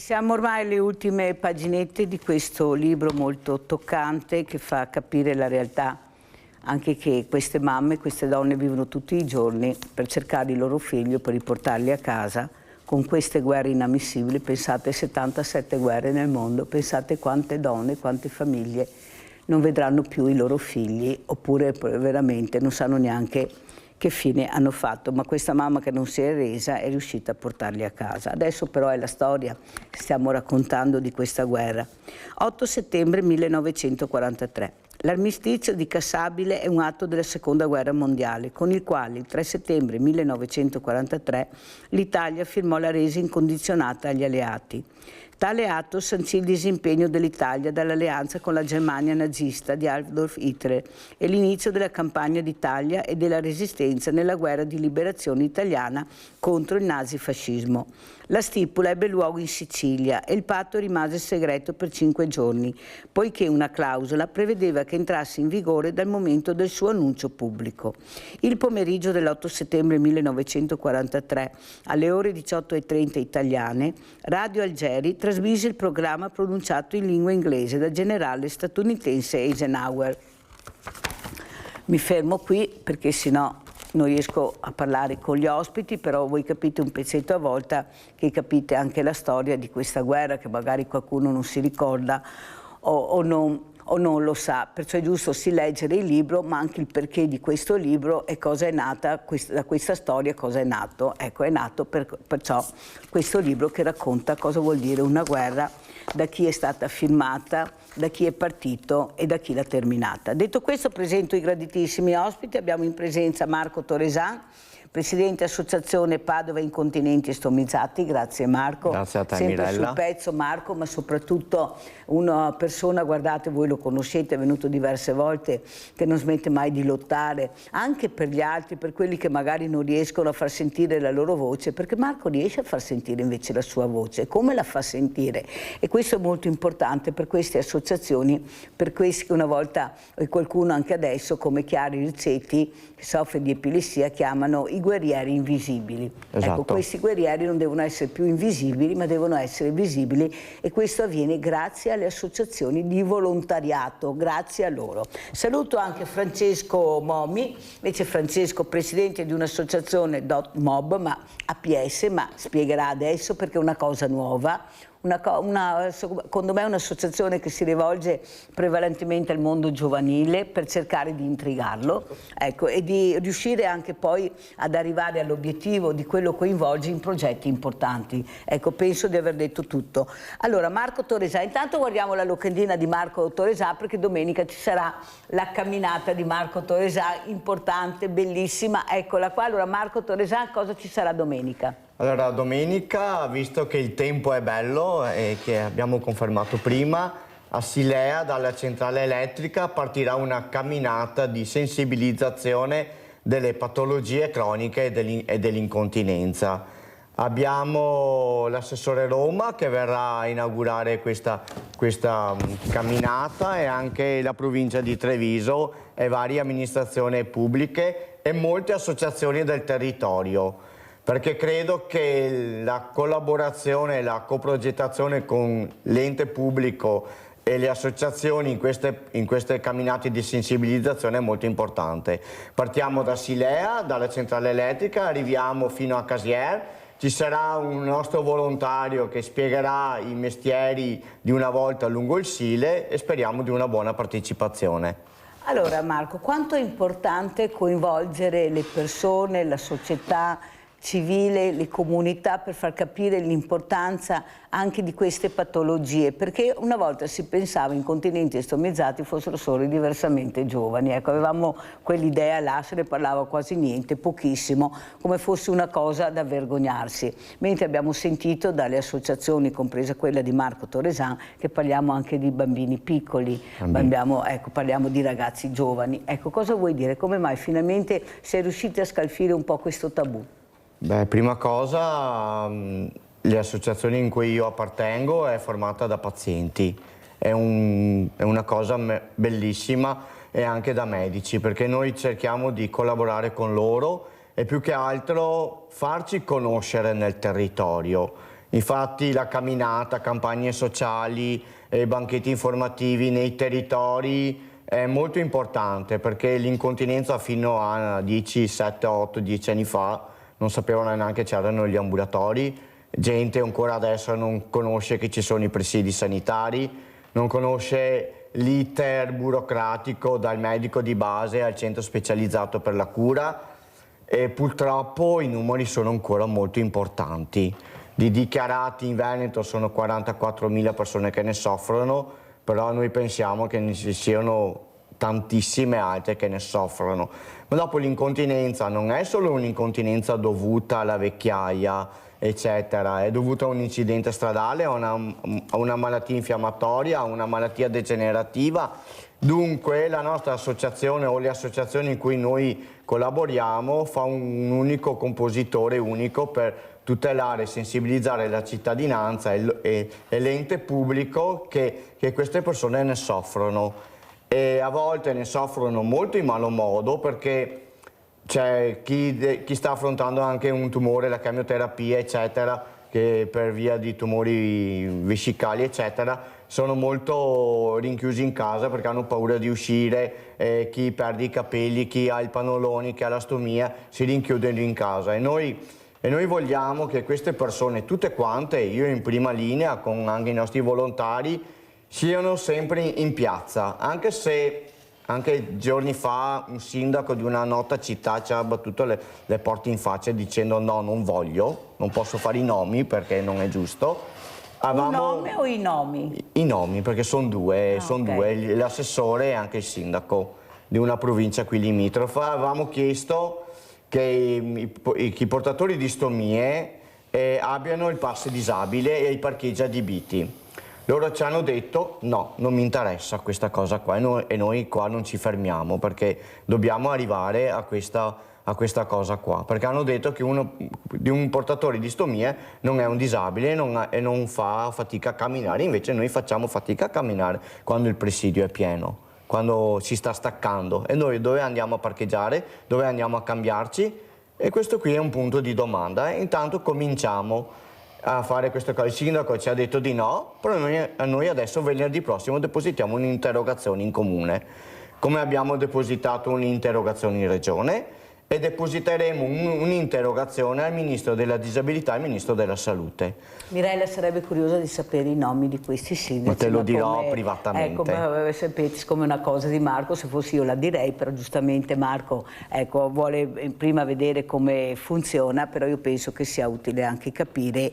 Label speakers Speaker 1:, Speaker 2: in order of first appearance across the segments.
Speaker 1: Siamo ormai alle ultime paginette di questo libro molto toccante che fa capire la realtà, anche che queste mamme, queste donne vivono tutti i giorni per cercare il loro figlio, per riportarli a casa con queste guerre inammissibili. Pensate, 77 guerre nel mondo, pensate quante donne, quante famiglie non vedranno più i loro figli, oppure veramente non sanno neanche che fine hanno fatto, ma questa mamma che non si è resa è riuscita a portarli a casa. Adesso però è la storia che stiamo raccontando di questa guerra. 8 settembre 1943. L'armistizio di Cassabile è un atto della Seconda Guerra Mondiale, con il quale il 3 settembre 1943 l'Italia firmò la resa incondizionata agli alleati. Tale atto sancì il disimpegno dell'Italia dall'alleanza con la Germania nazista di Adolf Hitler e l'inizio della campagna d'Italia e della resistenza nella guerra di liberazione italiana contro il nazifascismo. La stipula ebbe luogo in Sicilia e il patto rimase segreto per 5 giorni, poiché una clausola prevedeva che entrasse in vigore dal momento del suo annuncio pubblico. Il pomeriggio dell'8 settembre 1943, alle ore 18:30 italiane, Radio Algeri trasmise il programma pronunciato in lingua inglese dal generale statunitense Eisenhower. Mi fermo qui perché sennò non riesco a parlare con gli ospiti, però voi capite un pezzetto a volta, che capite anche la storia di questa guerra che magari qualcuno non si ricorda o non lo sa, perciò è giusto sì leggere il libro, ma anche il perché di questo libro e cosa è nata da questa storia, cosa è nato. Ecco, è nato perciò questo libro che racconta cosa vuol dire una guerra, da chi è stata firmata, da chi è partito e da chi l'ha terminata. Detto questo, presento i graditissimi ospiti. Abbiamo in presenza Marco Torresan, Presidente Associazione Padova Incontinenti e Stomizzati. Grazie Marco.
Speaker 2: Grazie a te,
Speaker 1: sempre
Speaker 2: Mirella.
Speaker 1: sul pezzo Marco, ma soprattutto una persona, guardate, voi lo conoscete, è venuto diverse volte, che non smette mai di lottare anche per gli altri, per quelli che magari non riescono a far sentire la loro voce, perché Marco riesce a far sentire invece la sua voce. Come la fa sentire? E questo è molto importante per queste associazioni, per questi che una volta, e qualcuno anche adesso, come Chiari Rizzetti, che soffre di epilessia, chiamano i guerrieri invisibili.
Speaker 2: Esatto.
Speaker 1: Ecco, questi guerrieri non devono essere più invisibili, ma devono essere visibili, e questo avviene grazie alle associazioni di volontariato, grazie a loro. Saluto anche Francesco Momi, invece Francesco, presidente di un'associazione .mob, ma APS, ma spiegherà adesso perché è una cosa nuova. Secondo me è un'associazione che si rivolge prevalentemente al mondo giovanile per cercare di intrigarlo, ecco, e di riuscire anche poi ad arrivare all'obiettivo di quello che coinvolge in progetti importanti. Ecco, penso di aver detto tutto. Allora, Marco Torresan, intanto guardiamo la locandina di Marco Torresan, perché domenica ci sarà la camminata di Marco Torresan, importante, bellissima, eccola qua. Allora, Marco Torresan, cosa ci sarà domenica?
Speaker 2: Allora, domenica, visto che il tempo è bello e che abbiamo confermato prima, a Silea dalla centrale elettrica partirà una camminata di sensibilizzazione delle patologie croniche e dell'incontinenza. Abbiamo l'assessore Roma che verrà a inaugurare questa camminata, e anche la provincia di Treviso e varie amministrazioni pubbliche e molte associazioni del territorio, perché credo che la collaborazione, la coprogettazione con l'ente pubblico e le associazioni in queste camminate di sensibilizzazione è molto importante. Partiamo da Silea, dalla centrale elettrica, arriviamo fino a Casier. Ci sarà un nostro volontario che spiegherà i mestieri di una volta lungo il Sile, e speriamo di una buona partecipazione.
Speaker 1: Allora Marco, quanto è importante coinvolgere le persone, la società civile, le comunità, per far capire l'importanza anche di queste patologie, perché una volta si pensava incontinenti e stomizzati fossero solo i diversamente giovani, ecco, avevamo quell'idea là, se ne parlava quasi niente, pochissimo, come fosse una cosa da vergognarsi, mentre abbiamo sentito dalle associazioni, compresa quella di Marco Torresan, che parliamo anche di bambini piccoli, parliamo di ragazzi giovani. Ecco, cosa vuoi dire? Come mai finalmente sei riusciti a scalfire un po' questo tabù?
Speaker 2: Beh, prima cosa, le associazioni in cui io appartengo è formata da pazienti, è una cosa bellissima, e anche da medici, perché noi cerchiamo di collaborare con loro e più che altro farci conoscere nel territorio. Infatti la camminata, campagne sociali e banchetti informativi nei territori è molto importante, perché l'incontinenza fino a 10, 7, 8, 10 anni fa non sapevano neanche che c'erano gli ambulatori, gente ancora adesso non conosce che ci sono i presidi sanitari, non conosce l'iter burocratico dal medico di base al centro specializzato per la cura, e purtroppo i numeri sono ancora molto importanti. Di dichiarati in Veneto sono 44.000 persone che ne soffrono, però noi pensiamo che ci siano tantissime altre che ne soffrono. Ma dopo l'incontinenza non è solo un'incontinenza dovuta alla vecchiaia, eccetera, è dovuta a un incidente stradale, a una malattia infiammatoria, a una malattia degenerativa. Dunque la nostra associazione o le associazioni in cui noi collaboriamo fa un unico compositore unico per tutelare e sensibilizzare la cittadinanza e l'ente pubblico che queste persone ne soffrono, e a volte ne soffrono molto in malo modo, perché c'è chi sta affrontando anche un tumore, la chemioterapia eccetera, che per via di tumori vescicali eccetera sono molto rinchiusi in casa perché hanno paura di uscire, chi perde i capelli, chi ha il pannolone, chi ha la stomia, si rinchiudono in casa, e noi vogliamo che queste persone, tutte quante, io in prima linea con anche i nostri volontari, siano sempre in piazza, anche se anche giorni fa un sindaco di una nota città ci ha battuto le porte in faccia dicendo no, non voglio, non posso fare i nomi perché non è giusto.
Speaker 1: Un nome o i nomi? I
Speaker 2: nomi, perché sono due,
Speaker 1: okay.
Speaker 2: L'assessore e anche il sindaco di una provincia qui limitrofa. Avevamo chiesto che i portatori di stomie abbiano il pass disabile e i parcheggi adibiti. Loro ci hanno detto no, non mi interessa questa cosa qua, e noi qua non ci fermiamo perché dobbiamo arrivare a questa cosa qua, perché hanno detto che un portatore di stomie non è un disabile e non fa fatica a camminare, invece noi facciamo fatica a camminare quando il presidio è pieno, quando si sta staccando, e noi dove andiamo a parcheggiare, dove andiamo a cambiarci? E questo qui è un punto di domanda, e intanto cominciamo a fare queste cose. Il sindaco ci ha detto di no, però noi adesso venerdì prossimo depositiamo un'interrogazione in comune, come abbiamo depositato un'interrogazione in regione, e depositeremo un'interrogazione al Ministro della Disabilità e al Ministro della Salute.
Speaker 1: Mirella sarebbe curiosa di sapere i nomi di questi sindaci.
Speaker 2: Ma te lo dirò privatamente.
Speaker 1: Ecco, sapete, come una cosa di Marco, se fossi io la direi, però giustamente Marco vuole prima vedere come funziona, però io penso che sia utile anche capire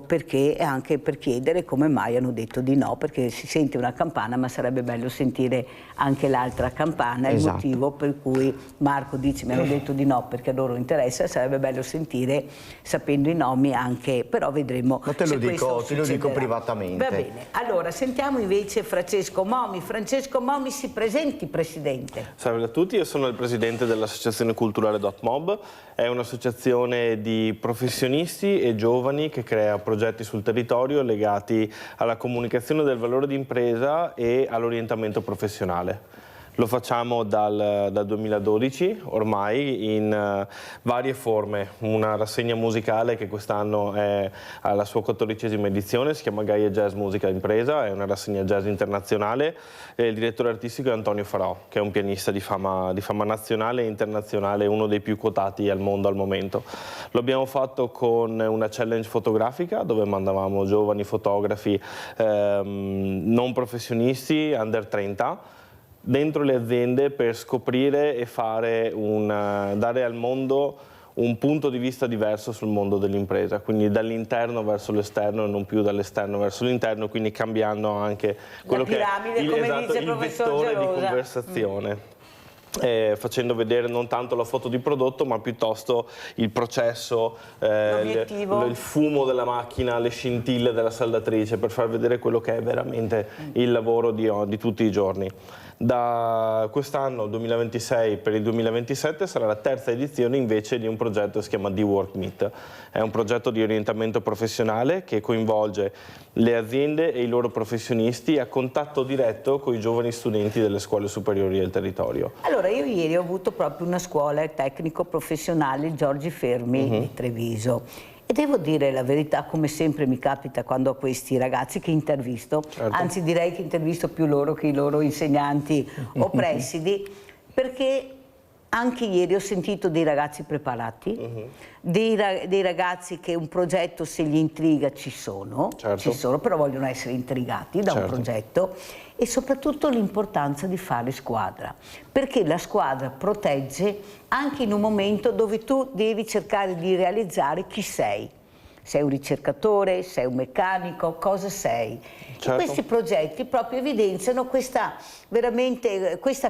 Speaker 1: perché, e anche per chiedere come mai hanno detto di no, perché si sente una campana ma sarebbe bello sentire anche l'altra campana, il motivo per cui Marco dice mi hanno detto di no perché a loro interessa, sarebbe bello sentire sapendo i nomi anche, però vedremo.
Speaker 2: Ma te lo dico privatamente.
Speaker 1: Va bene, allora sentiamo invece Francesco Momi. Francesco Momi, si presenti, Presidente.
Speaker 3: Salve a tutti, io sono il Presidente dell'Associazione Culturale .mob, è un'associazione di professionisti e giovani che crea progetti sul territorio legati alla comunicazione del valore d'impresa e all'orientamento professionale. Lo facciamo dal 2012 ormai in varie forme, una rassegna musicale che quest'anno è alla sua 14ª edizione, si chiama Gaia Jazz Musica Impresa, è una rassegna jazz internazionale, e il direttore artistico è Antonio Farò, che è un pianista di fama nazionale e internazionale, uno dei più quotati al mondo al momento. Lo abbiamo fatto con una challenge fotografica dove mandavamo giovani fotografi non professionisti, under 30, dentro le aziende per scoprire e dare al mondo un punto di vista diverso sul mondo dell'impresa, quindi dall'interno verso l'esterno e non più dall'esterno verso l'interno, quindi cambiando anche quello che è il vettore di conversazione. Facendo vedere non tanto la foto di prodotto ma piuttosto il processo, il fumo della macchina, le scintille della saldatrice, per far vedere quello che è veramente il lavoro di tutti i giorni. Da quest'anno, 2026, per il 2027 sarà la 3ª edizione invece di un progetto che si chiama D-Work Meet. È un progetto di orientamento professionale che coinvolge le aziende e i loro professionisti a contatto diretto con i giovani studenti delle scuole superiori del territorio.
Speaker 1: Allora, io ieri ho avuto proprio una scuola tecnico professionale Giorgi Fermi di Treviso, E devo dire la verità, come sempre mi capita quando ho questi ragazzi che intervisto, anzi direi che intervisto più loro che i loro insegnanti o presidi, perché anche ieri ho sentito dei ragazzi preparati, dei ragazzi che un progetto, se gli intriga, ci sono, però vogliono essere intrigati da un progetto, e soprattutto l'importanza di fare squadra, perché la squadra protegge anche in un momento dove tu devi cercare di realizzare chi sei. Sei un ricercatore, sei un meccanico, cosa sei? E questi progetti proprio evidenziano questa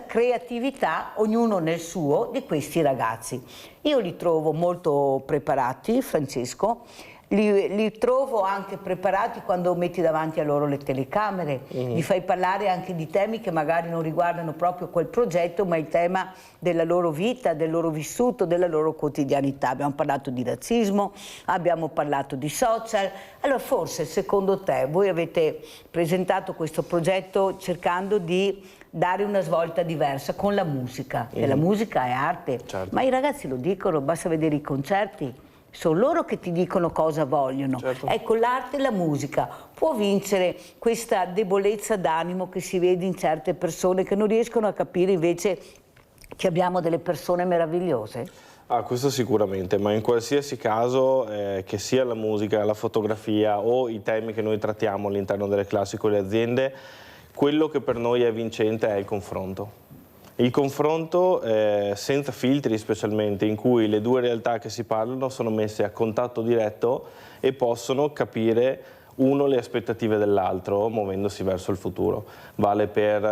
Speaker 1: creatività, ognuno nel suo, di questi ragazzi. Io li trovo molto preparati, Francesco, li trovo anche preparati quando metti davanti a loro le telecamere, li fai parlare anche di temi che magari non riguardano proprio quel progetto, ma il tema della loro vita, del loro vissuto, della loro quotidianità. Abbiamo parlato di razzismo, abbiamo parlato di social. Allora forse, secondo te, voi avete presentato questo progetto cercando di dare una svolta diversa con la musica, che la musica è arte, ma i ragazzi lo dicono, basta vedere i concerti. Sono loro che ti dicono cosa vogliono. Ecco, l'arte e la musica può vincere questa debolezza d'animo che si vede in certe persone che non riescono a capire invece che abbiamo delle persone meravigliose?
Speaker 3: Questo sicuramente, ma in qualsiasi caso, che sia la musica, la fotografia o i temi che noi trattiamo all'interno delle classi con le aziende, quello che per noi è vincente è il confronto. Il confronto senza filtri specialmente, in cui le due realtà che si parlano sono messe a contatto diretto e possono capire uno le aspettative dell'altro muovendosi verso il futuro. Vale per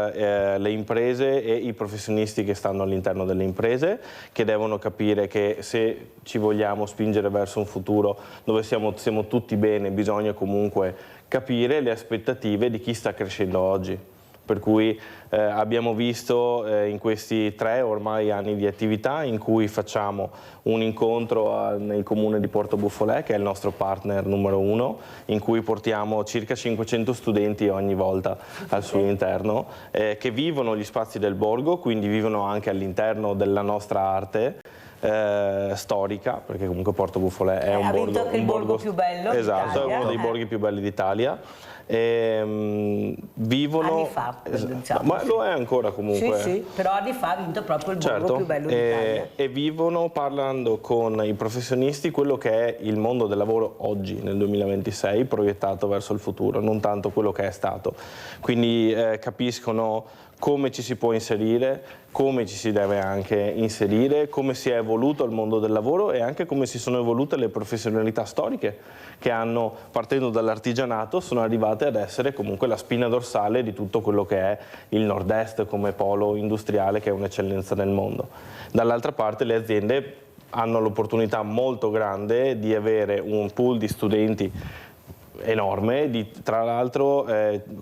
Speaker 3: le imprese e i professionisti che stanno all'interno delle imprese, che devono capire che se ci vogliamo spingere verso un futuro dove siamo tutti bene, bisogna comunque capire le aspettative di chi sta crescendo oggi. Per cui abbiamo visto in questi 3 ormai anni di attività in cui facciamo un incontro nel comune di Porto Buffolè, che è il nostro partner numero 1, in cui portiamo circa 500 studenti ogni volta al suo interno, che vivono gli spazi del borgo, quindi vivono anche all'interno della nostra arte storica, perché comunque Porto Buffolè è
Speaker 1: un borgo più bello
Speaker 3: esatto,
Speaker 1: d'Italia.
Speaker 3: È uno dei borghi più belli d'Italia. Vivono
Speaker 1: anni fa, diciamo,
Speaker 3: ma lo è ancora comunque.
Speaker 1: Sì, però anni fa ha vinto proprio il borgo più bello d'Italia.
Speaker 3: E vivono parlando con i professionisti quello che è il mondo del lavoro oggi, nel 2026, proiettato verso il futuro, non tanto quello che è stato. Quindi capiscono come ci si può inserire, come ci si deve anche inserire, come si è evoluto il mondo del lavoro e anche come si sono evolute le professionalità storiche che hanno, partendo dall'artigianato, sono arrivate ad essere comunque la spina dorsale di tutto quello che è il nord-est come polo industriale, che è un'eccellenza nel mondo. Dall'altra parte le aziende hanno l'opportunità molto grande di avere un pool di studenti enorme, tra l'altro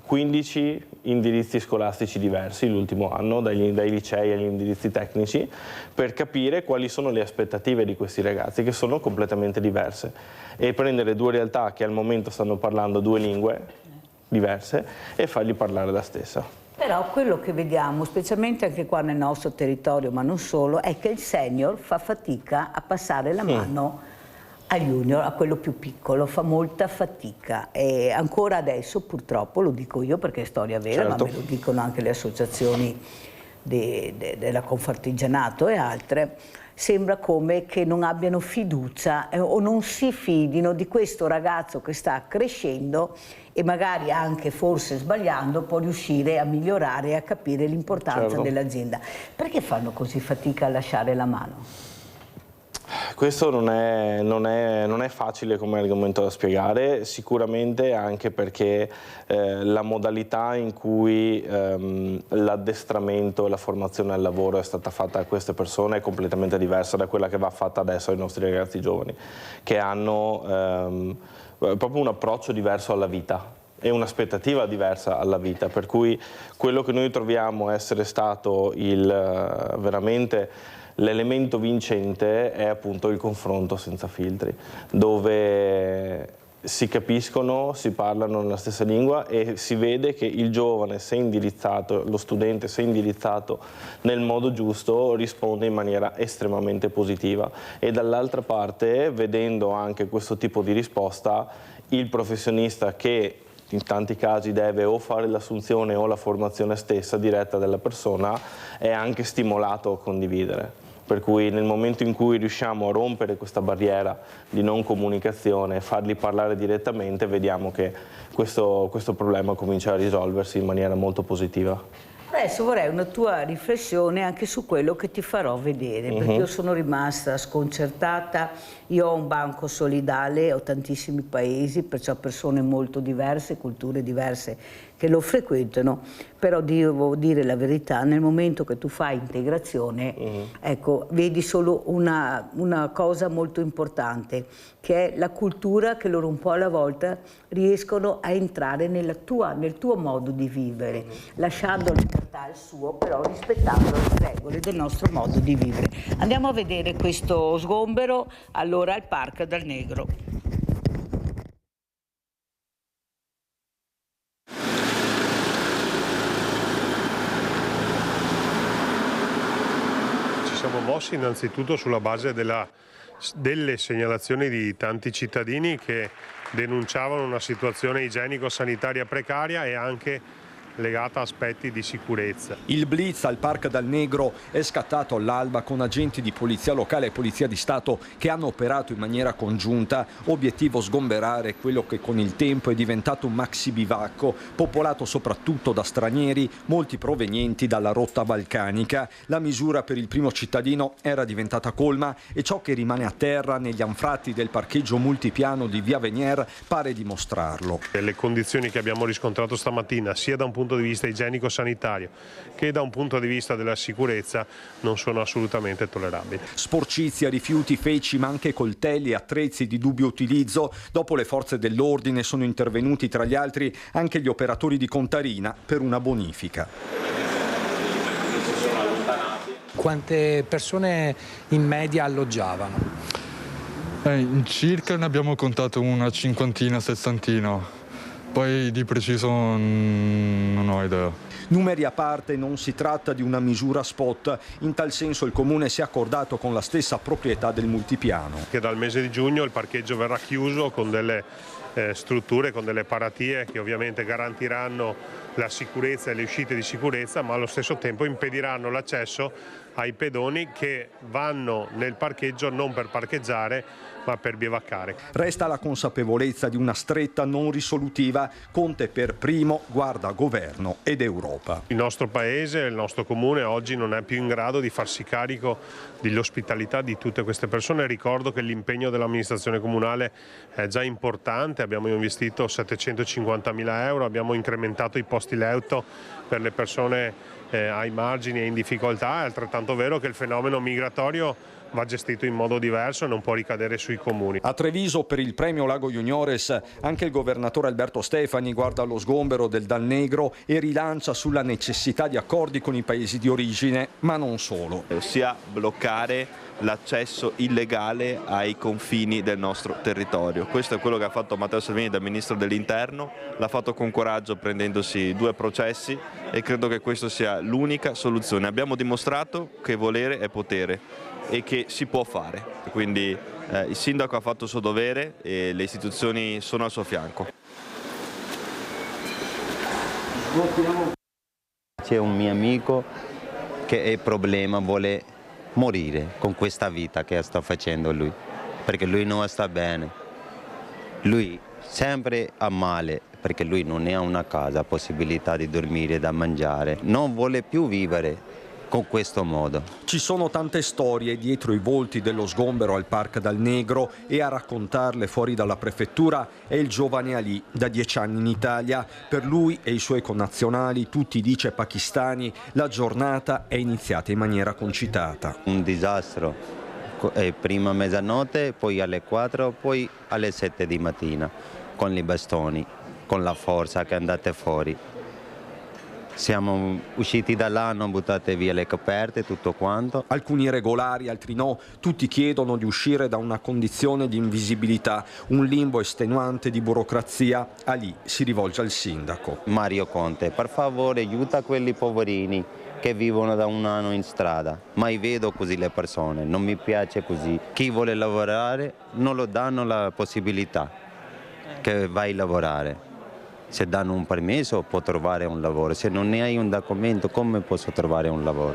Speaker 3: 15 indirizzi scolastici diversi l'ultimo anno, dai licei agli indirizzi tecnici, per capire quali sono le aspettative di questi ragazzi, che sono completamente diverse, e prendere due realtà che al momento stanno parlando 2 lingue diverse e fargli parlare la stessa.
Speaker 1: Però quello che vediamo, specialmente anche qua nel nostro territorio, ma non solo, è che il senior fa fatica a passare la mano al junior, a quello più piccolo, fa molta fatica, e ancora adesso purtroppo, lo dico io perché è storia vera, ma me lo dicono anche le associazioni della Confartigianato e altre, sembra come che non abbiano fiducia o non si fidino di questo ragazzo che sta crescendo e magari anche forse sbagliando può riuscire a migliorare e a capire l'importanza dell'azienda. Perché fanno così fatica a lasciare la mano?
Speaker 3: Questo non è facile come argomento da spiegare, sicuramente anche perché la modalità in cui l'addestramento e la formazione al lavoro è stata fatta a queste persone è completamente diversa da quella che va fatta adesso ai nostri ragazzi giovani, che hanno proprio un approccio diverso alla vita e un'aspettativa diversa alla vita, per cui quello che noi troviamo essere stato veramente l'elemento vincente è appunto il confronto senza filtri, dove si capiscono, si parlano nella stessa lingua e si vede che il giovane, se indirizzato, lo studente, se indirizzato nel modo giusto, risponde in maniera estremamente positiva. E dall'altra parte, vedendo anche questo tipo di risposta, il professionista che in tanti casi deve o fare l'assunzione o la formazione stessa diretta della persona è anche stimolato a condividere. Per cui nel momento in cui riusciamo a rompere questa barriera di non comunicazione e farli parlare direttamente, vediamo che questo problema comincia a risolversi in maniera molto positiva.
Speaker 1: Adesso vorrei una tua riflessione anche su quello che ti farò vedere, perché io sono rimasta sconcertata. Io ho un banco solidale, ho tantissimi paesi, perciò persone molto diverse, culture diverse che lo frequentano, però devo dire la verità, nel momento che tu fai integrazione, ecco, vedi solo una cosa molto importante, che è la cultura che loro un po' alla volta riescono a entrare nel tuo modo di vivere, lasciando libertà al suo, però rispettando le regole del nostro modo di vivere. Andiamo a vedere questo sgombero allora al Parco del Negro.
Speaker 4: Siamo mossi innanzitutto sulla base delle segnalazioni di tanti cittadini che denunciavano una situazione igienico-sanitaria precaria e anche legata a aspetti di sicurezza.
Speaker 5: Il blitz al Parco del Negro è scattato all'alba con agenti di polizia locale e polizia di Stato che hanno operato in maniera congiunta, obiettivo sgomberare quello che con il tempo è diventato un maxi bivacco, popolato soprattutto da stranieri, molti provenienti dalla rotta balcanica. La misura per il primo cittadino era diventata colma e ciò che rimane a terra negli anfratti del parcheggio multipiano di Via Venier pare dimostrarlo.
Speaker 4: Le condizioni che abbiamo riscontrato stamattina, sia da un punto di vista igienico-sanitario che da un punto di vista della sicurezza, non sono assolutamente tollerabili.
Speaker 5: Sporcizia, rifiuti, feci, ma anche coltelli e attrezzi di dubbio utilizzo. Dopo le forze dell'ordine sono intervenuti tra gli altri anche gli operatori di Contarina per una bonifica.
Speaker 6: Quante persone in media alloggiavano?
Speaker 7: In circa ne abbiamo contato una cinquantina, sessantina. Poi di preciso non ho idea.
Speaker 5: Numeri a parte, non si tratta di una misura spot. In tal senso il Comune si è accordato con la stessa proprietà del multipiano.
Speaker 4: Che dal mese di giugno il parcheggio verrà chiuso con delle strutture, con delle paratie che ovviamente garantiranno la sicurezza e le uscite di sicurezza, ma allo stesso tempo impediranno l'accesso ai pedoni che vanno nel parcheggio non per parcheggiare ma per bivaccare.
Speaker 5: Resta la consapevolezza di una stretta non risolutiva. Conte per primo guarda governo ed Europa.
Speaker 4: Il nostro paese, il nostro comune oggi non è più in grado di farsi carico dell'ospitalità di tutte queste persone. Ricordo che l'impegno dell'amministrazione comunale è già importante, abbiamo investito 750.000 euro, abbiamo incrementato i posti letto per le persone ai margini e in difficoltà. È altrettanto vero che il fenomeno migratorio va gestito in modo diverso e non può ricadere sui comuni.
Speaker 5: A Treviso per il premio Lago Juniores anche il governatore Alberto Stefani guarda allo sgombero del Dal Negro e rilancia sulla necessità di accordi con i paesi di origine, ma non solo.
Speaker 8: Ossia bloccare l'accesso illegale ai confini del nostro territorio. Questo è quello che ha fatto Matteo Salvini da Ministro dell'Interno, l'ha fatto con coraggio prendendosi 2 processi e credo che questa sia l'unica soluzione. Abbiamo dimostrato che volere è potere e che si può fare, quindi il sindaco ha fatto il suo dovere e le istituzioni sono al suo fianco.
Speaker 9: C'è un mio amico che è problema, vuole morire con questa vita che sta facendo lui, perché lui non sta bene, lui sempre ha male, perché lui non ha una casa, possibilità di dormire, da mangiare, non vuole più vivere con questo modo.
Speaker 5: Ci sono tante storie dietro i volti dello sgombero al Parco del Negro e a raccontarle fuori dalla prefettura è il giovane Ali, da 10 anni in Italia. Per lui e i suoi connazionali, tutti dice pakistani, la giornata è iniziata in maniera concitata.
Speaker 9: Un disastro, prima mezzanotte, poi alle 4, poi alle 7 di mattina, con i bastoni, con la forza che andate fuori. Siamo usciti da là, hanno buttate via le coperte, tutto quanto.
Speaker 5: Alcuni regolari, altri no, tutti chiedono di uscire da una condizione di invisibilità, un limbo estenuante di burocrazia. A lì si rivolge al sindaco.
Speaker 9: Mario Conte, per favore aiuta quelli poverini che vivono da un anno in strada. Mai vedo così le persone, non mi piace così. Chi vuole lavorare non lo danno la possibilità che vai a lavorare. Se danno un permesso può trovare un lavoro, se non ne hai un documento come posso trovare un lavoro?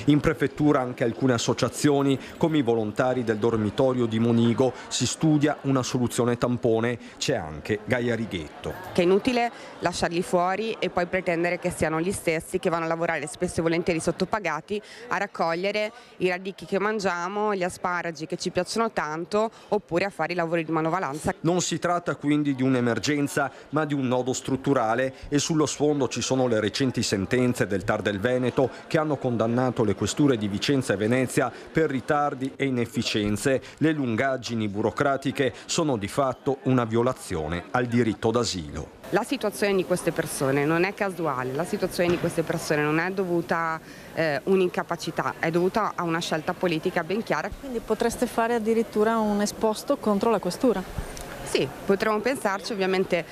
Speaker 5: In prefettura anche alcune associazioni, come i volontari del dormitorio di Monigo, si studia una soluzione tampone, c'è anche Gaia Righetto.
Speaker 10: Che è inutile lasciarli fuori e poi pretendere che siano gli stessi che vanno a lavorare spesso e volentieri sottopagati a raccogliere i radicchi che mangiamo, gli asparagi che ci piacciono tanto, oppure a fare i lavori di manovalanza.
Speaker 5: Non si tratta quindi di un'emergenza ma di un nodo strutturale e sullo sfondo ci sono le recenti sentenze del TAR del Veneto che hanno condannato le questure di Vicenza e Venezia per ritardi e inefficienze. Le lungaggini burocratiche sono di fatto una violazione al diritto d'asilo.
Speaker 10: La situazione di queste persone non è casuale, la situazione di queste persone non è dovuta a un'incapacità, è dovuta a una scelta politica ben chiara.
Speaker 11: Quindi potreste fare addirittura un esposto contro la questura?
Speaker 10: Sì, potremmo pensarci, ovviamente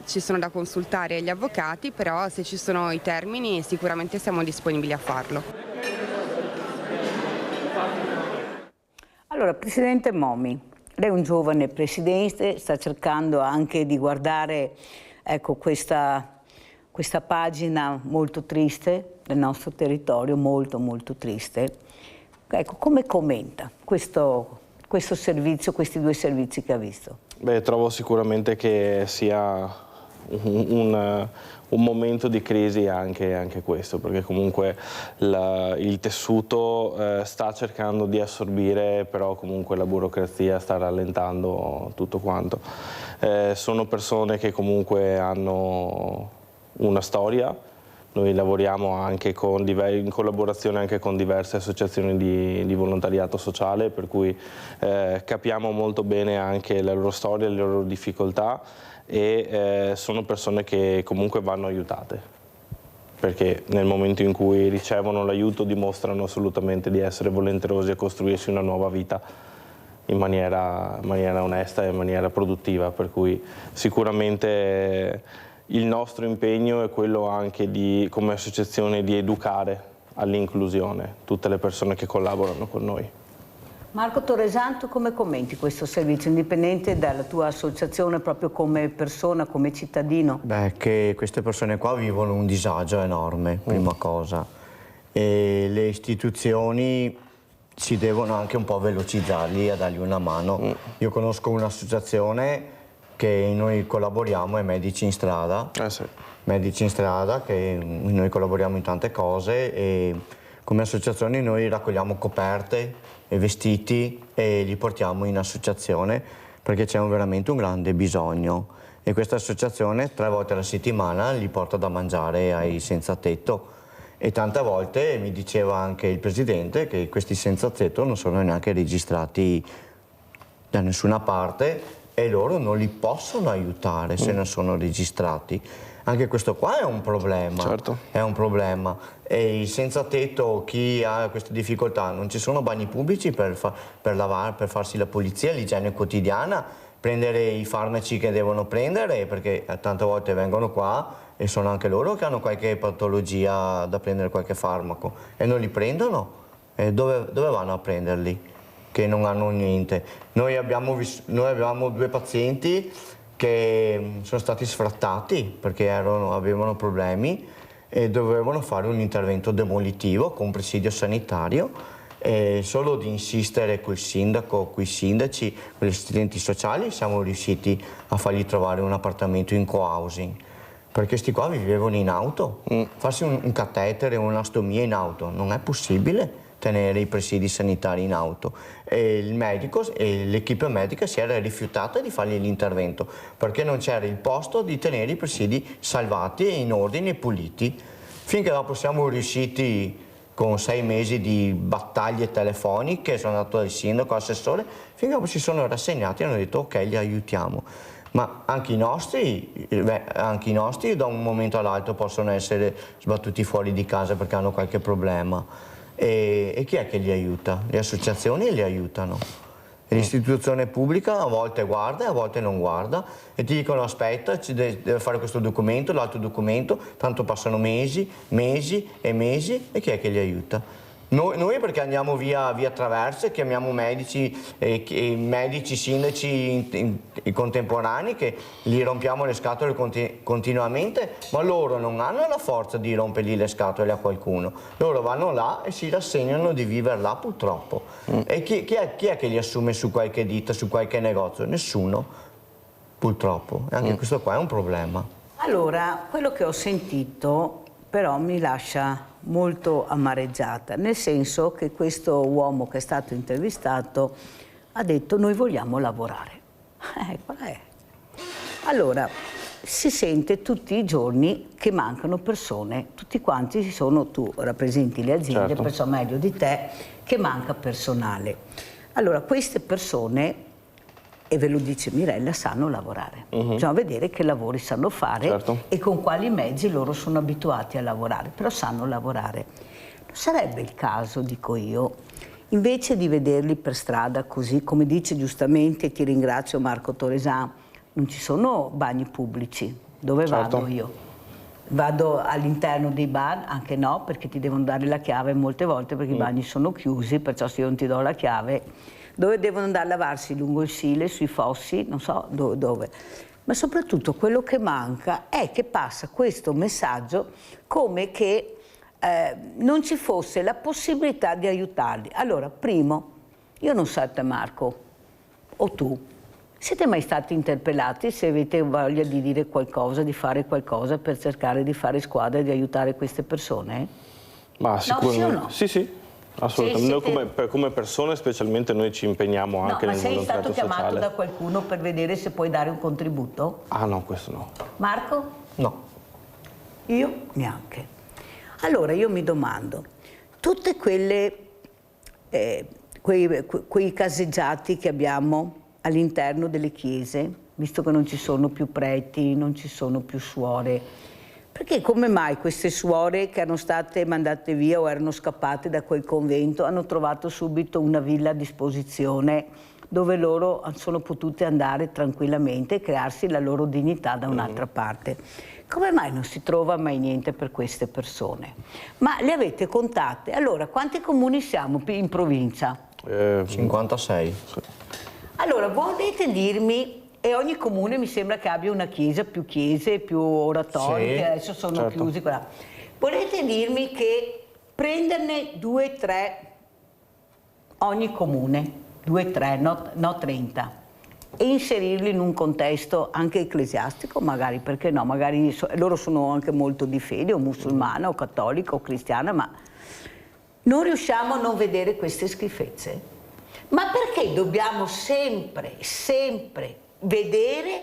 Speaker 10: ci sono da consultare gli avvocati, però se ci sono i termini sicuramente siamo disponibili a farlo.
Speaker 1: Allora, Presidente Momi, lei è un giovane Presidente, sta cercando anche di guardare, ecco, questa pagina molto triste del nostro territorio, molto molto triste. Ecco, come commenta questo servizio, questi due servizi che ha visto?
Speaker 3: Beh, trovo sicuramente che sia un momento di crisi anche questo, perché comunque il tessuto sta cercando di assorbire, però comunque la burocrazia sta rallentando tutto quanto. Sono persone che comunque hanno una storia. Noi lavoriamo anche in collaborazione anche con diverse associazioni di volontariato sociale, per cui capiamo molto bene anche la loro storia, le loro difficoltà, e sono persone che comunque vanno aiutate, perché nel momento in cui ricevono l'aiuto dimostrano assolutamente di essere volenterosi a costruirsi una nuova vita in maniera onesta e in maniera produttiva, per cui sicuramente il nostro impegno è quello anche come associazione di educare all'inclusione tutte le persone che collaborano con noi.
Speaker 1: Marco Torresanto, come commenti questo servizio, indipendente dalla tua associazione, proprio come persona, come cittadino?
Speaker 2: Beh, che queste persone qua vivono un disagio enorme, prima cosa, e le istituzioni si devono anche un po' velocizzarli a dargli una mano. Io conosco un'associazione che noi collaboriamo, è Medici in Strada.
Speaker 3: Sì.
Speaker 2: Medici in Strada, che noi collaboriamo in tante cose, e come associazione noi raccogliamo coperte e vestiti e li portiamo in associazione perché c'è veramente un grande bisogno, e questa associazione 3 volte alla settimana li porta da mangiare ai senza tetto, e tante volte mi diceva anche il Presidente che questi senza tetto non sono neanche registrati da nessuna parte e loro non li possono aiutare se non sono registrati. Anche questo qua è un problema,
Speaker 3: certo.
Speaker 2: È un problema. E il senza tetto, chi ha queste difficoltà, non ci sono bagni pubblici per lavare, per farsi la pulizia, l'igiene quotidiana, prendere i farmaci che devono prendere, perché tante volte vengono qua e sono anche loro che hanno qualche patologia da prendere qualche farmaco e non li prendono. E dove vanno a prenderli? Che non hanno niente. Noi abbiamo 2 pazienti che sono stati sfrattati perché avevano problemi e dovevano fare un intervento demolitivo con presidio sanitario, e solo di insistere col sindaco, coi sindaci, con gli assistenti sociali siamo riusciti a fargli trovare un appartamento in co-housing, perché sti qua vivevano in auto. Farsi un catetere o un'astomia in auto non è possibile, tenere i presidi sanitari in auto, e il medico e l'equipe medica si era rifiutata di fargli l'intervento perché non c'era il posto di tenere i presidi salvati e in ordine e puliti. Finché dopo siamo riusciti, con 6 mesi di battaglie telefoniche, sono andato dal sindaco, all'assessore, finché dopo si sono rassegnati e hanno detto ok, li aiutiamo. Ma anche i nostri da un momento all'altro possono essere sbattuti fuori di casa perché hanno qualche problema. E chi è che li aiuta? Le associazioni li aiutano. L'istituzione pubblica a volte guarda e a volte non guarda e ti dicono aspetta, ci deve fare questo documento, l'altro documento, tanto passano mesi e chi è che li aiuta? Noi perché andiamo via attraverso e chiamiamo medici, sindaci contemporanei che gli rompiamo le scatole continuamente, ma loro non hanno la forza di rompergli le scatole a qualcuno. Loro vanno là e si rassegnano di vivere là purtroppo. E chi è che li assume su qualche ditta, su qualche negozio? Nessuno, purtroppo. E anche questo qua è un problema.
Speaker 1: Allora, quello che ho sentito però mi lascia molto amareggiata, nel senso che questo uomo che è stato intervistato ha detto noi vogliamo lavorare. Qual è? Allora, si sente tutti i giorni che mancano persone, tutti quanti tu rappresenti le aziende,
Speaker 3: certo,
Speaker 1: perciò meglio di te, che manca personale. Allora, queste persone, e ve lo dice Mirella, sanno lavorare. Bisogna vedere che lavori sanno fare, certo, e con quali mezzi loro sono abituati a lavorare, però sanno lavorare. Non sarebbe il caso, dico io, invece di vederli per strada così, come dice giustamente, ti ringrazio Marco Toresan, non ci sono bagni pubblici. Dove
Speaker 3: certo
Speaker 1: vado io? Vado all'interno dei bar? Anche no, perché ti devono dare la chiave molte volte perché i bagni sono chiusi, perciò se io non ti do la chiave... Dove devono andare a lavarsi? Lungo il Sile, sui fossi, non so dove. Ma soprattutto quello che manca è che passa questo messaggio come che non ci fosse la possibilità di aiutarli. Allora, primo, io non so te Marco, o tu, siete mai stati interpellati se avete voglia di dire qualcosa, di fare qualcosa per cercare di fare squadra e di aiutare queste persone?
Speaker 3: Ma sicuramente.
Speaker 1: No, sì o no?
Speaker 3: Sì, sì. Assolutamente, noi come persone specialmente noi ci impegniamo anche nel volontariato sociale.
Speaker 1: Ma sei stato chiamato da qualcuno per vedere se puoi dare un contributo?
Speaker 3: Ah no, questo no.
Speaker 1: Marco?
Speaker 2: No.
Speaker 1: Io? Neanche. Allora io mi domando, tutte quei caseggiati che abbiamo all'interno delle chiese, visto che non ci sono più preti, non ci sono più suore, perché come mai queste suore che erano state mandate via o erano scappate da quel convento hanno trovato subito una villa a disposizione dove loro sono potute andare tranquillamente e crearsi la loro dignità da un'altra parte? Come mai non si trova mai niente per queste persone? Ma le avete contate? Allora, quanti comuni siamo in provincia?
Speaker 2: 56.
Speaker 1: Allora, volete dirmi... E ogni comune mi sembra che abbia una chiesa, più chiese, più oratori,
Speaker 2: sì,
Speaker 1: che adesso sono
Speaker 2: certo,
Speaker 1: chiusi. Volete dirmi che prenderne 2-3 ogni comune, 2-3, no 30, e inserirli in un contesto anche ecclesiastico, magari, perché no? Magari loro sono anche molto di fede, o musulmana, o cattolica, o cristiana, ma non riusciamo a non vedere queste schifezze. Ma perché dobbiamo sempre vedere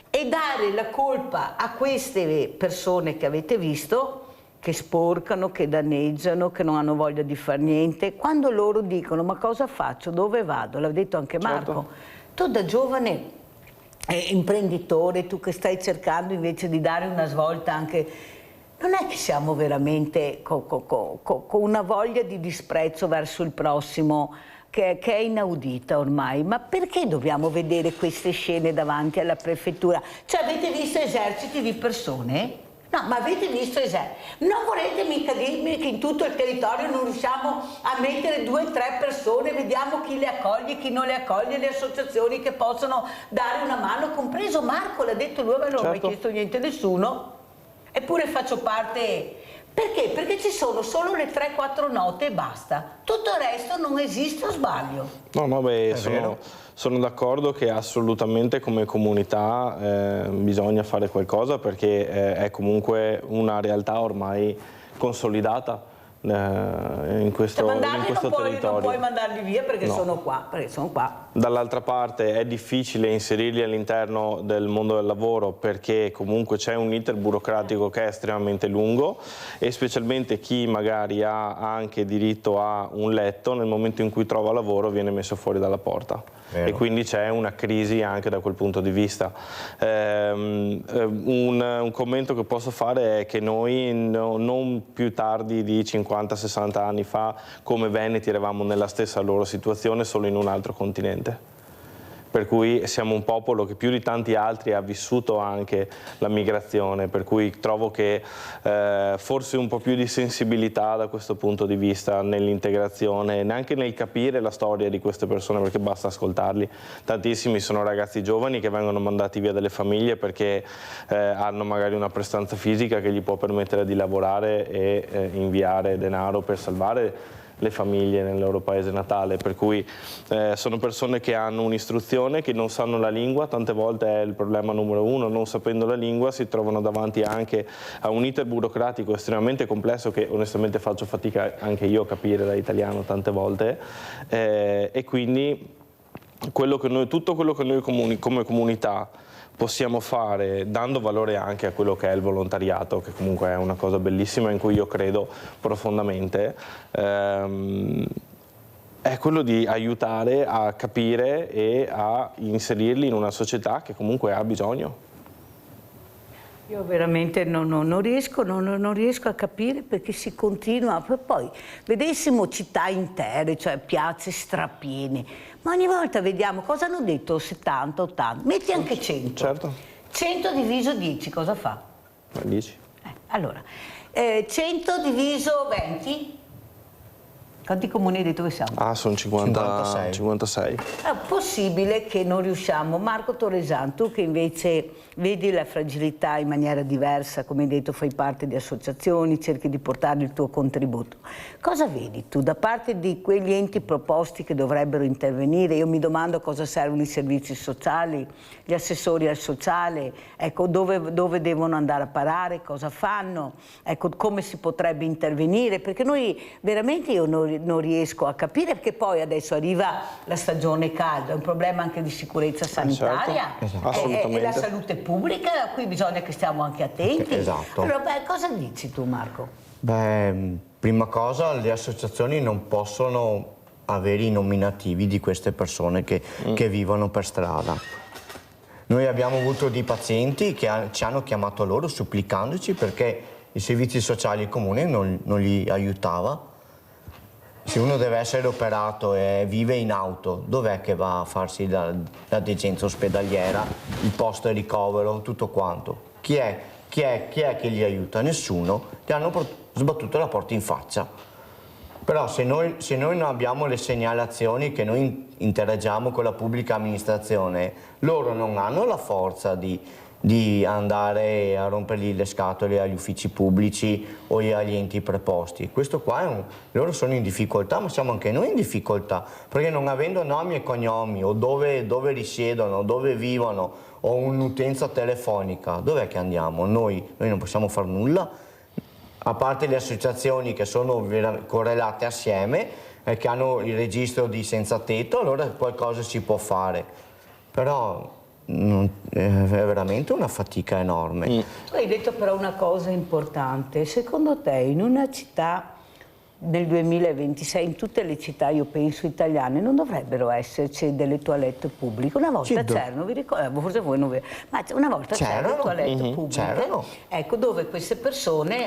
Speaker 1: e dare la colpa a queste persone che avete visto, che sporcano, che danneggiano, che non hanno voglia di fare niente, quando loro dicono ma cosa faccio, dove vado? L'ha detto anche Marco. Certo. Tu da giovane imprenditore, tu che stai cercando invece di dare una svolta anche... Non è che siamo veramente con una voglia di disprezzo verso il prossimo che è inaudita ormai, ma perché dobbiamo vedere queste scene davanti alla prefettura? Cioè avete visto eserciti di persone? No, ma avete visto eserciti? Non volete mica dirmi che in tutto il territorio non riusciamo a mettere 2-3 persone, vediamo chi le accoglie, chi non le accoglie, le associazioni che possono dare una mano, compreso Marco, l'ha detto lui, ma non mi ha chiesto niente nessuno, eppure faccio parte... Perché? Perché ci sono solo le 3-4 note e basta. Tutto il resto non esiste, o sbaglio?
Speaker 3: No, beh, sono d'accordo che assolutamente come comunità bisogna fare qualcosa perché è comunque una realtà ormai consolidata in questo territorio.
Speaker 1: Non puoi mandarli via perché sono qua.
Speaker 3: Dall'altra parte è difficile inserirli all'interno del mondo del lavoro perché comunque c'è un iter burocratico che è estremamente lungo e specialmente chi magari ha anche diritto a un letto nel momento in cui trova lavoro viene messo fuori dalla porta. e quindi c'è una crisi anche da quel punto di vista. Un commento che posso fare è che noi non più tardi di 50-60 anni fa come veneti eravamo nella stessa loro situazione, solo in un altro continente. Per cui siamo un popolo che più di tanti altri ha vissuto anche la migrazione, per cui trovo che forse un po' più di sensibilità da questo punto di vista nell'integrazione, neanche nel capire la storia di queste persone, perché basta ascoltarli. Tantissimi sono ragazzi giovani che vengono mandati via dalle famiglie perché hanno magari una prestanza fisica che gli può permettere di lavorare e inviare denaro per salvare le famiglie nel loro paese natale, per cui sono persone che hanno un'istruzione, che non sanno la lingua, tante volte è il problema numero uno, non sapendo la lingua si trovano davanti anche a un iter burocratico estremamente complesso che onestamente faccio fatica anche io a capire da italiano tante volte, e quindi tutto quello che noi come comunità possiamo fare, dando valore anche a quello che è il volontariato, che comunque è una cosa bellissima in cui io credo profondamente, è quello di aiutare a capire e a inserirli in una società che comunque ha bisogno.
Speaker 1: Io veramente non riesco a capire perché si continua, poi vedessimo città intere, cioè piazze strapiene, ma ogni volta vediamo cosa hanno detto 70, 80, metti anche 100.
Speaker 3: Certo.
Speaker 1: 100 diviso 10 cosa fa?
Speaker 3: 10.
Speaker 1: Allora, 100 diviso 20? Quanti comuni hai detto che siamo?
Speaker 3: Ah, sono 56.
Speaker 1: È possibile che non riusciamo. Marco Torresan, tu che invece vedi la fragilità in maniera diversa, come hai detto fai parte di associazioni, cerchi di portare il tuo contributo. Cosa vedi tu da parte di quegli enti proposti che dovrebbero intervenire? Io mi domando cosa servono i servizi sociali, gli assessori al sociale, ecco, dove devono andare a parare, cosa fanno, ecco, come si potrebbe intervenire, perché noi veramente io non riesco a capire, perché poi adesso arriva la stagione calda, è un problema anche di sicurezza sanitaria,
Speaker 3: certo.
Speaker 1: E la salute pubblica, a cui bisogna che stiamo anche attenti.
Speaker 2: Esatto.
Speaker 1: Allora, cosa dici tu, Marco?
Speaker 2: Prima cosa, le associazioni non possono avere i nominativi di queste persone che vivono per strada. Noi abbiamo avuto dei pazienti che ci hanno chiamato loro supplicandoci perché i servizi sociali comuni non li aiutava. Se uno deve essere operato e vive in auto, dov'è che va a farsi la degenza ospedaliera, il posto ricovero, tutto quanto? Chi è che gli aiuta? Nessuno. Gli hanno sbattuto la porta in faccia. Però se noi non abbiamo le segnalazioni che noi interagiamo con la pubblica amministrazione, loro non hanno la forza di andare a rompergli le scatole agli uffici pubblici o agli enti preposti. Questo qua loro sono in difficoltà, ma siamo anche noi in difficoltà, perché non avendo nomi e cognomi o dove risiedono, dove vivono o un'utenza telefonica, dov'è che andiamo? Noi non possiamo fare nulla, a parte le associazioni che sono correlate assieme e che hanno il registro di senza tetto, allora qualcosa si può fare. Però è veramente una fatica enorme.
Speaker 1: Tu hai detto però una cosa importante, secondo te in una città nel 2026, in tutte le città io penso italiane, non dovrebbero esserci delle toilette pubbliche? Una volta c'erano, vi ricordo, forse voi non ma una volta c'erano toilette pubbliche, ecco, dove queste persone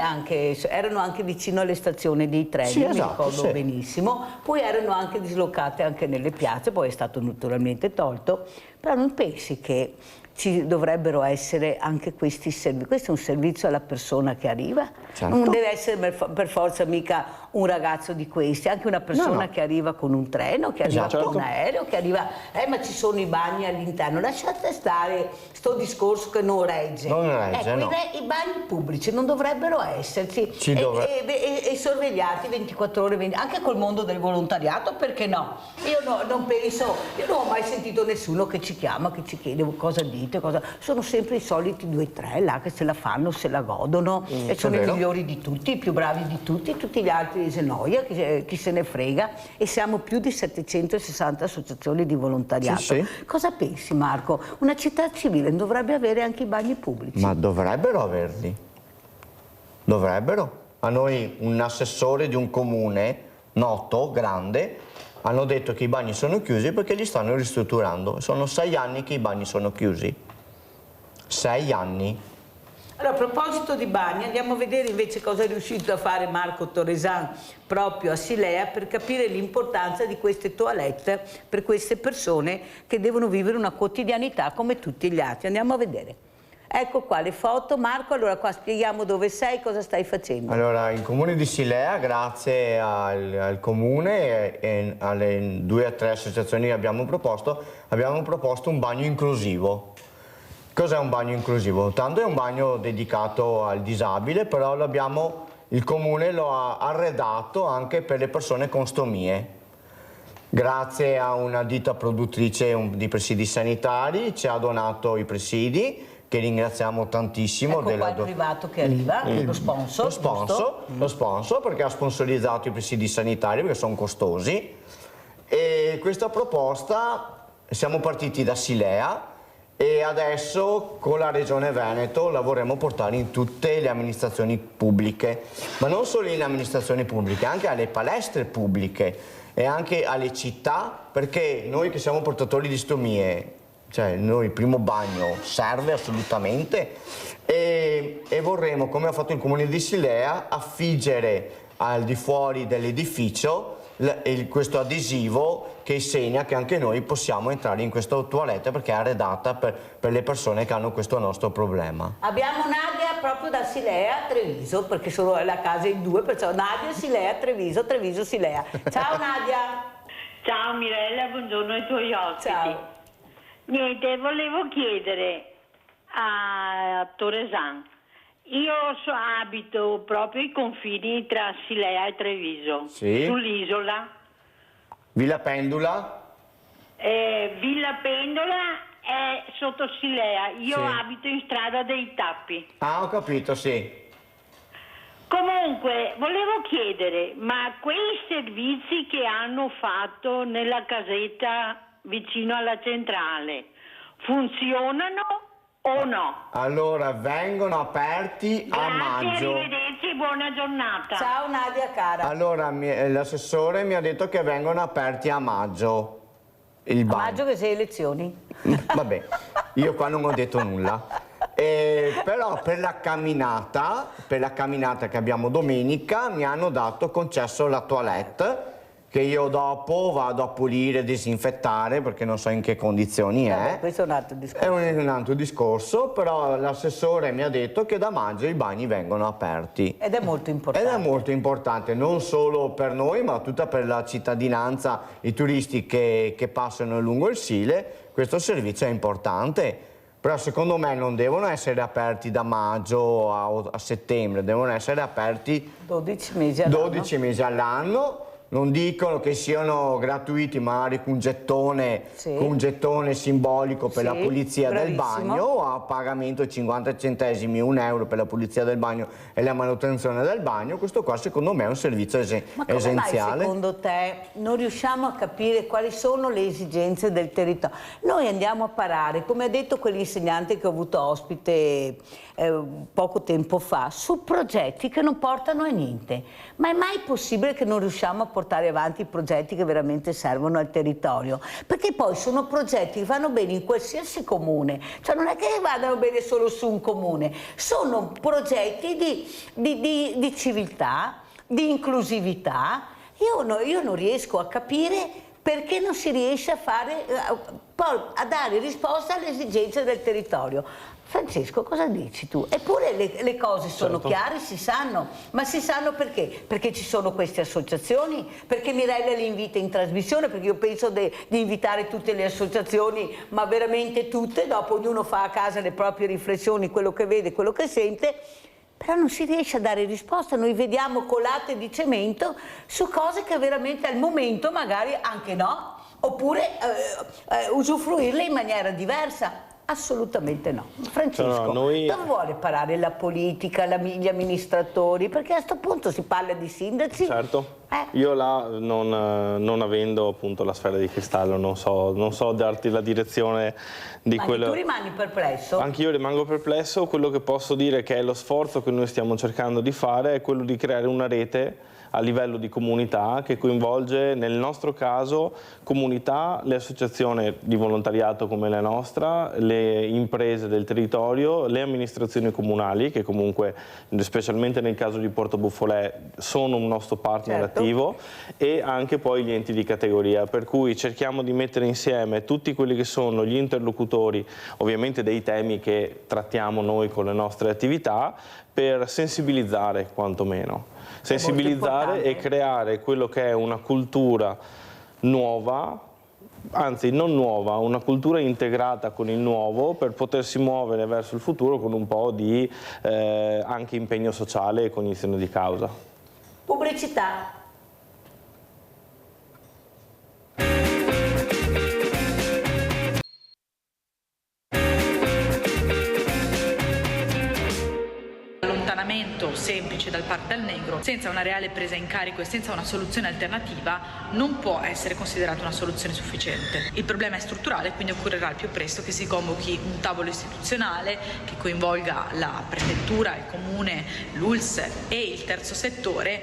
Speaker 1: erano anche vicino alle stazioni dei treni, mi ricordo benissimo, poi erano anche dislocate anche nelle piazze, poi è stato naturalmente tolto, però non pensi che ci dovrebbero essere anche questi servizi? Questo è un servizio alla persona che arriva?
Speaker 2: Certo.
Speaker 1: Non deve essere per forza mica un ragazzo di questi, anche una persona che arriva con un treno, che arriva con un aereo, che arriva, ma ci sono i bagni all'interno. Lasciate stare sto discorso che non regge.
Speaker 2: Non regge, no.
Speaker 1: I bagni pubblici non dovrebbero esserci e sorvegliati 24 ore, anche col mondo del volontariato, perché no? Io non ho mai sentito nessuno che ci chiama, che ci chiede cosa dite, sono sempre i soliti 2 o 3 là che se la fanno, se la godono e sono i migliori di tutti, i più bravi di tutti gli altri se noia, chi se ne frega, e siamo più di 760 associazioni di volontariato. Cosa pensi, Marco? Una città civile dovrebbe avere anche i bagni pubblici?
Speaker 2: Ma dovrebbero averli. Dovrebbero. A noi un assessore di un comune noto, grande, hanno detto che i bagni sono chiusi perché li stanno ristrutturando. Sono 6 anni che i bagni sono chiusi. 6 anni.
Speaker 1: Allora, a proposito di bagni, andiamo a vedere invece cosa è riuscito a fare Marco Torresan proprio a Silea per capire l'importanza di queste toilette per queste persone che devono vivere una quotidianità come tutti gli altri. Andiamo a vedere. Ecco qua le foto. Marco, allora qua spieghiamo dove sei, cosa stai facendo.
Speaker 2: Allora, il comune di Silea, grazie al comune e alle 2 o 3 associazioni che abbiamo proposto un bagno inclusivo. Cos'è un bagno inclusivo? Tanto è un bagno dedicato al disabile, però il comune lo ha arredato anche per le persone con stomie. Grazie a una ditta produttrice di presidi sanitari ci ha donato i presidi, che ringraziamo tantissimo.
Speaker 1: Ecco qua il privato che arriva, lo sponsor.
Speaker 2: Lo sponsor, perché ha sponsorizzato i presidi sanitari, perché sono costosi. E questa proposta, siamo partiti da Silea, e adesso con la Regione Veneto la vorremmo portare in tutte le amministrazioni pubbliche, ma non solo in amministrazioni pubbliche, anche alle palestre pubbliche e anche alle città, perché noi che siamo portatori di stomie, cioè noi il primo bagno serve assolutamente, e vorremmo, come ha fatto il comune di Silea, affiggere al di fuori dell'edificio questo adesivo che segna che anche noi possiamo entrare in questa toilette, perché è arredata per le persone che hanno questo nostro problema.
Speaker 1: Abbiamo Nadia proprio da Silea a Treviso, perché sono la casa in 2, perciò Nadia, Silea, Treviso, Treviso, Silea. Ciao Nadia!
Speaker 12: Ciao Mirella, buongiorno ai tuoi ospiti.
Speaker 1: Ciao.
Speaker 12: Niente, volevo chiedere a Torresan. Io abito proprio ai confini tra Silea e Treviso,
Speaker 2: sì.
Speaker 12: Sull'isola.
Speaker 2: Villa Pendula?
Speaker 12: Villa Pendola è sotto Silea, io
Speaker 2: sì.
Speaker 12: abito in strada dei Tappi.
Speaker 2: Ah, ho capito, sì.
Speaker 12: Comunque, volevo chiedere, ma quei servizi che hanno fatto nella casetta vicino alla centrale funzionano o no?
Speaker 2: Allora, vengono aperti a maggio.
Speaker 12: Arrivederci e buona giornata.
Speaker 1: Ciao Nadia cara.
Speaker 2: Allora, l'assessore mi ha detto che vengono aperti a maggio. Il bagno.
Speaker 1: A maggio che sei elezioni?
Speaker 2: Vabbè, io qua non ho detto nulla. Però per la camminata che abbiamo domenica mi hanno concesso la toilette, che io dopo vado a pulire e disinfettare perché non so in che condizioni è.
Speaker 1: Questo è un altro discorso.
Speaker 2: È un altro discorso, però l'assessore mi ha detto che da maggio i bagni vengono aperti.
Speaker 1: Ed è molto importante.
Speaker 2: Ed è molto importante, non solo per noi, ma tutta per la cittadinanza, i turisti che passano lungo il Sile. Questo servizio è importante. Però secondo me non devono essere aperti da maggio a settembre, devono essere aperti
Speaker 1: 12 mesi all'anno.
Speaker 2: 12 mesi all'anno. Non dicono che siano gratuiti, magari con un gettone,
Speaker 1: sì.
Speaker 2: con un gettone simbolico per
Speaker 1: sì,
Speaker 2: la pulizia
Speaker 1: bravissimo.
Speaker 2: del bagno, a pagamento 50 centesimi, 1 euro per la pulizia del bagno e la manutenzione del bagno. Questo qua secondo me è un servizio
Speaker 1: Ma come
Speaker 2: essenziale.
Speaker 1: mai secondo te non riusciamo a capire quali sono le esigenze del territorio? Noi andiamo a parare, come ha detto quell'insegnante che ho avuto ospite poco tempo fa, su progetti che non portano a niente. Ma è mai possibile che non riusciamo a portare avanti i progetti che veramente servono al territorio? Perché poi sono progetti che vanno bene in qualsiasi comune, cioè non è che vadano bene solo su un comune, sono progetti di civiltà, di inclusività. Io non riesco a capire perché non si riesce a dare risposta alle esigenze del territorio. Francesco, cosa dici tu? Eppure le cose sono chiare, si sanno, ma si sanno perché? Perché ci sono queste associazioni, perché Mirella li invita in trasmissione, perché io penso di invitare tutte le associazioni, ma veramente tutte, dopo ognuno fa a casa le proprie riflessioni, quello che vede, quello che sente, però non si riesce a dare risposta, noi vediamo colate di cemento su cose che veramente al momento magari anche no, oppure usufruirle in maniera diversa. Assolutamente no. Francesco, dove vuole parare la politica, gli amministratori? Perché a questo punto si parla di sindaci.
Speaker 3: Certo. Io là, non avendo appunto la sfera di cristallo, non so darti la direzione di quello.
Speaker 1: Ma tu rimani perplesso?
Speaker 3: Anch'io rimango perplesso. Quello che posso dire che è lo sforzo che noi stiamo cercando di fare è quello di creare una rete a livello di comunità che coinvolge, nel nostro caso, comunità, le associazioni di volontariato come la nostra, le imprese del territorio, le amministrazioni comunali che comunque, specialmente nel caso di Porto Buffolè, sono un nostro partner attivo, e anche poi gli enti di categoria, per cui cerchiamo di mettere insieme tutti quelli che sono gli interlocutori, ovviamente dei temi che trattiamo noi con le nostre attività, per sensibilizzare quantomeno. Sensibilizzare e creare quello che è una cultura nuova, anzi non nuova, una cultura integrata con il nuovo per potersi muovere verso il futuro con un po' di anche impegno sociale e cognizione di causa.
Speaker 1: Pubblicità.
Speaker 13: Semplice dal Parco del Negro, senza una reale presa in carico e senza una soluzione alternativa, non può essere considerata una soluzione sufficiente. Il problema è strutturale, quindi occorrerà al più presto che si convochi un tavolo istituzionale che coinvolga la prefettura, il comune, l'ULSS e il terzo settore,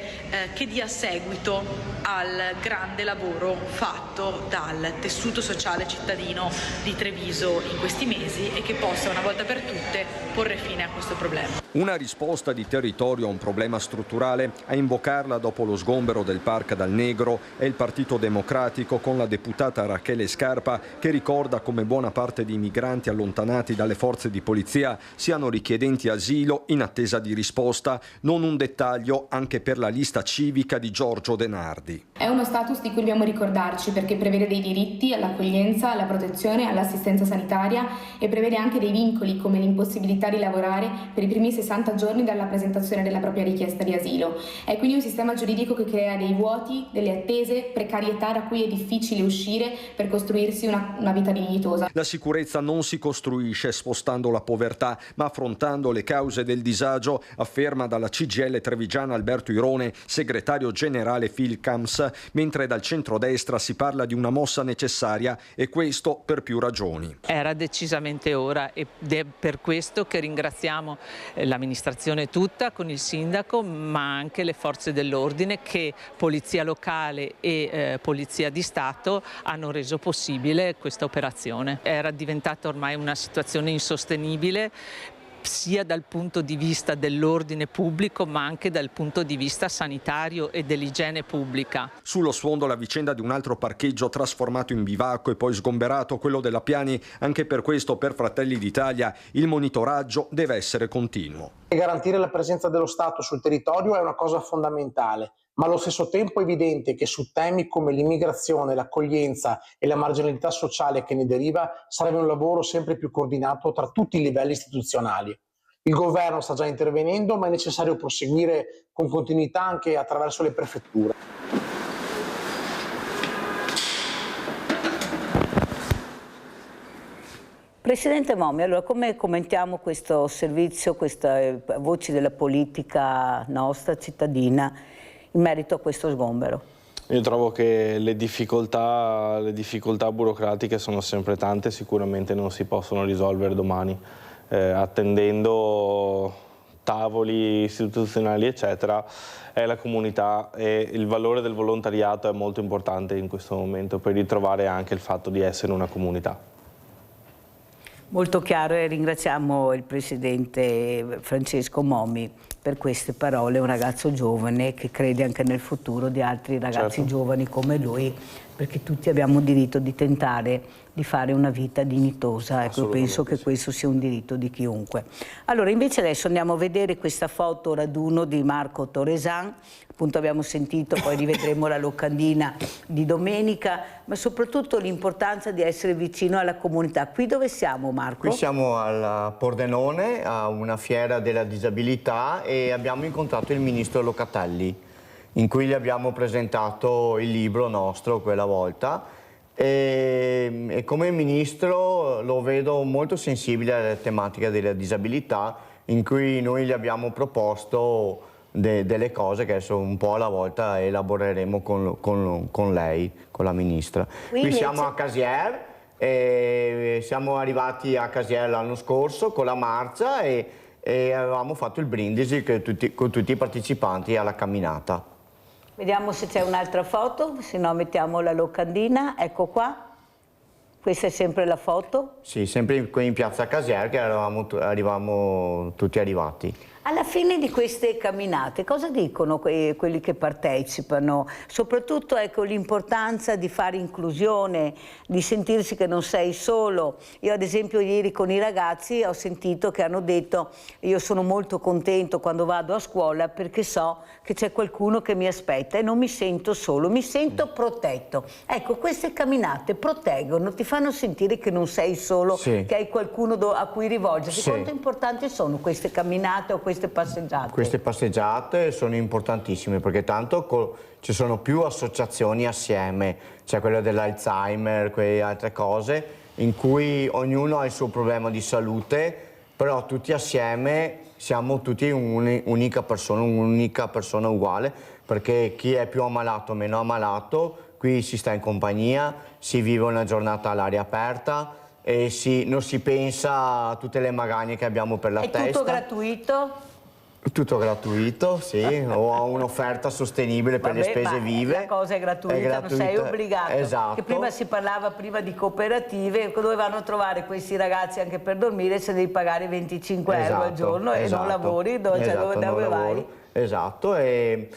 Speaker 13: che dia seguito al grande lavoro fatto dal tessuto sociale cittadino di Treviso in questi mesi e che possa una volta per tutte porre fine a questo problema.
Speaker 5: Una risposta di territorio a un problema strutturale, a invocarla dopo lo sgombero del Parco del Negro è il Partito Democratico con la deputata Rachele Scarpa, che ricorda come buona parte di migranti allontanati dalle forze di polizia siano richiedenti asilo in attesa di risposta, non un dettaglio anche per la lista civica di Giorgio Denardi.
Speaker 14: È uno status di cui dobbiamo ricordarci perché prevede dei diritti all'accoglienza, alla protezione, all'assistenza sanitaria e prevede anche dei vincoli come l'impossibilità di lavorare per i primi 60 giorni dalla presentazione della propria richiesta di asilo. È quindi un sistema giuridico che crea dei vuoti, delle attese, precarietà da cui è difficile uscire per costruirsi una vita dignitosa.
Speaker 5: La sicurezza non si costruisce spostando la povertà, ma affrontando le cause del disagio, afferma dalla CGIL trevigiana Alberto Irone, segretario generale Filcams, mentre dal centrodestra si parla di una mossa necessaria, e questo per più ragioni.
Speaker 15: Era decisamente ora ed è per questo che ringraziamo l'amministrazione tutta con il sindaco, ma anche le forze dell'ordine che Polizia Locale e Polizia di Stato hanno reso possibile questa operazione. Era diventata ormai una situazione insostenibile sia dal punto di vista dell'ordine pubblico ma anche dal punto di vista sanitario e dell'igiene pubblica.
Speaker 5: Sullo sfondo la vicenda di un altro parcheggio trasformato in bivacco e poi sgomberato, quello della Piani. Anche per questo per Fratelli d'Italia il monitoraggio deve essere continuo.
Speaker 16: Garantire la presenza dello Stato sul territorio è una cosa fondamentale, ma allo stesso tempo è evidente che su temi come l'immigrazione, l'accoglienza e la marginalità sociale che ne deriva sarebbe un lavoro sempre più coordinato tra tutti i livelli istituzionali. Il governo sta già intervenendo, ma è necessario proseguire con continuità anche attraverso le prefetture.
Speaker 1: Presidente Momi, allora come commentiamo questo servizio, queste voci della politica nostra, cittadina, in merito a questo sgombero?
Speaker 3: Io trovo che le difficoltà burocratiche sono sempre tante, sicuramente non si possono risolvere domani. Attendendo tavoli istituzionali eccetera, è la comunità e il valore del volontariato è molto importante in questo momento per ritrovare anche il fatto di essere una comunità.
Speaker 1: Molto chiaro, e ringraziamo il Presidente Francesco Momi per queste parole, un ragazzo giovane che crede anche nel futuro di altri ragazzi giovani come lui, perché tutti abbiamo diritto di tentare di fare una vita dignitosa. Ecco, io penso che questo sia un diritto di chiunque. Allora, invece adesso andiamo a vedere questa foto raduno di Marco Torresan. Appunto abbiamo sentito, poi rivedremo la locandina di domenica, ma soprattutto l'importanza di essere vicino alla comunità. Qui dove siamo, Marco?
Speaker 2: Qui siamo al Pordenone, a una fiera della disabilità, e abbiamo incontrato il ministro Locatelli, in cui gli abbiamo presentato il libro nostro quella volta. E come ministro lo vedo molto sensibile alla tematica della disabilità, in cui noi gli abbiamo proposto delle cose che adesso un po' alla volta elaboreremo con lei, con la Ministra. Qui siamo a Casier, siamo arrivati a Casier l'anno scorso con la marcia e avevamo fatto il brindisi con tutti i partecipanti alla camminata.
Speaker 1: Vediamo se c'è un'altra foto, se no mettiamo la locandina, ecco qua. Questa è sempre la foto?
Speaker 2: Sì, sempre qui in piazza Casier che eravamo tutti arrivati.
Speaker 1: Alla fine di queste camminate cosa dicono quelli che partecipano? Soprattutto ecco, l'importanza di fare inclusione, di sentirsi che non sei solo. Io ad esempio ieri con i ragazzi ho sentito che hanno detto io sono molto contento quando vado a scuola perché so che c'è qualcuno che mi aspetta e non mi sento solo, mi sento protetto. Ecco, queste camminate proteggono, ti fanno sentire che non sei solo, che hai qualcuno a cui rivolgerti. Quanto importanti sono queste camminate o queste passeggiate?
Speaker 2: Queste passeggiate sono importantissime perché tanto ci sono più associazioni assieme, c'è quella dell'Alzheimer, quelle altre cose, in cui ognuno ha il suo problema di salute, però tutti assieme siamo tutti un'unica persona uguale, perché chi è più ammalato o meno ammalato, qui si sta in compagnia, si vive una giornata all'aria aperta e non si pensa a tutte le magagne che abbiamo per la testa.
Speaker 1: È tutto gratuito?
Speaker 2: Tutto gratuito, sì, o a un'offerta sostenibile per le spese vive.
Speaker 1: La cosa è gratuita, non sei obbligato.
Speaker 2: Esatto.
Speaker 1: Che prima si parlava di cooperative, dovevano trovare questi ragazzi anche per dormire, se devi pagare 25 euro al giorno e non lavori, dove vai?
Speaker 2: Esatto, e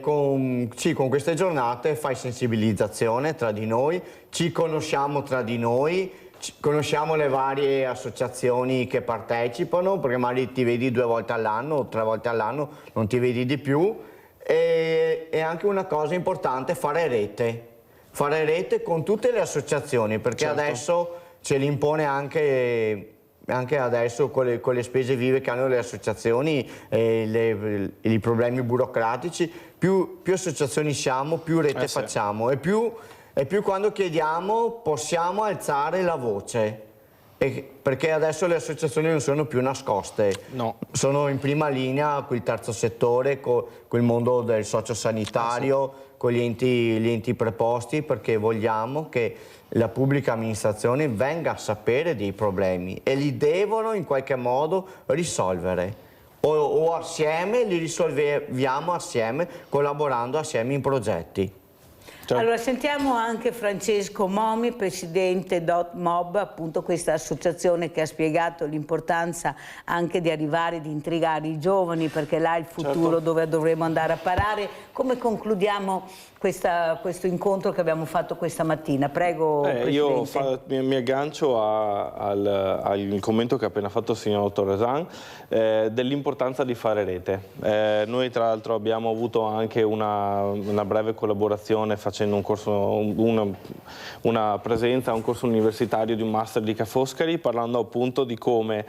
Speaker 2: con queste giornate fai sensibilizzazione tra di noi, ci conosciamo tra di noi, conosciamo le varie associazioni che partecipano, perché magari ti vedi 2 volte all'anno o 3 volte all'anno, non ti vedi di più. E anche una cosa importante, fare rete con tutte le associazioni, perché adesso ce l'impone anche adesso con le spese vive che hanno le associazioni e i problemi burocratici. Più associazioni siamo, più rete facciamo e più quando chiediamo possiamo alzare la voce, perché adesso le associazioni non sono più nascoste, sono in prima linea con il terzo settore, con il mondo del sociosanitario, con gli enti preposti, perché vogliamo che la pubblica amministrazione venga a sapere dei problemi e li devono in qualche modo risolvere. O assieme li risolviamo assieme, collaborando assieme in progetti.
Speaker 1: Allora sentiamo anche Francesco Momi, presidente DotMob, appunto questa associazione che ha spiegato l'importanza anche di arrivare, di intrigare i giovani, perché là è il futuro dove dovremo andare a parare. Come concludiamo questo incontro che abbiamo fatto questa mattina? Prego,
Speaker 3: io
Speaker 1: Presidente.
Speaker 3: mi aggancio al commento che ha appena fatto il signor Torresan dell'importanza di fare rete. Noi tra l'altro abbiamo avuto anche una breve collaborazione facendo un corso, una presenza a un corso universitario di un master di Ca' Foscari, parlando appunto di come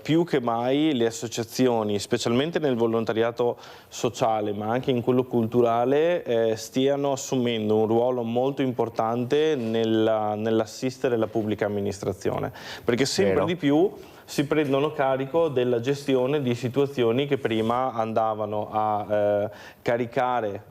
Speaker 3: più che mai le associazioni, specialmente nel volontariato sociale ma anche in quello culturale, stiano assumendo un ruolo molto importante nell'assistere la pubblica amministrazione, perché sempre di più si prendono carico della gestione di situazioni che prima andavano a caricare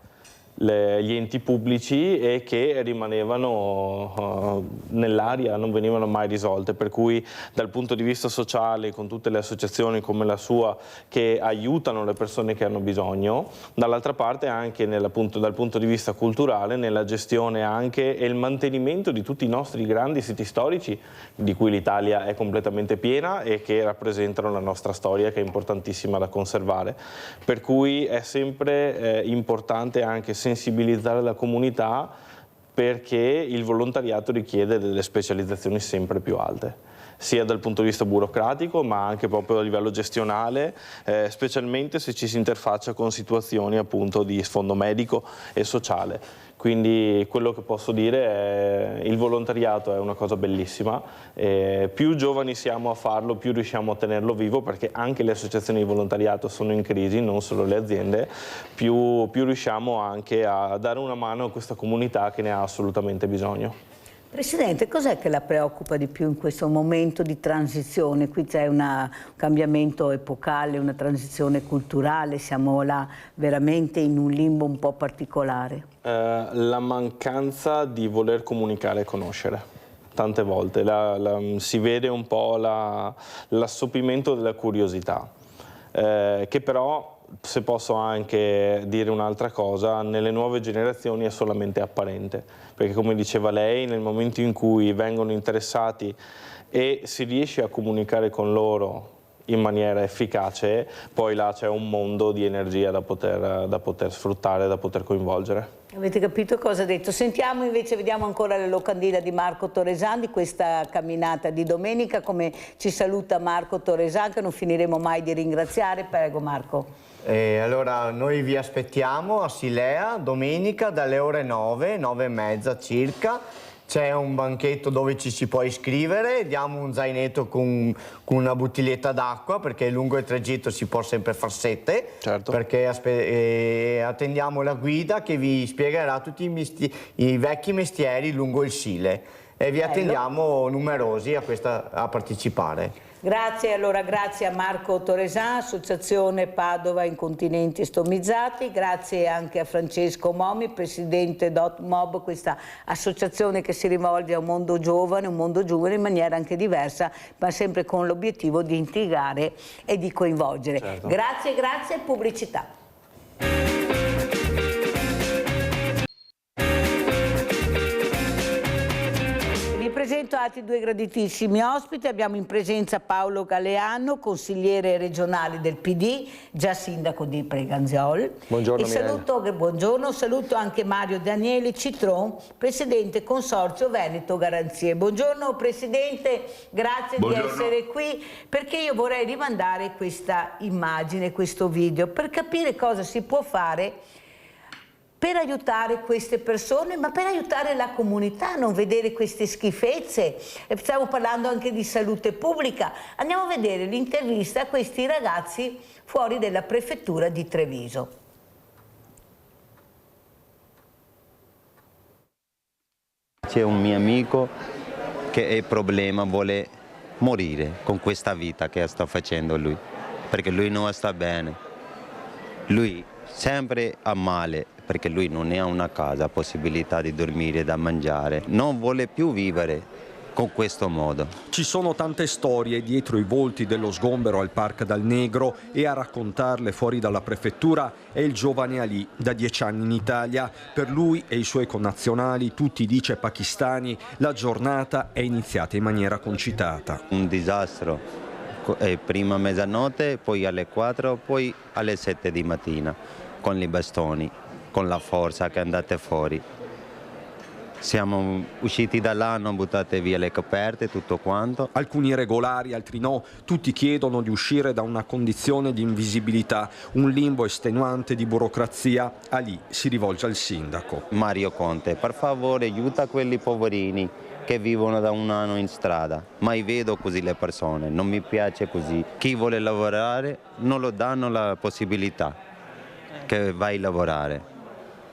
Speaker 3: gli enti pubblici e che rimanevano nell'aria, non venivano mai risolte, per cui dal punto di vista sociale, con tutte le associazioni come la sua che aiutano le persone che hanno bisogno, dall'altra parte anche dal punto di vista culturale, nella gestione anche e il mantenimento di tutti i nostri grandi siti storici di cui l'Italia è completamente piena e che rappresentano la nostra storia, che è importantissima da conservare, per cui è sempre importante anche sensibilizzare la comunità, perché il volontariato richiede delle specializzazioni sempre più alte, sia dal punto di vista burocratico ma anche proprio a livello gestionale, specialmente se ci si interfaccia con situazioni appunto di sfondo medico e sociale. Quindi quello che posso dire è che il volontariato è una cosa bellissima, più giovani siamo a farlo, più riusciamo a tenerlo vivo, perché anche le associazioni di volontariato sono in crisi, non solo le aziende, più riusciamo anche a dare una mano a questa comunità che ne ha assolutamente bisogno.
Speaker 1: Presidente, cos'è che la preoccupa di più in questo momento di transizione? Qui c'è un cambiamento epocale, una transizione culturale, siamo là veramente in un limbo un po' particolare.
Speaker 3: La mancanza di voler comunicare e conoscere. Tante volte si vede un po' l'assopimento della curiosità, che però, se posso anche dire un'altra cosa, nelle nuove generazioni è solamente apparente, perché come diceva lei, nel momento in cui vengono interessati e si riesce a comunicare con loro in maniera efficace, poi là c'è un mondo di energia da poter sfruttare, da poter coinvolgere.
Speaker 1: Avete capito cosa ha detto? Sentiamo invece, vediamo ancora la locandina di Marco Torresan di questa camminata di domenica, come ci saluta Marco Torresan, che non finiremo mai di ringraziare. Prego Marco.
Speaker 2: Allora noi vi aspettiamo a Silea domenica dalle ore 9, 9:30 circa. C'è un banchetto dove ci si può iscrivere, diamo un zainetto con una bottiglietta d'acqua, perché lungo il tragitto si può sempre far sete, certo. Perché attendiamo la guida che vi spiegherà tutti i vecchi mestieri lungo il Sile e vi attendiamo numerosi a partecipare.
Speaker 1: Grazie, allora grazie a Marco Torresan, Associazione Padova Incontinenti Stomizzati, grazie anche a Francesco Momi, Presidente DotMob, questa associazione che si rivolge a un mondo giovane in maniera anche diversa, ma sempre con l'obiettivo di integrare e di coinvolgere. Certo. Grazie, grazie, pubblicità. Presento altri due graditissimi ospiti. Abbiamo in presenza Paolo Galeano, consigliere regionale del PD, già sindaco di Preganziol. Buongiorno. Buongiorno, saluto anche Mario Daniele Citron, presidente Consorzio Veneto Garanzie. Buongiorno Presidente, grazie di essere qui, perché io vorrei rimandare questa immagine, questo video, per capire cosa si può fare per aiutare queste persone, ma per aiutare la comunità a non vedere queste schifezze. Stiamo parlando anche di salute pubblica. Andiamo a vedere l'intervista a questi ragazzi fuori dalla prefettura di Treviso.
Speaker 9: C'è un mio amico che ha problema, vuole morire con questa vita che sta facendo lui, perché lui non sta bene. Lui sempre ha male, perché lui non ha una casa, possibilità di dormire, da mangiare, non vuole più vivere con questo modo.
Speaker 5: Ci sono tante storie dietro i volti dello sgombero al Parc dal Negro e a raccontarle fuori dalla prefettura è il giovane Ali, da 10 anni in Italia. Per lui e i suoi connazionali, tutti dice pakistani, la giornata è iniziata in maniera concitata.
Speaker 9: Un disastro, prima mezzanotte, poi alle 4, poi alle 7 di mattina, con i bastoni, con la forza che andate fuori. Siamo usciti da là, hanno buttato via le coperte, tutto quanto.
Speaker 5: Alcuni regolari, altri no, tutti chiedono di uscire da una condizione di invisibilità, un limbo estenuante di burocrazia. Ali si rivolge al sindaco.
Speaker 9: Mario Conte, per favore aiuta quelli poverini che vivono da un anno in strada. Mai vedo così le persone, non mi piace così. Chi vuole lavorare non lo danno la possibilità che vai a lavorare.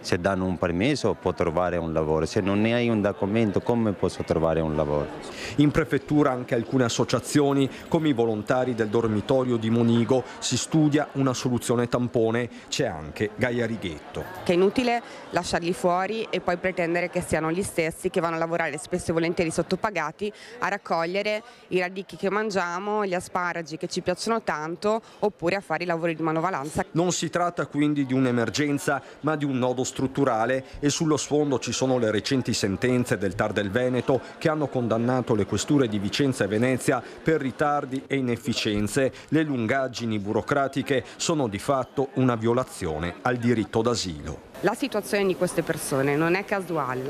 Speaker 9: Se danno un permesso può trovare un lavoro, se non ne hai un documento come posso trovare un lavoro?
Speaker 5: In prefettura anche alcune associazioni, come i volontari del dormitorio di Monigo, si studia una soluzione tampone. C'è anche Gaia Righetto.
Speaker 10: Che è inutile lasciarli fuori e poi pretendere che siano gli stessi che vanno a lavorare spesso e volentieri sottopagati a raccogliere i radicchi che mangiamo, gli asparagi che ci piacciono tanto, oppure a fare i lavori di manovalanza.
Speaker 5: Non si tratta quindi di un'emergenza, ma di un nodo strutturale, e sullo sfondo ci sono le recenti sentenze del TAR del Veneto che hanno condannato le questure di Vicenza e Venezia per ritardi e inefficienze. Le lungaggini burocratiche sono di fatto una violazione al diritto d'asilo.
Speaker 10: La situazione di queste persone non è casuale.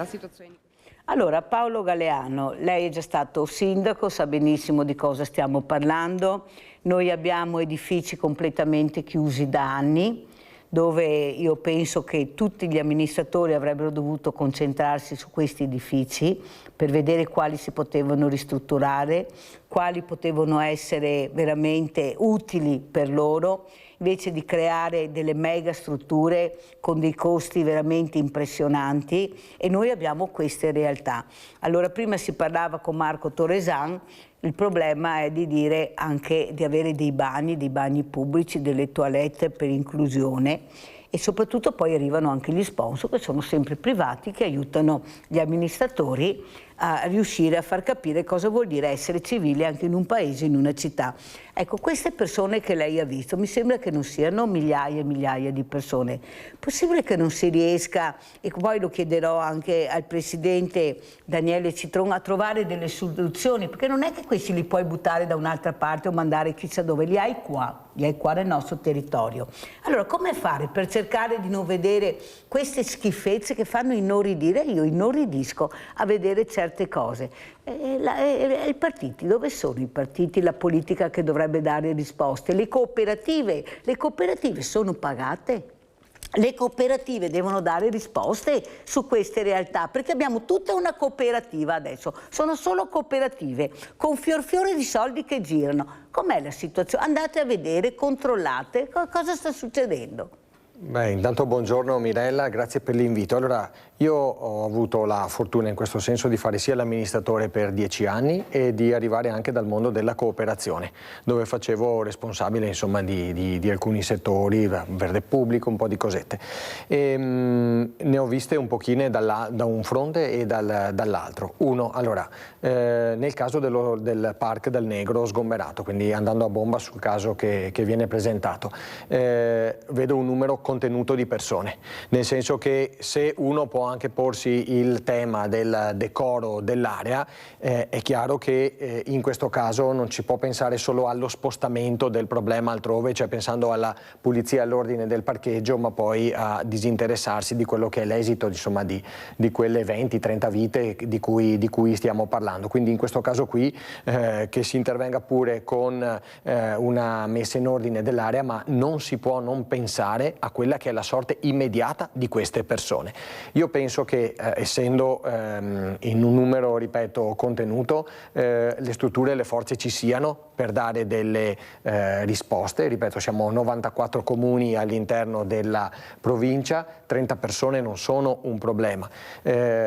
Speaker 1: Allora, Paolo Galeano, lei è già stato sindaco, sa benissimo di cosa stiamo parlando. Noi abbiamo edifici completamente chiusi da anni, dove io penso che tutti gli amministratori avrebbero dovuto concentrarsi su questi edifici per vedere quali si potevano ristrutturare, quali potevano essere veramente utili per loro. invece di creare delle mega strutture con dei costi veramente impressionanti, e noi abbiamo queste realtà. Allora prima si parlava con Marco Torresan, il problema è di dire anche di avere dei bagni pubblici, delle toilette per inclusione, e soprattutto poi arrivano anche gli sponsor, che sono sempre privati, che aiutano gli amministratori a riuscire a far capire cosa vuol dire essere civili anche in un paese, in una città. Ecco, queste persone che lei ha visto, mi sembra che non siano migliaia e migliaia di persone. Possibile che non si riesca, e poi lo chiederò anche al Presidente Daniele Citron, a trovare delle soluzioni, perché non è che questi li puoi buttare da un'altra parte o mandare chissà dove, li hai qua nel nostro territorio. Allora, come fare per cercare di non vedere queste schifezze che fanno inorridire? Io inorridisco a vedere certe cose. I partiti, dove sono i partiti, la politica che dovrebbe dare risposte? Le cooperative sono pagate? Le cooperative devono dare risposte su queste realtà, perché abbiamo tutta una cooperativa adesso, sono solo cooperative, con fior di soldi che girano. Com'è la situazione? Andate a vedere, controllate, cosa sta succedendo?
Speaker 17: Beh, intanto buongiorno Mirella, grazie per l'invito. Allora, io ho avuto la fortuna in questo senso di fare sia l'amministratore per 10 anni e di arrivare anche dal mondo della cooperazione, dove facevo responsabile insomma di alcuni settori, verde pubblico, un po' di cosette. Ne ho viste un pochine da un fronte e dall'altro. Uno, allora, nel caso del Park del Negro sgomberato, quindi andando a bomba sul caso che viene presentato, vedo un numero contenuto di persone, nel senso che se uno può anche porsi il tema del decoro dell'area, è chiaro che in questo caso non si può pensare solo allo spostamento del problema altrove, cioè pensando alla pulizia e all'ordine del parcheggio, ma poi a disinteressarsi di quello che è l'esito insomma di quelle 20-30 vite di cui stiamo parlando. Quindi in questo caso qui che si intervenga pure con una messa in ordine dell'area, ma non si può non pensare a quella che è la sorte immediata di queste persone. Io penso che essendo in un numero, ripeto, contenuto, le strutture e le forze ci siano per dare delle risposte. Ripeto, siamo 94 comuni all'interno della provincia, 30 persone non sono un problema.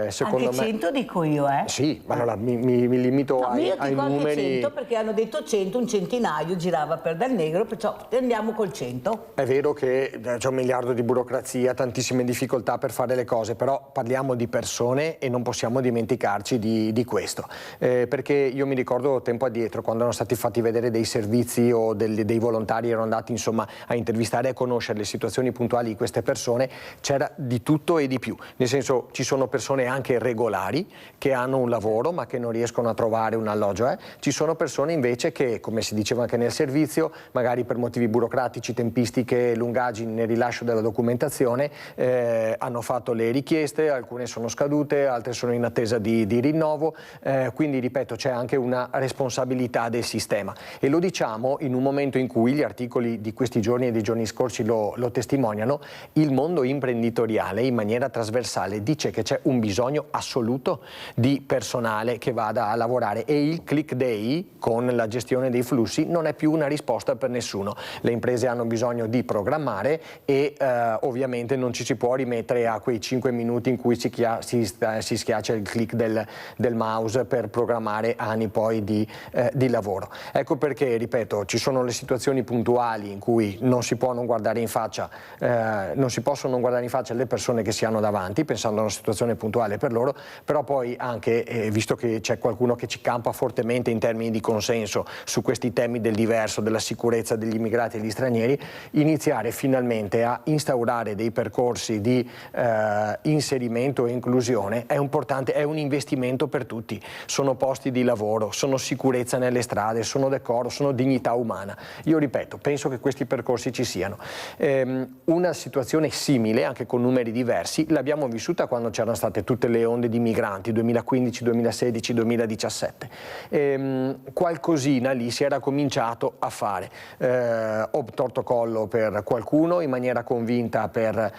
Speaker 17: Secondo
Speaker 1: anche 100 me... dico io, eh?
Speaker 17: Sì, allora mi limito ai numeri.
Speaker 1: 100 perché hanno detto 100, un centinaio girava per Dal Negro, perciò andiamo col 100.
Speaker 17: È vero che c'è 1 miliardo di burocrazia, tantissime difficoltà per fare le cose, però parliamo di persone e non possiamo dimenticarci di questo. Perché io mi ricordo tempo addietro, quando erano stati fatti vedere dei servizi o dei volontari erano andati insomma a intervistare e a conoscere le situazioni puntuali di queste persone, c'era di tutto e di più. Nel senso, ci sono persone anche regolari che hanno un lavoro ma che non riescono a trovare un alloggio. Ci sono persone invece che, come si diceva anche nel servizio, magari per motivi burocratici, tempistiche, lungaggini nel rilascio della documentazione, hanno fatto le richieste, alcune sono scadute, altre sono in attesa di rinnovo, quindi ripeto c'è anche una responsabilità del sistema e lo diciamo in un momento in cui gli articoli di questi giorni e dei giorni scorsi lo testimoniano. Il mondo imprenditoriale in maniera trasversale dice che c'è un bisogno assoluto di personale che vada a lavorare e il click day con la gestione dei flussi non è più una risposta per nessuno. Le imprese hanno bisogno di programmare e ovviamente non ci si può rimettere a quei 5 minuti in cui si schiaccia il click del mouse per programmare anni poi di lavoro. Ecco perché, ripeto, ci sono le situazioni puntuali in cui non si può non guardare in faccia, non si possono non guardare in faccia le persone che si hanno davanti, pensando a una situazione puntuale per loro, però poi anche, visto che c'è qualcuno che ci campa fortemente in termini di consenso su questi temi del diverso, della sicurezza degli immigrati e degli stranieri, iniziare finalmente a instaurare dei percorsi di inserimento e inclusione è importante, è un investimento per tutti, sono posti di lavoro, sono sicurezza nelle strade, sono decoro, sono dignità umana. Io ripeto, penso che questi percorsi ci siano. Una situazione simile, anche con numeri diversi, l'abbiamo vissuta quando c'erano state tutte le onde di migranti, 2015, 2016, 2017. Qualcosina lì si era cominciato a fare. Ho torto collo per qualcuno in maniera maniera convinta per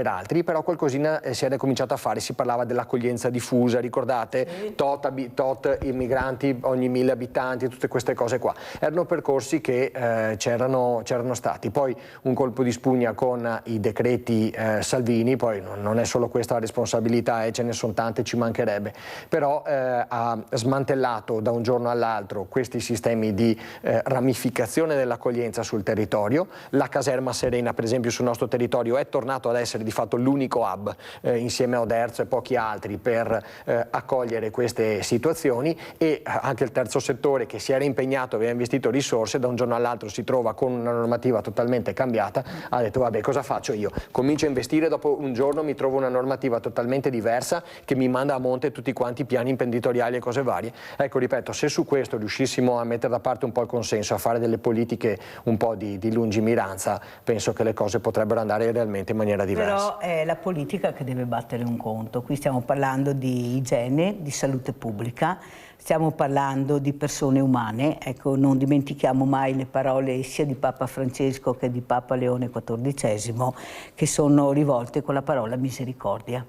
Speaker 17: altri, però qualcosina si era cominciato a fare, si parlava dell'accoglienza diffusa, ricordate? Tot immigranti ogni 1000 abitanti, tutte queste cose qua. Erano percorsi che c'erano stati. Poi un colpo di spugna con i decreti Salvini, poi non è solo questa la responsabilità, ce ne sono tante, ci mancherebbe, però ha smantellato da un giorno all'altro questi sistemi di ramificazione dell'accoglienza sul territorio. La caserma Serena, per esempio, sul nostro territorio è tornato ad essere di fatto l'unico hub insieme a Oderzo e pochi altri per accogliere queste situazioni, e anche il terzo settore, che si era impegnato, aveva investito risorse, da un giorno all'altro si trova con una normativa totalmente cambiata, ha detto vabbè, cosa faccio io? Comincio a investire, dopo un giorno mi trovo una normativa totalmente diversa che mi manda a monte tutti quanti i piani imprenditoriali e cose varie. Ecco, ripeto, se su questo riuscissimo a mettere da parte un po' il consenso, a fare delle politiche un po' di lungimiranza, penso che le cose potrebbero andare realmente in maniera diversa.
Speaker 1: Però è la politica che deve battere un conto. Qui stiamo parlando di igiene, di salute pubblica, stiamo parlando di persone umane. Ecco, non dimentichiamo mai le parole sia di Papa Francesco che di Papa Leone XIV, che sono rivolte con la parola misericordia.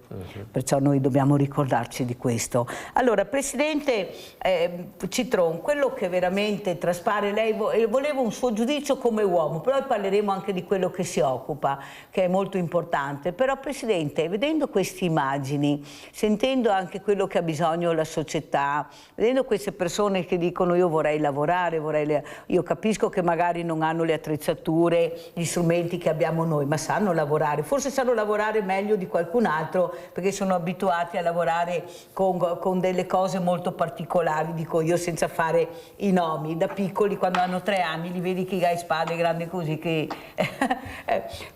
Speaker 1: Perciò noi dobbiamo ricordarci di questo. Allora, Presidente Citron, quello che veramente traspare, lei voleva un suo giudizio come uomo, però parleremo anche di quello che si occupa, che è molto importante. Però, Presidente, vedendo queste immagini, sentendo anche quello che ha bisogno la società, vedendo queste persone che dicono io vorrei lavorare, io capisco che magari non hanno le attrezzature, gli strumenti che abbiamo noi, ma sanno lavorare, forse sanno lavorare meglio di qualcun altro perché sono abituati a lavorare con delle cose molto particolari, dico io senza fare i nomi. Da piccoli, quando hanno 3 anni, li vedi che hai spade grandi così che...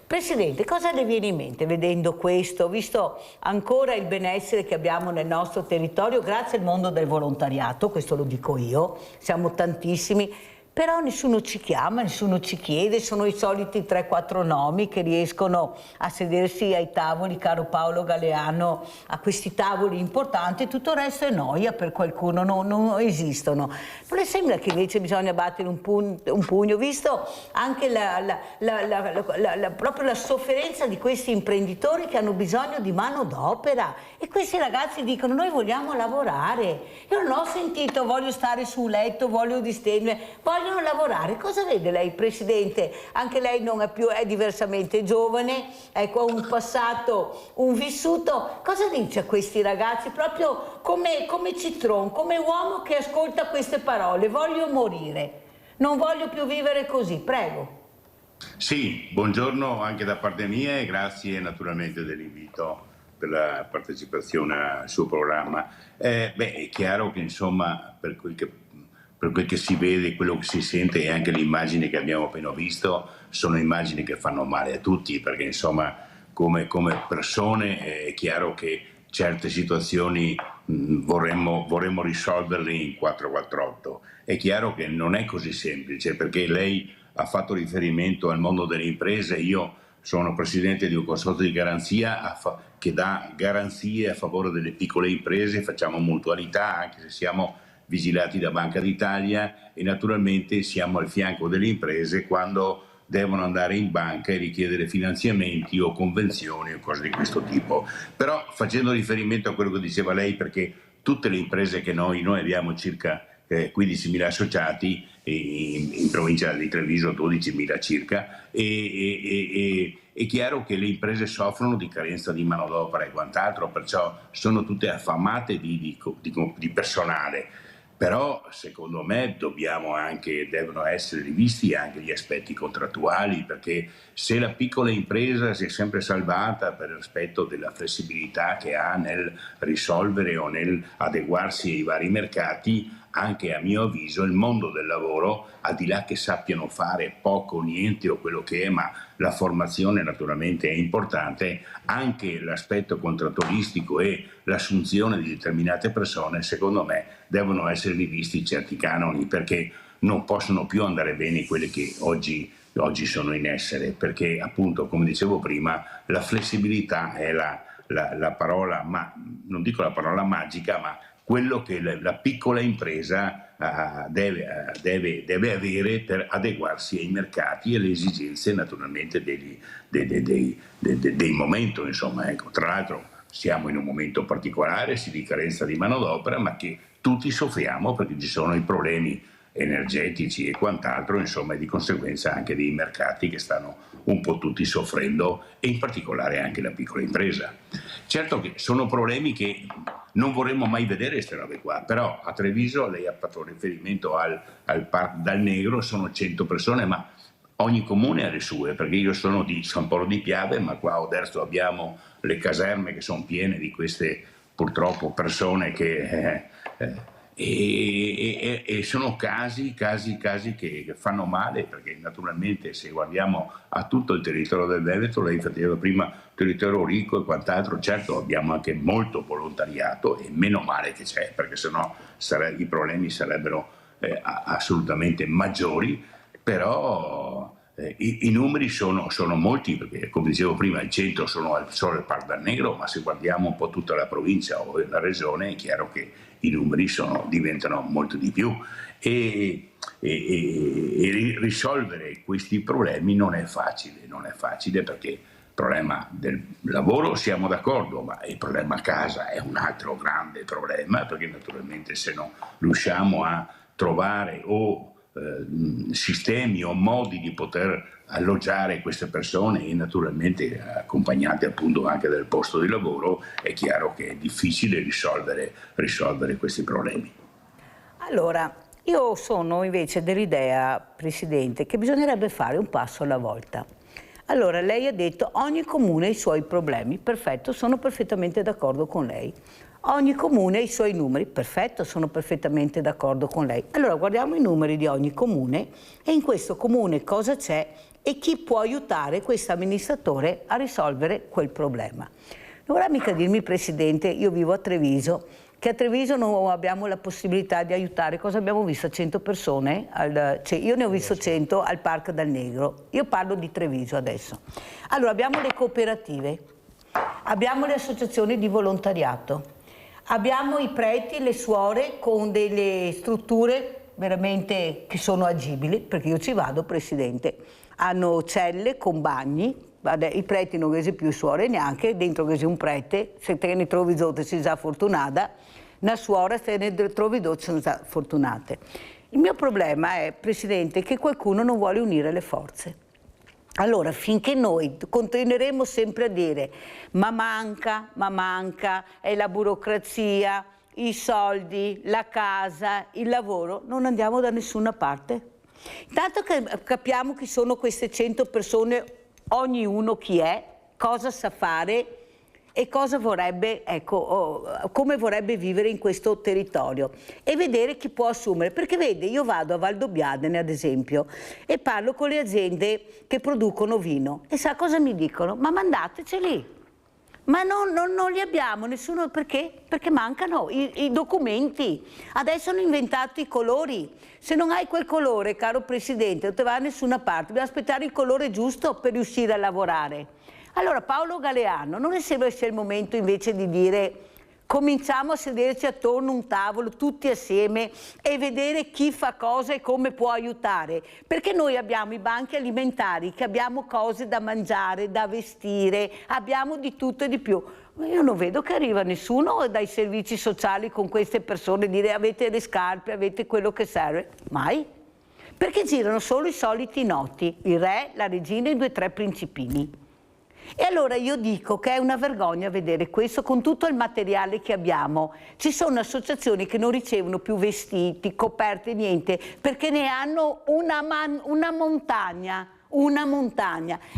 Speaker 1: Presidente, cosa le viene in mente vedendo questo, visto ancora il benessere che abbiamo nel nostro territorio grazie al mondo del volontariato, questo lo dico io, siamo tantissimi, però nessuno ci chiama, nessuno ci chiede, sono i soliti 3-4 nomi che riescono a sedersi ai tavoli, caro Paolo Galeano, a questi tavoli importanti, tutto il resto è noia per qualcuno, non esistono. Non le sembra che invece bisogna battere un pugno, visto anche proprio la sofferenza di questi imprenditori che hanno bisogno di manodopera, e questi ragazzi dicono noi vogliamo lavorare, io non ho sentito voglio stare su un letto, voglio distendermi, vogliono lavorare. Cosa vede lei, Presidente? Anche lei non è più, è diversamente giovane, ecco, ha un passato, un vissuto. Cosa dice a questi ragazzi, proprio come Citron, come uomo che ascolta queste parole? Voglio morire, non voglio più vivere così, prego.
Speaker 18: Sì, buongiorno anche da parte mia e grazie naturalmente dell'invito per la partecipazione al suo programma. È chiaro che insomma per quel che si vede, quello che si sente e anche le immagini che abbiamo appena visto sono immagini che fanno male a tutti, perché insomma come persone è chiaro che certe situazioni vorremmo risolverle in 448. È chiaro che non è così semplice, perché lei ha fatto riferimento al mondo delle imprese. Io sono presidente di un consorzio di garanzia che dà garanzie a favore delle piccole imprese, facciamo mutualità anche se siamo vigilati da Banca d'Italia, e naturalmente siamo al fianco delle imprese quando devono andare in banca e richiedere finanziamenti o convenzioni o cose di questo tipo. Però facendo riferimento a quello che diceva lei, perché tutte le imprese che noi abbiamo circa 15.000 associati, in provincia di Treviso 12.000 circa, e è chiaro che le imprese soffrono di carenza di manodopera e quant'altro, perciò sono tutte affamate di personale. Però secondo me devono essere rivisti anche gli aspetti contrattuali, perché se la piccola impresa si è sempre salvata per rispetto della flessibilità che ha nel risolvere o nel adeguarsi ai vari mercati, anche a mio avviso il mondo del lavoro, al di là che sappiano fare poco o niente o quello che è, ma la formazione naturalmente è importante, anche l'aspetto contrattualistico e l'assunzione di determinate persone, secondo me, devono essere rivisti certi canoni, perché non possono più andare bene quelle che oggi sono in essere, perché appunto, come dicevo prima, la flessibilità è la parola, ma non dico la parola magica, ma quello che la piccola impresa deve avere per adeguarsi ai mercati e alle esigenze naturalmente del momento, insomma, ecco. Tra l'altro siamo in un momento particolare, sì, di carenza di manodopera, ma che tutti soffriamo perché ci sono i problemi energetici e quant'altro, insomma, e di conseguenza anche dei mercati che stanno un po' tutti soffrendo, e in particolare anche la piccola impresa. Certo che sono problemi che non vorremmo mai vedere queste robe qua, però a Treviso, lei ha fatto riferimento al Parco Dal Negro, sono 100 persone, ma ogni comune ha le sue, perché io sono di San Polo di Piave, ma qua a Oderzo abbiamo le caserme che sono piene di queste purtroppo persone che e sono casi che fanno male, perché naturalmente se guardiamo a tutto il territorio del Veneto, lei faceva prima territorio ricco e quant'altro, certo abbiamo anche molto volontariato e meno male che c'è, perché sennò i problemi sarebbero assolutamente maggiori, però i numeri sono molti, perché come dicevo prima il centro sono solo il Parco Dal Negro, ma se guardiamo un po' tutta la provincia o la regione è chiaro che i numeri diventano molto di più, e risolvere questi problemi non è facile perché il problema del lavoro siamo d'accordo, ma il problema casa è un altro grande problema, perché naturalmente se non riusciamo a trovare sistemi o modi di poter alloggiare queste persone, e naturalmente accompagnate appunto anche dal posto di lavoro, è chiaro che è difficile risolvere questi problemi.
Speaker 1: Allora, io sono invece dell'idea, Presidente, che bisognerebbe fare un passo alla volta. Allora, lei ha detto ogni comune ha i suoi problemi, perfetto, sono perfettamente d'accordo con lei. Ogni comune ha i suoi numeri, perfetto, sono perfettamente d'accordo con lei. Allora guardiamo i numeri di ogni comune e in questo comune cosa c'è e chi può aiutare questo amministratore a risolvere quel problema. Non vorrà mica dirmi, Presidente, io vivo a Treviso, che a Treviso non abbiamo la possibilità di aiutare. Cosa abbiamo visto? 100 persone? Io ne ho visto 100 al Parco Dal Negro. Io parlo di Treviso adesso. Allora abbiamo le cooperative, abbiamo le associazioni di volontariato, abbiamo i preti e le suore con delle strutture veramente che sono agibili, perché io ci vado, Presidente, hanno celle con bagni, i preti non sono più suore neanche, dentro che c'è un prete, se te ne trovi due sei già fortunata, una suora se ne trovi due sono già fortunate. Il mio problema è, Presidente, che qualcuno non vuole unire le forze. Allora, finché noi continueremo sempre a dire ma manca, è la burocrazia, i soldi, la casa, il lavoro, non andiamo da nessuna parte. Intanto che capiamo chi sono queste 100 persone, ognuno chi è, cosa sa fare e cosa vorrebbe, come vorrebbe vivere in questo territorio, e vedere chi può assumere. Perché vede, io vado a Valdobbiadene ad esempio e parlo con le aziende che producono vino e sa cosa mi dicono? Ma mandateceli, ma non li abbiamo, nessuno, perché? Perché mancano i documenti. Adesso hanno inventato i colori, se non hai quel colore, caro Presidente, non te va da nessuna parte, devi aspettare il colore giusto per riuscire a lavorare. Allora Paolo Galeano, non sembra sia il momento invece di dire cominciamo a sederci attorno a un tavolo tutti assieme e vedere chi fa cosa e come può aiutare? Perché noi abbiamo i banchi alimentari, che abbiamo cose da mangiare, da vestire, abbiamo di tutto e di più. Io non vedo che arriva nessuno dai servizi sociali con queste persone, dire avete le scarpe, avete quello che serve. Mai. Perché girano solo i soliti noti, il re, la regina e i 2 o 3 principini. E allora io dico che è una vergogna vedere questo con tutto il materiale che abbiamo. Ci sono associazioni che non ricevono più vestiti, coperte, niente, perché ne hanno una montagna.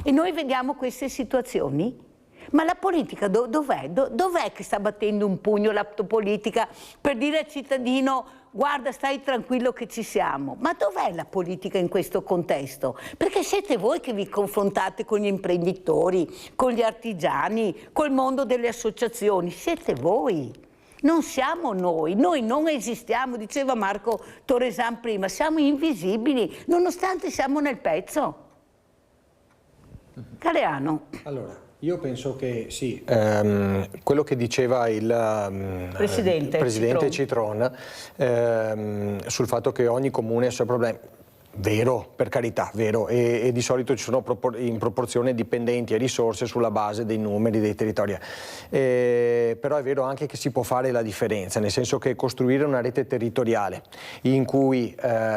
Speaker 1: E noi vediamo queste situazioni? Ma la politica dov'è? Dov'è che sta battendo un pugno la politica per dire al cittadino guarda, stai tranquillo che ci siamo? Ma dov'è la politica in questo contesto? Perché siete voi che vi confrontate con gli imprenditori, con gli artigiani, col mondo delle associazioni, siete voi. Non siamo noi non esistiamo, diceva Marco Torresan prima, siamo invisibili, nonostante siamo nel pezzo. Galeano.
Speaker 17: Allora, io penso che sì, quello che diceva il Presidente Citron sul fatto che ogni comune ha i suoi problemi. Vero, per carità, vero, e di solito ci sono in proporzione dipendenti e risorse sulla base dei numeri dei territori, però è vero anche che si può fare la differenza, nel senso che costruire una rete territoriale in cui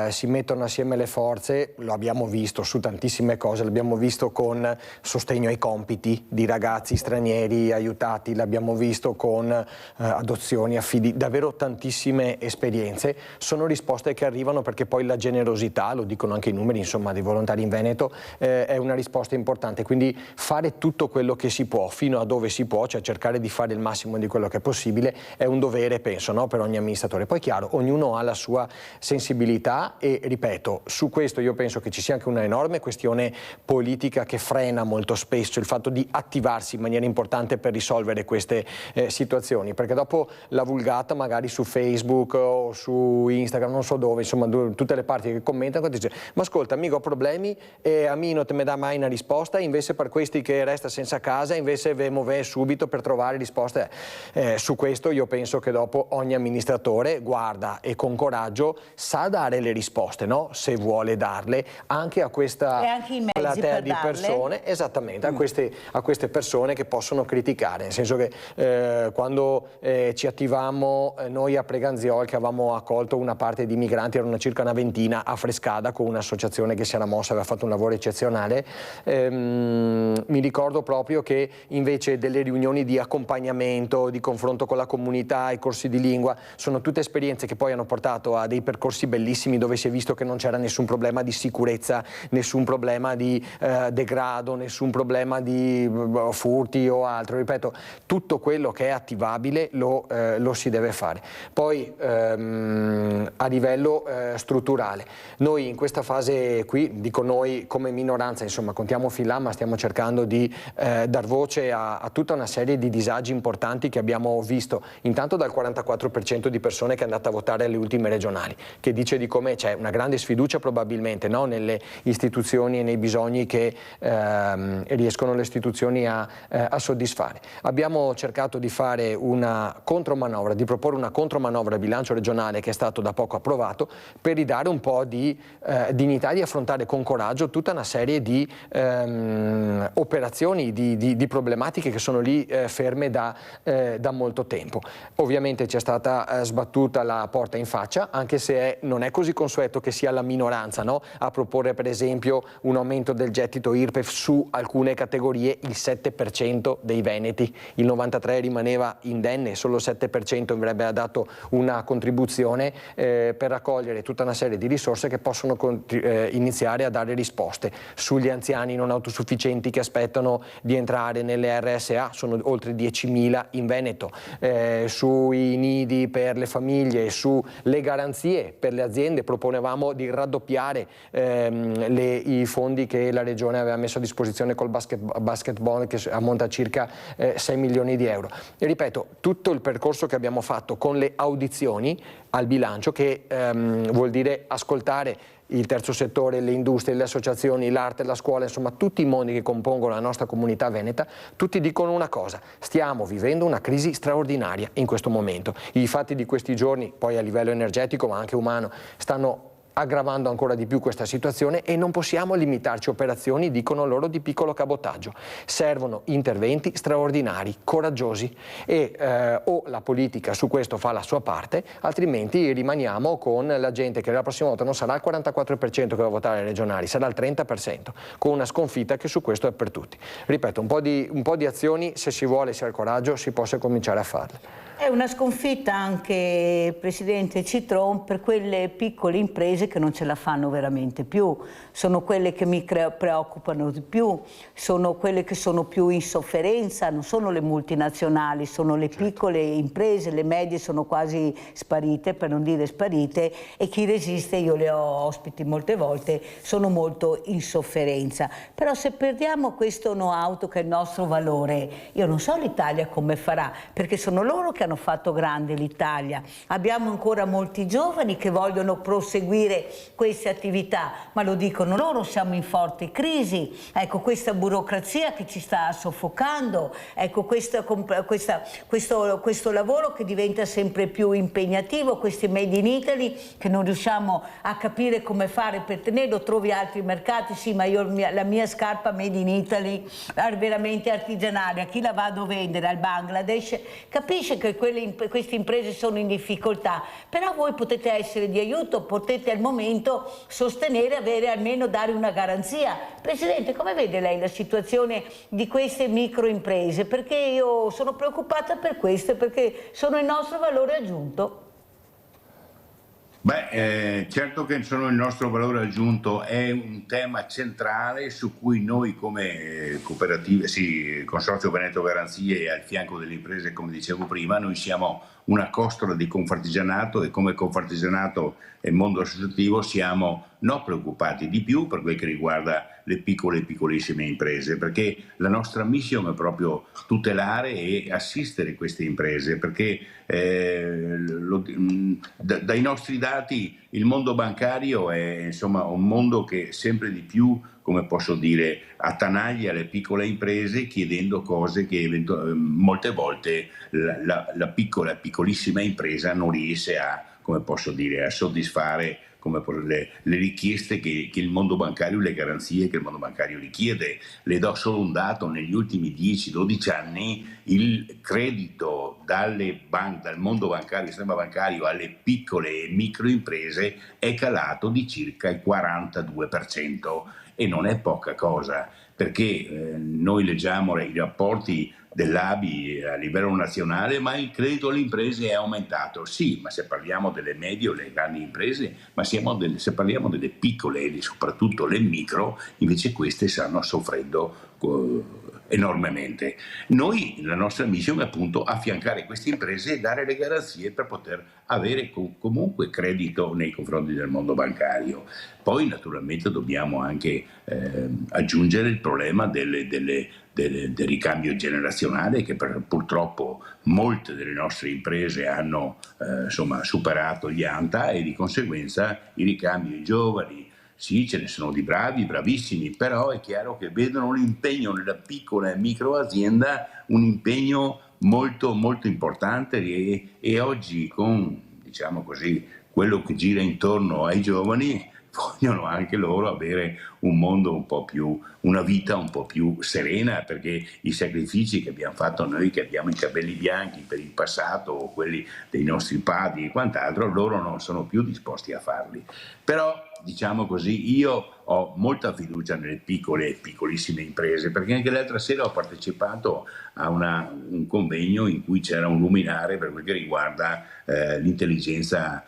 Speaker 17: si mettono assieme le forze, lo abbiamo visto su tantissime cose, l'abbiamo visto con sostegno ai compiti di ragazzi stranieri aiutati, l'abbiamo visto con adozioni, affidi, davvero tantissime esperienze, sono risposte che arrivano perché poi la generosità, lo dicono anche i numeri, insomma, dei volontari in Veneto, è una risposta importante, quindi fare tutto quello che si può fino a dove si può, cioè cercare di fare il massimo di quello che è possibile, è un dovere, penso, no? Per ogni amministratore. Poi chiaro, ognuno ha la sua sensibilità e, ripeto, su questo io penso che ci sia anche una enorme questione politica che frena molto spesso il fatto di attivarsi in maniera importante per risolvere queste situazioni, perché dopo la vulgata magari su Facebook o su Instagram, non so dove, insomma tutte le parti che commentano dice: ma ascolta, amico, ho problemi e a me non te me dà mai una risposta, invece per questi che resta senza casa invece ve muove subito per trovare risposte. Su questo io penso che dopo ogni amministratore guarda e con coraggio sa dare le risposte, no? Se vuole darle anche a questa platea di persone, esattamente, a queste persone che possono criticare, nel senso che quando ci attivammo noi a Preganziol, che avevamo accolto una parte di migranti, erano circa una ventina, a Frescada, con un'associazione che si era mossa, aveva fatto un lavoro eccezionale, mi ricordo proprio che invece delle riunioni di accompagnamento, di confronto con la comunità, i corsi di lingua, sono tutte esperienze che poi hanno portato a dei percorsi bellissimi dove si è visto che non c'era nessun problema di sicurezza, nessun problema di degrado, nessun problema di furti o altro. Ripeto, tutto quello che è attivabile lo si deve fare. Poi a livello strutturale, noi in questa fase qui, dico noi come minoranza, insomma contiamo fin là, ma stiamo cercando di dar voce a tutta una serie di disagi importanti che abbiamo visto, intanto dal 44% di persone che è andata a votare alle ultime regionali, che dice di come c'è una grande sfiducia probabilmente, no? Nelle istituzioni e nei bisogni che riescono le istituzioni a soddisfare. Abbiamo cercato di fare una contromanovra, di proporre una contromanovra al bilancio regionale che è stato da poco approvato, per ridare un po' di dignità, di affrontare con coraggio tutta una serie di operazioni, di problematiche che sono lì ferme da molto tempo. Ovviamente ci è stata sbattuta la porta in faccia, anche se non è così consueto che sia la minoranza, no? A proporre per esempio un aumento del gettito IRPEF su alcune categorie, il 7% dei veneti, il 93% rimaneva indenne, solo il 7% avrebbe dato una contribuzione per raccogliere tutta una serie di risorse che possono iniziare a dare risposte. Sugli anziani non autosufficienti che aspettano di entrare nelle RSA, sono oltre 10.000 in Veneto, sui nidi per le famiglie, sulle garanzie per le aziende proponevamo di raddoppiare i fondi che la Regione aveva messo a disposizione col basket bond, che ammonta a circa 6 milioni di euro. E ripeto, tutto il percorso che abbiamo fatto con le audizioni al bilancio, che vuol dire ascoltare il terzo settore, le industrie, le associazioni, l'arte, la scuola, insomma tutti i mondi che compongono la nostra comunità veneta, tutti dicono una cosa: stiamo vivendo una crisi straordinaria in questo momento. I fatti di questi giorni, poi a livello energetico ma anche umano, stanno aggravando ancora di più questa situazione e non possiamo limitarci a operazioni, dicono loro, di piccolo cabotaggio. Servono interventi straordinari, coraggiosi, e o la politica su questo fa la sua parte, altrimenti rimaniamo con la gente che la prossima volta non sarà il 44% che va a votare alle regionali, sarà il 30%, con una sconfitta che su questo è per tutti. Ripeto, un po' di azioni, se si vuole, se ha il coraggio, si possa cominciare a farle.
Speaker 1: È una sconfitta anche, Presidente Citron, per quelle piccole imprese che non ce la fanno veramente più, sono quelle che mi preoccupano di più, sono quelle che sono più in sofferenza, non sono le multinazionali, sono le piccole imprese, le medie sono quasi sparite, per non dire sparite, e chi resiste, io le ho ospiti molte volte, sono molto in sofferenza. Però se perdiamo questo know-how che è il nostro valore, io non so l'Italia come farà, perché sono loro che hanno fatto grande l'Italia. Abbiamo ancora molti giovani che vogliono proseguire gestire queste attività, ma lo dicono loro, siamo in forte crisi, ecco questa burocrazia che ci sta soffocando, ecco questo lavoro che diventa sempre più impegnativo, questi made in Italy che non riusciamo a capire come fare per tenerlo, trovi altri mercati, sì, ma io la mia scarpa made in Italy è veramente artigianale, a chi la vado a vendere? Al Bangladesh? Capisce che queste imprese sono in difficoltà, però voi potete essere di aiuto, potete al momento sostenere, almeno dare una garanzia. Presidente, come vede lei la situazione di queste microimprese? Perché io sono preoccupata per queste, perché sono il nostro valore aggiunto.
Speaker 18: Certo che sono il nostro valore aggiunto, è un tema centrale su cui noi come cooperative, Consorzio Veneto Garanzie al fianco delle imprese, come dicevo prima, noi siamo una costola di Confartigianato e come Confartigianato e mondo associativo siamo non preoccupati di più per quel che riguarda le piccole e piccolissime imprese, perché la nostra missione è proprio tutelare e assistere queste imprese, perché dai nostri dati il mondo bancario è insomma un mondo che sempre di più, come posso dire, attanaglia le piccole imprese chiedendo cose che molte volte la piccola e piccolissima impresa non riesce a, come posso dire, a soddisfare le richieste che il mondo bancario, le garanzie che il mondo bancario richiede. Le do solo un dato: negli ultimi 10-12 anni il credito dal mondo bancario, sistema bancario, alle piccole e microimprese è calato di circa il 42%, e non è poca cosa, perché noi leggiamo i rapporti dell'ABI a livello nazionale, ma il credito alle imprese è aumentato. Sì, ma se parliamo delle medie o le grandi imprese, ma se parliamo delle piccole e soprattutto le micro, invece queste stanno soffrendo enormemente. Noi, la nostra missione è appunto affiancare queste imprese e dare le garanzie per poter avere comunque credito nei confronti del mondo bancario. Poi naturalmente dobbiamo anche aggiungere il problema del ricambio generazionale, che purtroppo molte delle nostre imprese hanno superato gli ANTA, e di conseguenza i ricambi dei giovani, sì, ce ne sono di bravi, bravissimi, però è chiaro che vedono l'impegno nella piccola e micro azienda un impegno molto molto importante, e oggi con, diciamo così, quello che gira intorno ai giovani vogliono anche loro avere un mondo un po' più, una vita un po' più serena, perché i sacrifici che abbiamo fatto noi, che abbiamo i capelli bianchi per il passato, o quelli dei nostri padri e quant'altro, loro non sono più disposti a farli. Però, diciamo così, io ho molta fiducia nelle piccole e piccolissime imprese, perché anche l'altra sera ho partecipato a un convegno in cui c'era un luminare per quel che riguarda l'intelligenza,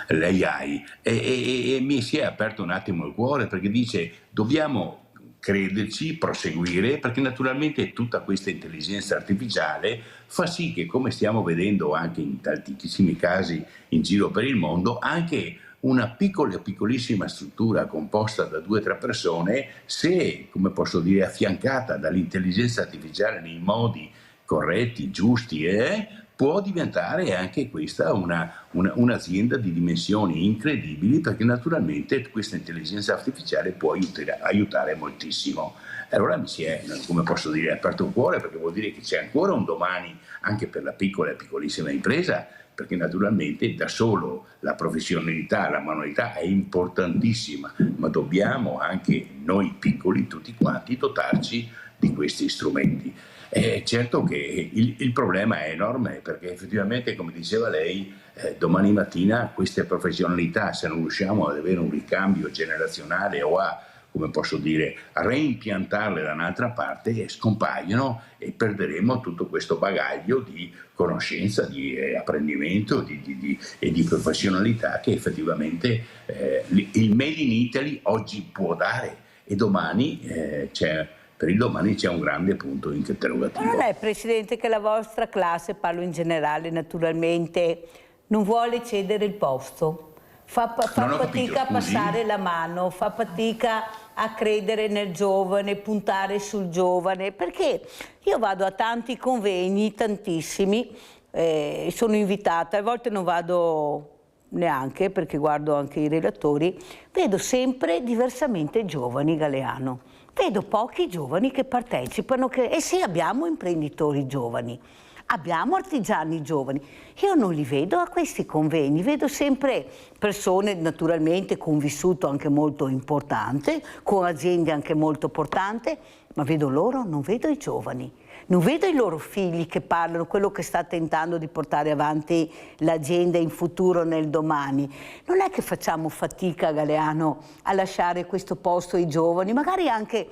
Speaker 18: l'AI, e mi si è aperto un attimo il cuore, perché dice: dobbiamo crederci, proseguire, perché naturalmente tutta questa intelligenza artificiale fa sì che, come stiamo vedendo anche in tantissimi casi in giro per il mondo, anche una piccola e piccolissima struttura composta da 2 o 3 persone, se, come posso dire, affiancata dall'intelligenza artificiale nei modi corretti, giusti, può diventare anche questa un'azienda di dimensioni incredibili, perché naturalmente questa intelligenza artificiale può aiutare moltissimo. Allora mi si è, come posso dire, aperto il cuore, perché vuol dire che c'è ancora un domani anche per la piccola e piccolissima impresa, perché naturalmente da solo la professionalità, la manualità è importantissima, ma dobbiamo anche noi piccoli, tutti quanti, dotarci di questi strumenti. Certo che il problema è enorme, perché effettivamente, come diceva lei, domani mattina queste professionalità, se non riusciamo ad avere un ricambio generazionale o a, come posso dire, a reimpiantarle da un'altra parte, scompaiono, e perderemo tutto questo bagaglio di conoscenza, di apprendimento e di professionalità che effettivamente il Made in Italy oggi può dare, e domani per il domani c'è un grande punto interrogativo.
Speaker 1: Ma non è, Presidente, che la vostra classe, parlo in generale naturalmente, non vuole cedere il posto? Fa fatica a passare la mano, fa fatica a credere nel giovane, puntare sul giovane, perché io vado a tanti convegni, tantissimi, sono invitata, a volte non vado neanche, perché guardo anche i relatori, vedo sempre diversamente giovani, Galeano. Vedo pochi giovani che partecipano, e sì, abbiamo imprenditori giovani, abbiamo artigiani giovani. Io non li vedo a questi convegni, vedo sempre persone naturalmente con un vissuto anche molto importante, con aziende anche molto importanti, ma vedo loro, non vedo i giovani. Non vedo i loro figli che parlano, quello che sta tentando di portare avanti l'azienda in futuro, nel domani. Non è che facciamo fatica, Galeano, a lasciare questo posto ai giovani, magari anche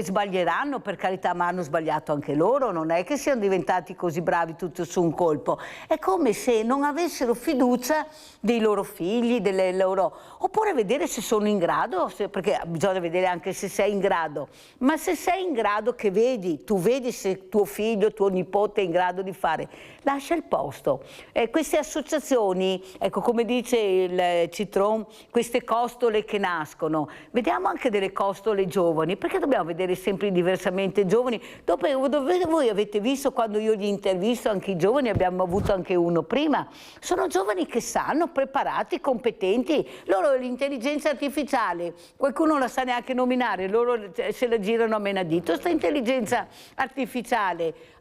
Speaker 1: sbaglieranno, per carità, ma hanno sbagliato anche loro, non è che siano diventati così bravi tutto su un colpo. È come se non avessero fiducia dei loro figli, delle loro... Oppure vedere se sono in grado, perché bisogna vedere anche se sei in grado, ma se sei in grado che vedi, tu vedi se tuo figlio, tuo nipote è in grado di fare, lascia il posto. Queste associazioni, ecco, come dice il Citron, queste costole che nascono, vediamo anche delle costole giovani, perché dobbiamo vedere sempre diversamente giovani? Voi avete visto quando io li intervisto, anche i giovani, abbiamo avuto anche uno prima, sono giovani che sanno, preparati, competenti, loro l'intelligenza artificiale, qualcuno non la sa neanche nominare, loro se la girano a menadito, sta intelligenza artificiale.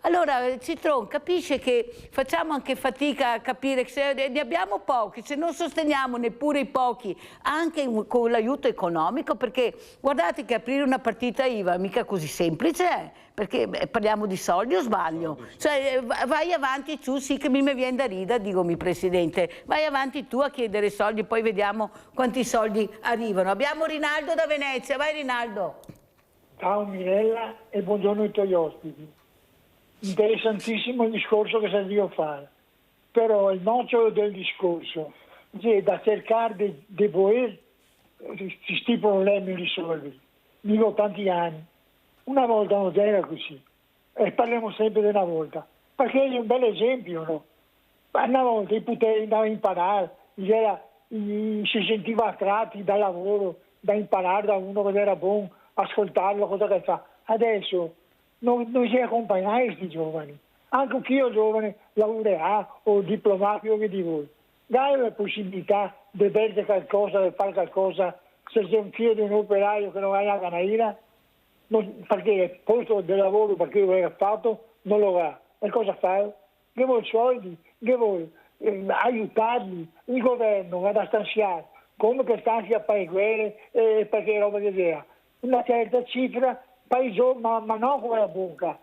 Speaker 1: Allora Citron capisce che facciamo anche fatica a capire che se ne abbiamo pochi, se non sosteniamo neppure i pochi, anche con l'aiuto economico, perché guardate che aprire una partita IVA mica così semplice, perché parliamo di soldi o sbaglio? Cioè vai avanti tu, sì che mi viene da ridere, dicomi Presidente, vai avanti tu a chiedere soldi, poi vediamo quanti soldi arrivano. Abbiamo Rinaldo da Venezia, vai Rinaldo.
Speaker 19: Ciao Mirella e buongiorno ai tuoi ospiti. Interessantissimo il discorso che sentivo fare, però il nocciolo del discorso è da cercare di voler questi problemi risolvere. Vivo tanti anni, una volta non era così, e parliamo sempre di una volta, perché è un bel esempio, no? Una volta i poteri andavano a imparare, si sentiva attratti dal lavoro, da imparare da uno che era buono, ascoltarlo, cosa che fa. Adesso non si accompagnano questi giovani. Anche io giovane, laureato o diplomato, io vi dico, dai la possibilità di perdere qualcosa, di fare qualcosa, se sei un figlio di un operaio che non ha la canaina, perché il posto di lavoro perché lo era fatto non lo ha. E cosa fai? Che vuoi soldi, che vuoi aiutarli, il governo ad stanziare, come che stanzia per le guerre e perché roba che vera. Una certa cifra, ma non come la bocca.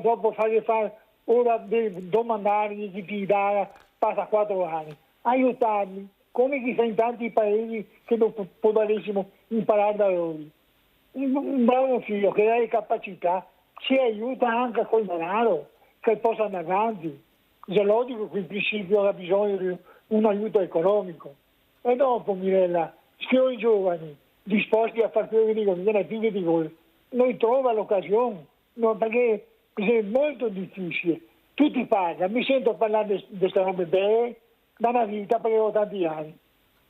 Speaker 19: Dopo fargli fare, ora domandargli di pidare, passa 4 anni. Aiutarli, come che in tanti paesi che non potessimo imparare da loro. Un bravo figlio che ha le capacità si aiuta anche col denaro, che possa andare avanti. Se logico che in principio ha bisogno di un aiuto economico. E dopo, Mirella, se i giovani disposti a fare quello che dicono, viene figli di voi, non trova l'occasione, perché è molto difficile. Tutti parlano, mi sento parlare di queste robe belle da una vita, perché ho tanti anni,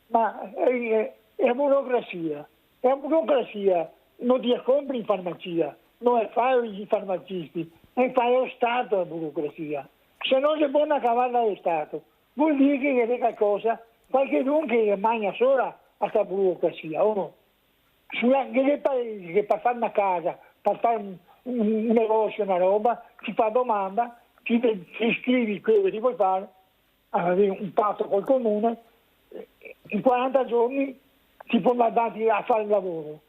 Speaker 19: ma è burocrazia, non ti compri in farmacia, non è fare i farmacisti, è fare lo Stato la burocrazia. Se non si può cavarla lo Stato, vuol dire che è qualcosa, qualche che mangia sola a questa burocrazia, o no? Nei paesi che per fare una casa, per fare un negozio, una roba, ti fa domanda, ti scrivi quello che ti vuoi fare, avevi un patto col comune, in 40 giorni ti può andare a fare il lavoro.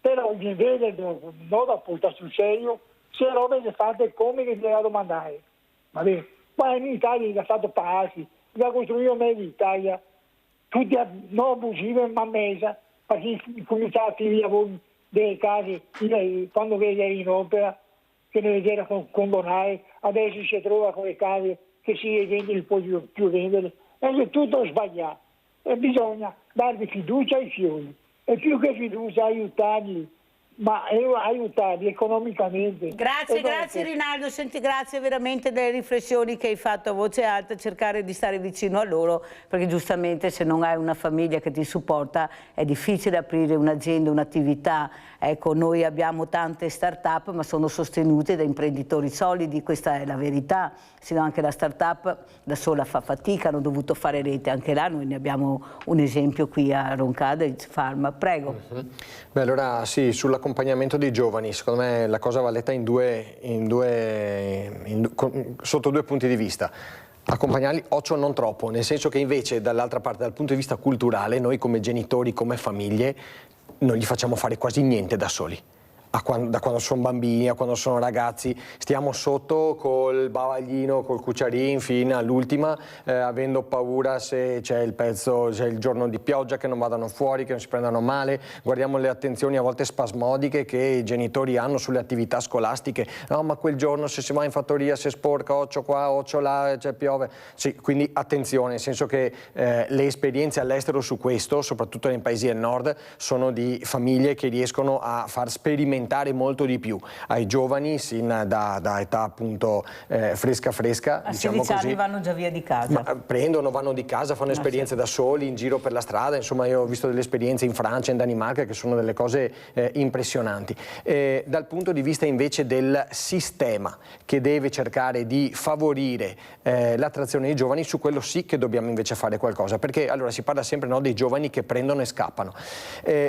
Speaker 19: Però gli vede dopo, non da portare sul serio, se robe che fate come che ti da domandare. Va bene, ma in Italia gli ha fatto palazzi, gli ha costruito meglio l'Italia, tutti non abusive ma mesa, perché i comitati di lavoro delle case, quando vede in opera, che ne vedeva con Bonai, adesso si trova con le case che si vende e poi più vendere, è tutto sbagliato. E bisogna dargli fiducia ai fiori, e più che fiducia aiutarli, ma aiutarli economicamente.
Speaker 1: Grazie, grazie Rinaldo, senti, grazie veramente delle riflessioni che hai fatto a voce alta, cercare di stare vicino a loro, perché giustamente se non hai una famiglia che ti supporta è difficile aprire un'azienda, un'attività. Ecco, noi abbiamo tante start-up ma sono sostenute da imprenditori solidi, questa è la verità, se no anche la start-up da sola fa fatica, hanno dovuto fare rete anche là, noi ne abbiamo un esempio qui a Roncada, il Pharma. Prego.
Speaker 17: Beh, allora sì, sull'accompagnamento dei giovani, secondo me la cosa va letta sotto due punti di vista. Accompagnarli, occhio non troppo, nel senso che invece dall'altra parte, dal punto di vista culturale, noi come genitori, come famiglie, non gli facciamo fare quasi niente da soli. Da quando sono bambini a quando sono ragazzi, stiamo sotto col bavaglino, col cucciarin fino all'ultima, avendo paura se c'è il giorno di pioggia, che non vadano fuori, che non si prendano male. Guardiamo le attenzioni a volte spasmodiche che i genitori hanno sulle attività scolastiche. No, ma quel giorno se si va in fattoria, se sporca, occhio qua, occhio là, piove. Sì, quindi attenzione, nel senso che le esperienze all'estero su questo, soprattutto nei paesi del nord, sono di famiglie che riescono a far sperimentare molto di più ai giovani sin da età appunto fresca,
Speaker 1: a
Speaker 17: diciamo
Speaker 1: 16
Speaker 17: così.
Speaker 1: anni vanno già via di casa.
Speaker 17: Vanno di casa, fanno esperienze da soli in giro per la strada, insomma io ho visto delle esperienze in Francia, in Danimarca che sono delle cose impressionanti. Dal punto di vista invece del sistema che deve cercare di favorire l'attrazione dei giovani, su quello sì che dobbiamo invece fare qualcosa, perché allora si parla sempre dei giovani che prendono e scappano.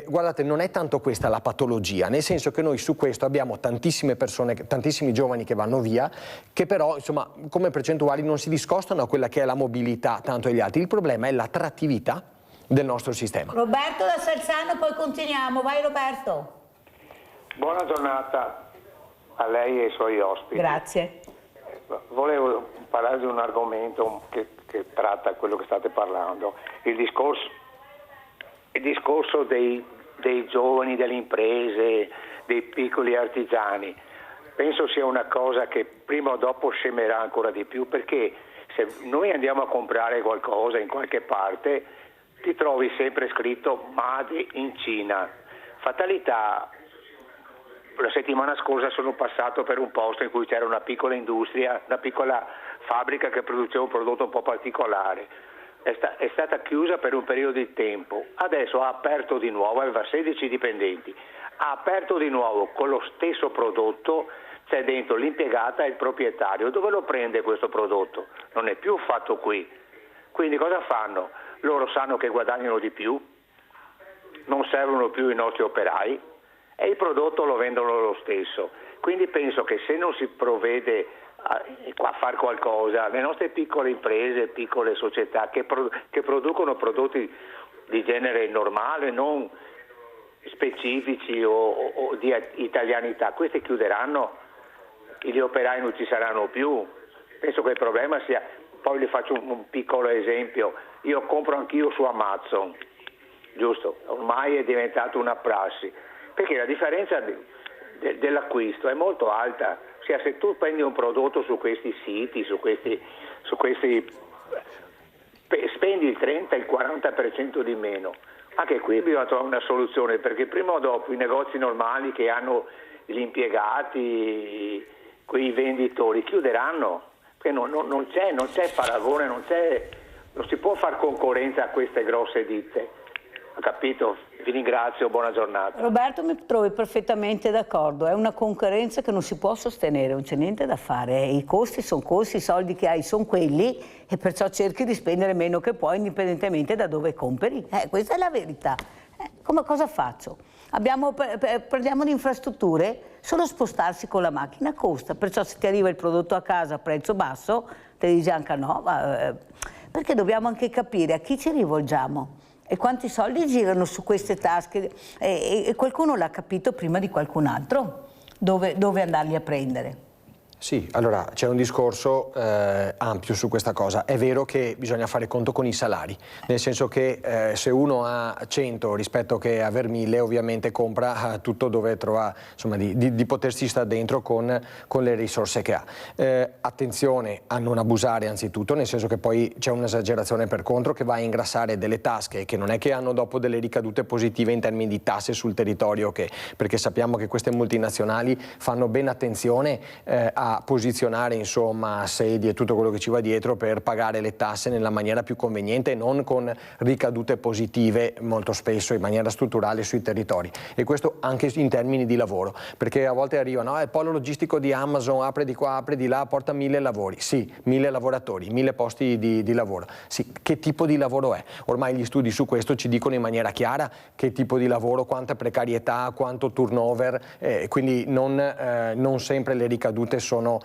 Speaker 17: Guardate, non è tanto questa la patologia, nel senso che noi su questo abbiamo tantissime persone, tantissimi giovani che vanno via, che però insomma come percentuali non si discostano a quella che è la mobilità tanto agli altri. Il problema è l'attrattività del nostro sistema.
Speaker 1: Roberto da Salzano, poi continuiamo. Vai Roberto.
Speaker 20: Buona giornata a lei e ai suoi ospiti.
Speaker 1: Grazie.
Speaker 20: Volevo parlare di un argomento che tratta quello che state parlando, il discorso dei giovani, delle imprese, dei piccoli artigiani. Penso sia una cosa che prima o dopo scemerà ancora di più, perché se noi andiamo a comprare qualcosa in qualche parte ti trovi sempre scritto Made in Cina. Fatalità, la settimana scorsa sono passato per un posto in cui c'era una piccola industria, una piccola fabbrica che produceva un prodotto un po' particolare. È stata chiusa per un periodo di tempo, adesso ha aperto di nuovo, aveva 16 dipendenti, ha aperto di nuovo con lo stesso prodotto, c'è dentro l'impiegata e il proprietario. Dove lo prende questo prodotto? Non è più fatto qui. Quindi cosa fanno? Loro sanno che guadagnano di più, non servono più i nostri operai e il prodotto lo vendono lo stesso. Quindi penso che se non si provvede a fare qualcosa, le nostre piccole imprese, piccole società che producono prodotti di genere normale, non specifici o di italianità, questi chiuderanno, gli operai non ci saranno più. Penso che il problema sia, poi vi faccio un piccolo esempio, io compro anch'io su Amazon, giusto? Ormai è diventato una prassi, perché la differenza dell'acquisto è molto alta. Ossia, se tu prendi un prodotto su questi siti, su questi spendi il 30, il 40% di meno. Anche qui bisogna trovare una soluzione, perché prima o dopo i negozi normali che hanno gli impiegati, quei venditori, chiuderanno, perché non c'è paragone, non si può fare concorrenza a queste grosse ditte. Ho capito? Vi ringrazio, buona giornata.
Speaker 1: Roberto, mi trovi perfettamente d'accordo, è una concorrenza che non si può sostenere, non c'è niente da fare, i costi sono costi, i soldi che hai sono quelli e perciò cerchi di spendere meno che puoi indipendentemente da dove compri, questa è la verità. Cosa faccio? Parliamo di infrastrutture, solo spostarsi con la macchina costa, perciò se ti arriva il prodotto a casa a prezzo basso, ti dici anche no, perché dobbiamo anche capire a chi ci rivolgiamo. E quanti soldi girano su queste tasche e qualcuno l'ha capito prima di qualcun altro dove andarli a prendere.
Speaker 17: Sì, allora c'è un discorso ampio su questa cosa. È vero che bisogna fare conto con i salari, nel senso che se uno ha 100 rispetto che aver 1000, ovviamente compra tutto dove trova, insomma, di potersi stare dentro con le risorse che ha. Attenzione a non abusare anzitutto, nel senso che poi c'è un'esagerazione per contro che va a ingrassare delle tasche che non è che hanno dopo delle ricadute positive in termini di tasse sul territorio, perché sappiamo che queste multinazionali fanno ben attenzione a posizionare, insomma, sedi e tutto quello che ci va dietro per pagare le tasse nella maniera più conveniente e non con ricadute positive molto spesso in maniera strutturale sui territori, e questo anche in termini di lavoro, perché a volte arrivano il polo logistico di Amazon apre di qua, apre di là, porta 1000 lavori. Sì, 1000 lavoratori, 1000 posti di lavoro. Sì, che tipo di lavoro è? Ormai gli studi su questo ci dicono in maniera chiara che tipo di lavoro, quanta precarietà, quanto turnover, quindi non sempre le ricadute sono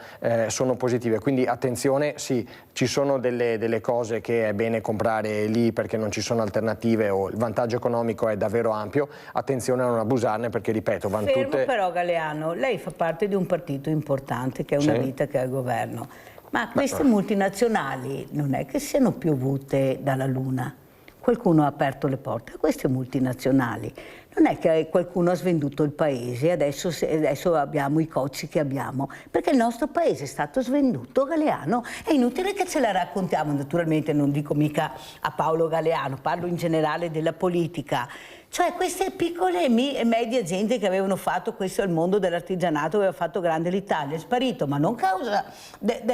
Speaker 17: positive, quindi attenzione. Sì, ci sono delle cose che è bene comprare lì perché non ci sono alternative o il vantaggio economico è davvero ampio, attenzione a non abusarne, perché ripeto, vanno
Speaker 1: Fermo
Speaker 17: tutte...
Speaker 1: però Galeano, lei fa parte di un partito importante che è una vita che è al governo, ma queste multinazionali non è che siano piovute dalla luna. Qualcuno ha aperto le porte a queste multinazionali. Non è che qualcuno ha svenduto il paese e adesso abbiamo i cocci che abbiamo, perché il nostro paese è stato svenduto, Galeano. È inutile che ce la raccontiamo, naturalmente non dico mica a Paolo Galeano, parlo in generale della politica. Cioè queste piccole e medie aziende che avevano fatto, questo è il mondo dell'artigianato, aveva fatto grande l'Italia, è sparito, ma non causa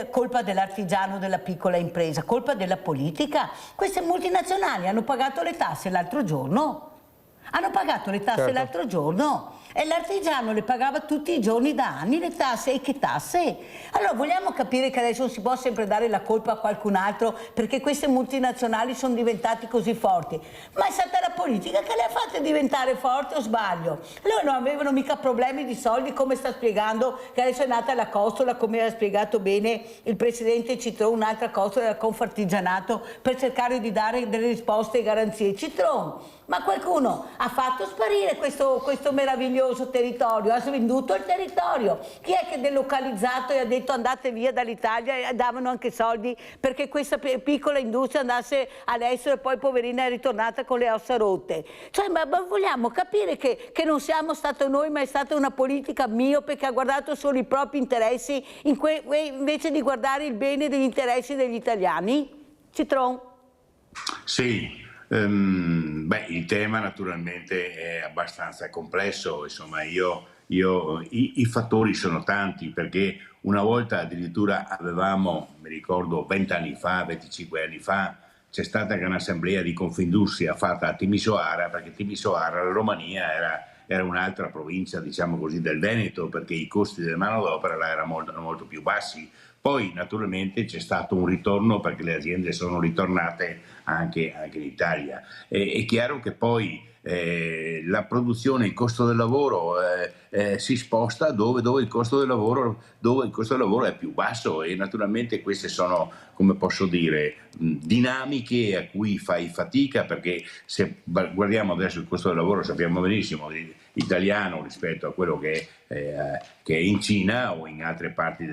Speaker 1: colpa dell'artigiano, della piccola impresa, colpa della politica. Queste multinazionali hanno pagato le tasse l'altro giorno. Hanno pagato le tasse l'altro giorno e l'artigiano le pagava tutti i giorni da anni le tasse. E che tasse? Allora vogliamo capire che adesso non si può sempre dare la colpa a qualcun altro perché queste multinazionali sono diventate così forti, ma è stata la politica che le ha fatte diventare forti, o sbaglio? Loro non avevano mica problemi di soldi, come sta spiegando che adesso è nata la costola, come ha spiegato bene il presidente Citron, un'altra costola del Confartigianato per cercare di dare delle risposte e garanzie. Citron, ma qualcuno ha fatto sparire questo meraviglioso territorio, ha svenduto il territorio. Chi è che ha delocalizzato e ha detto andate via dall'Italia, e davano anche soldi perché questa piccola industria andasse all'estero e poi poverina è ritornata con le ossa rotte? Cioè, ma vogliamo capire che non siamo stati noi, ma è stata una politica miope che ha guardato solo i propri interessi invece di guardare il bene degli interessi degli italiani? Citron?
Speaker 18: Sì. Il tema naturalmente è abbastanza complesso, insomma i fattori sono tanti, perché una volta addirittura avevamo, mi ricordo 20 anni fa, 25 anni fa, c'è stata anche un'assemblea di Confindustria fatta a Timisoara, perché Timisoara, la Romania, era un'altra provincia, diciamo così, del Veneto, perché i costi della manodopera là erano molto più bassi. Poi naturalmente c'è stato un ritorno perché le aziende sono ritornate anche in Italia. È chiaro che poi la produzione, il costo del lavoro si sposta dove il costo del lavoro è più basso, e naturalmente queste sono, come posso dire, dinamiche a cui fai fatica, perché se guardiamo adesso il costo del lavoro sappiamo benissimo italiano rispetto a quello che è in Cina o in altre parti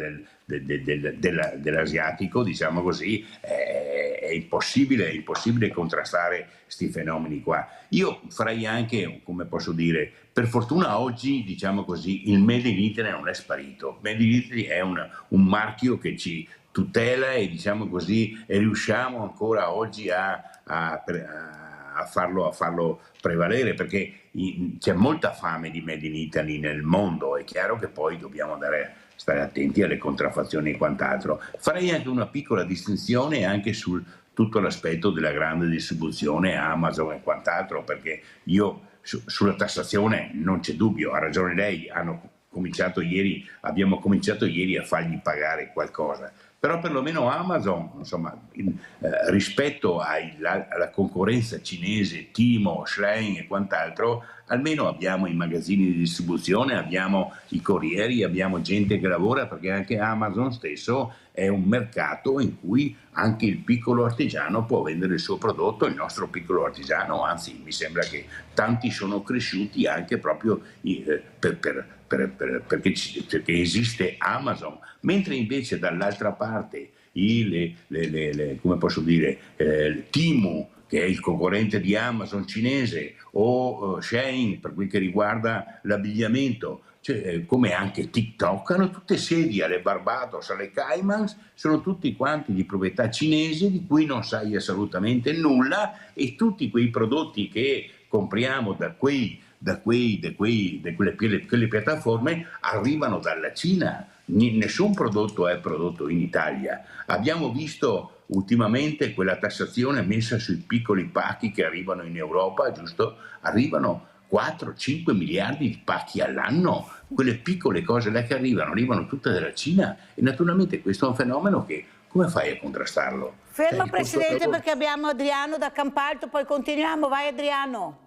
Speaker 18: dell'asiatico, diciamo così, è impossibile contrastare questi fenomeni qua. Io farei anche, come posso dire, per fortuna oggi, diciamo così, il Made in Italy non è sparito. Made in Italy è un marchio che ci tutela e, diciamo così, e riusciamo ancora oggi a farlo prevalere, perché c'è molta fame di Made in Italy nel mondo. È chiaro che poi dobbiamo stare attenti alle contraffazioni e quant'altro. Farei anche una piccola distinzione anche sul tutto l'aspetto della grande distribuzione, Amazon e quant'altro, perché io sulla tassazione non c'è dubbio, ha ragione lei, abbiamo cominciato ieri a fargli pagare qualcosa. Però perlomeno Amazon, insomma, rispetto alla concorrenza cinese, Timo, Shein e quant'altro, almeno abbiamo i magazzini di distribuzione, abbiamo i corrieri, abbiamo gente che lavora, perché anche Amazon stesso è un mercato in cui anche il piccolo artigiano può vendere il suo prodotto, il nostro piccolo artigiano, anzi mi sembra che tanti sono cresciuti anche proprio perché esiste Amazon, mentre invece dall'altra parte come posso dire, Temu, che è il concorrente di Amazon cinese, o Shein per quel che riguarda l'abbigliamento, come anche TikTok, hanno tutte sedi alle Barbados, alle Caimans, sono tutti quanti di proprietà cinese di cui non sai assolutamente nulla, e tutti quei prodotti che compriamo da quelle piattaforme arrivano dalla Cina. Nessun prodotto è prodotto in Italia. Abbiamo visto ultimamente quella tassazione messa sui piccoli pacchi che arrivano in Europa, giusto? Arrivano 4-5 miliardi di pacchi all'anno, quelle piccole cose là che arrivano tutte dalla Cina, e naturalmente questo è un fenomeno che come fai a contrastarlo?
Speaker 1: Fermo Presidente, perché abbiamo Adriano da Campalto, poi continuiamo, vai Adriano.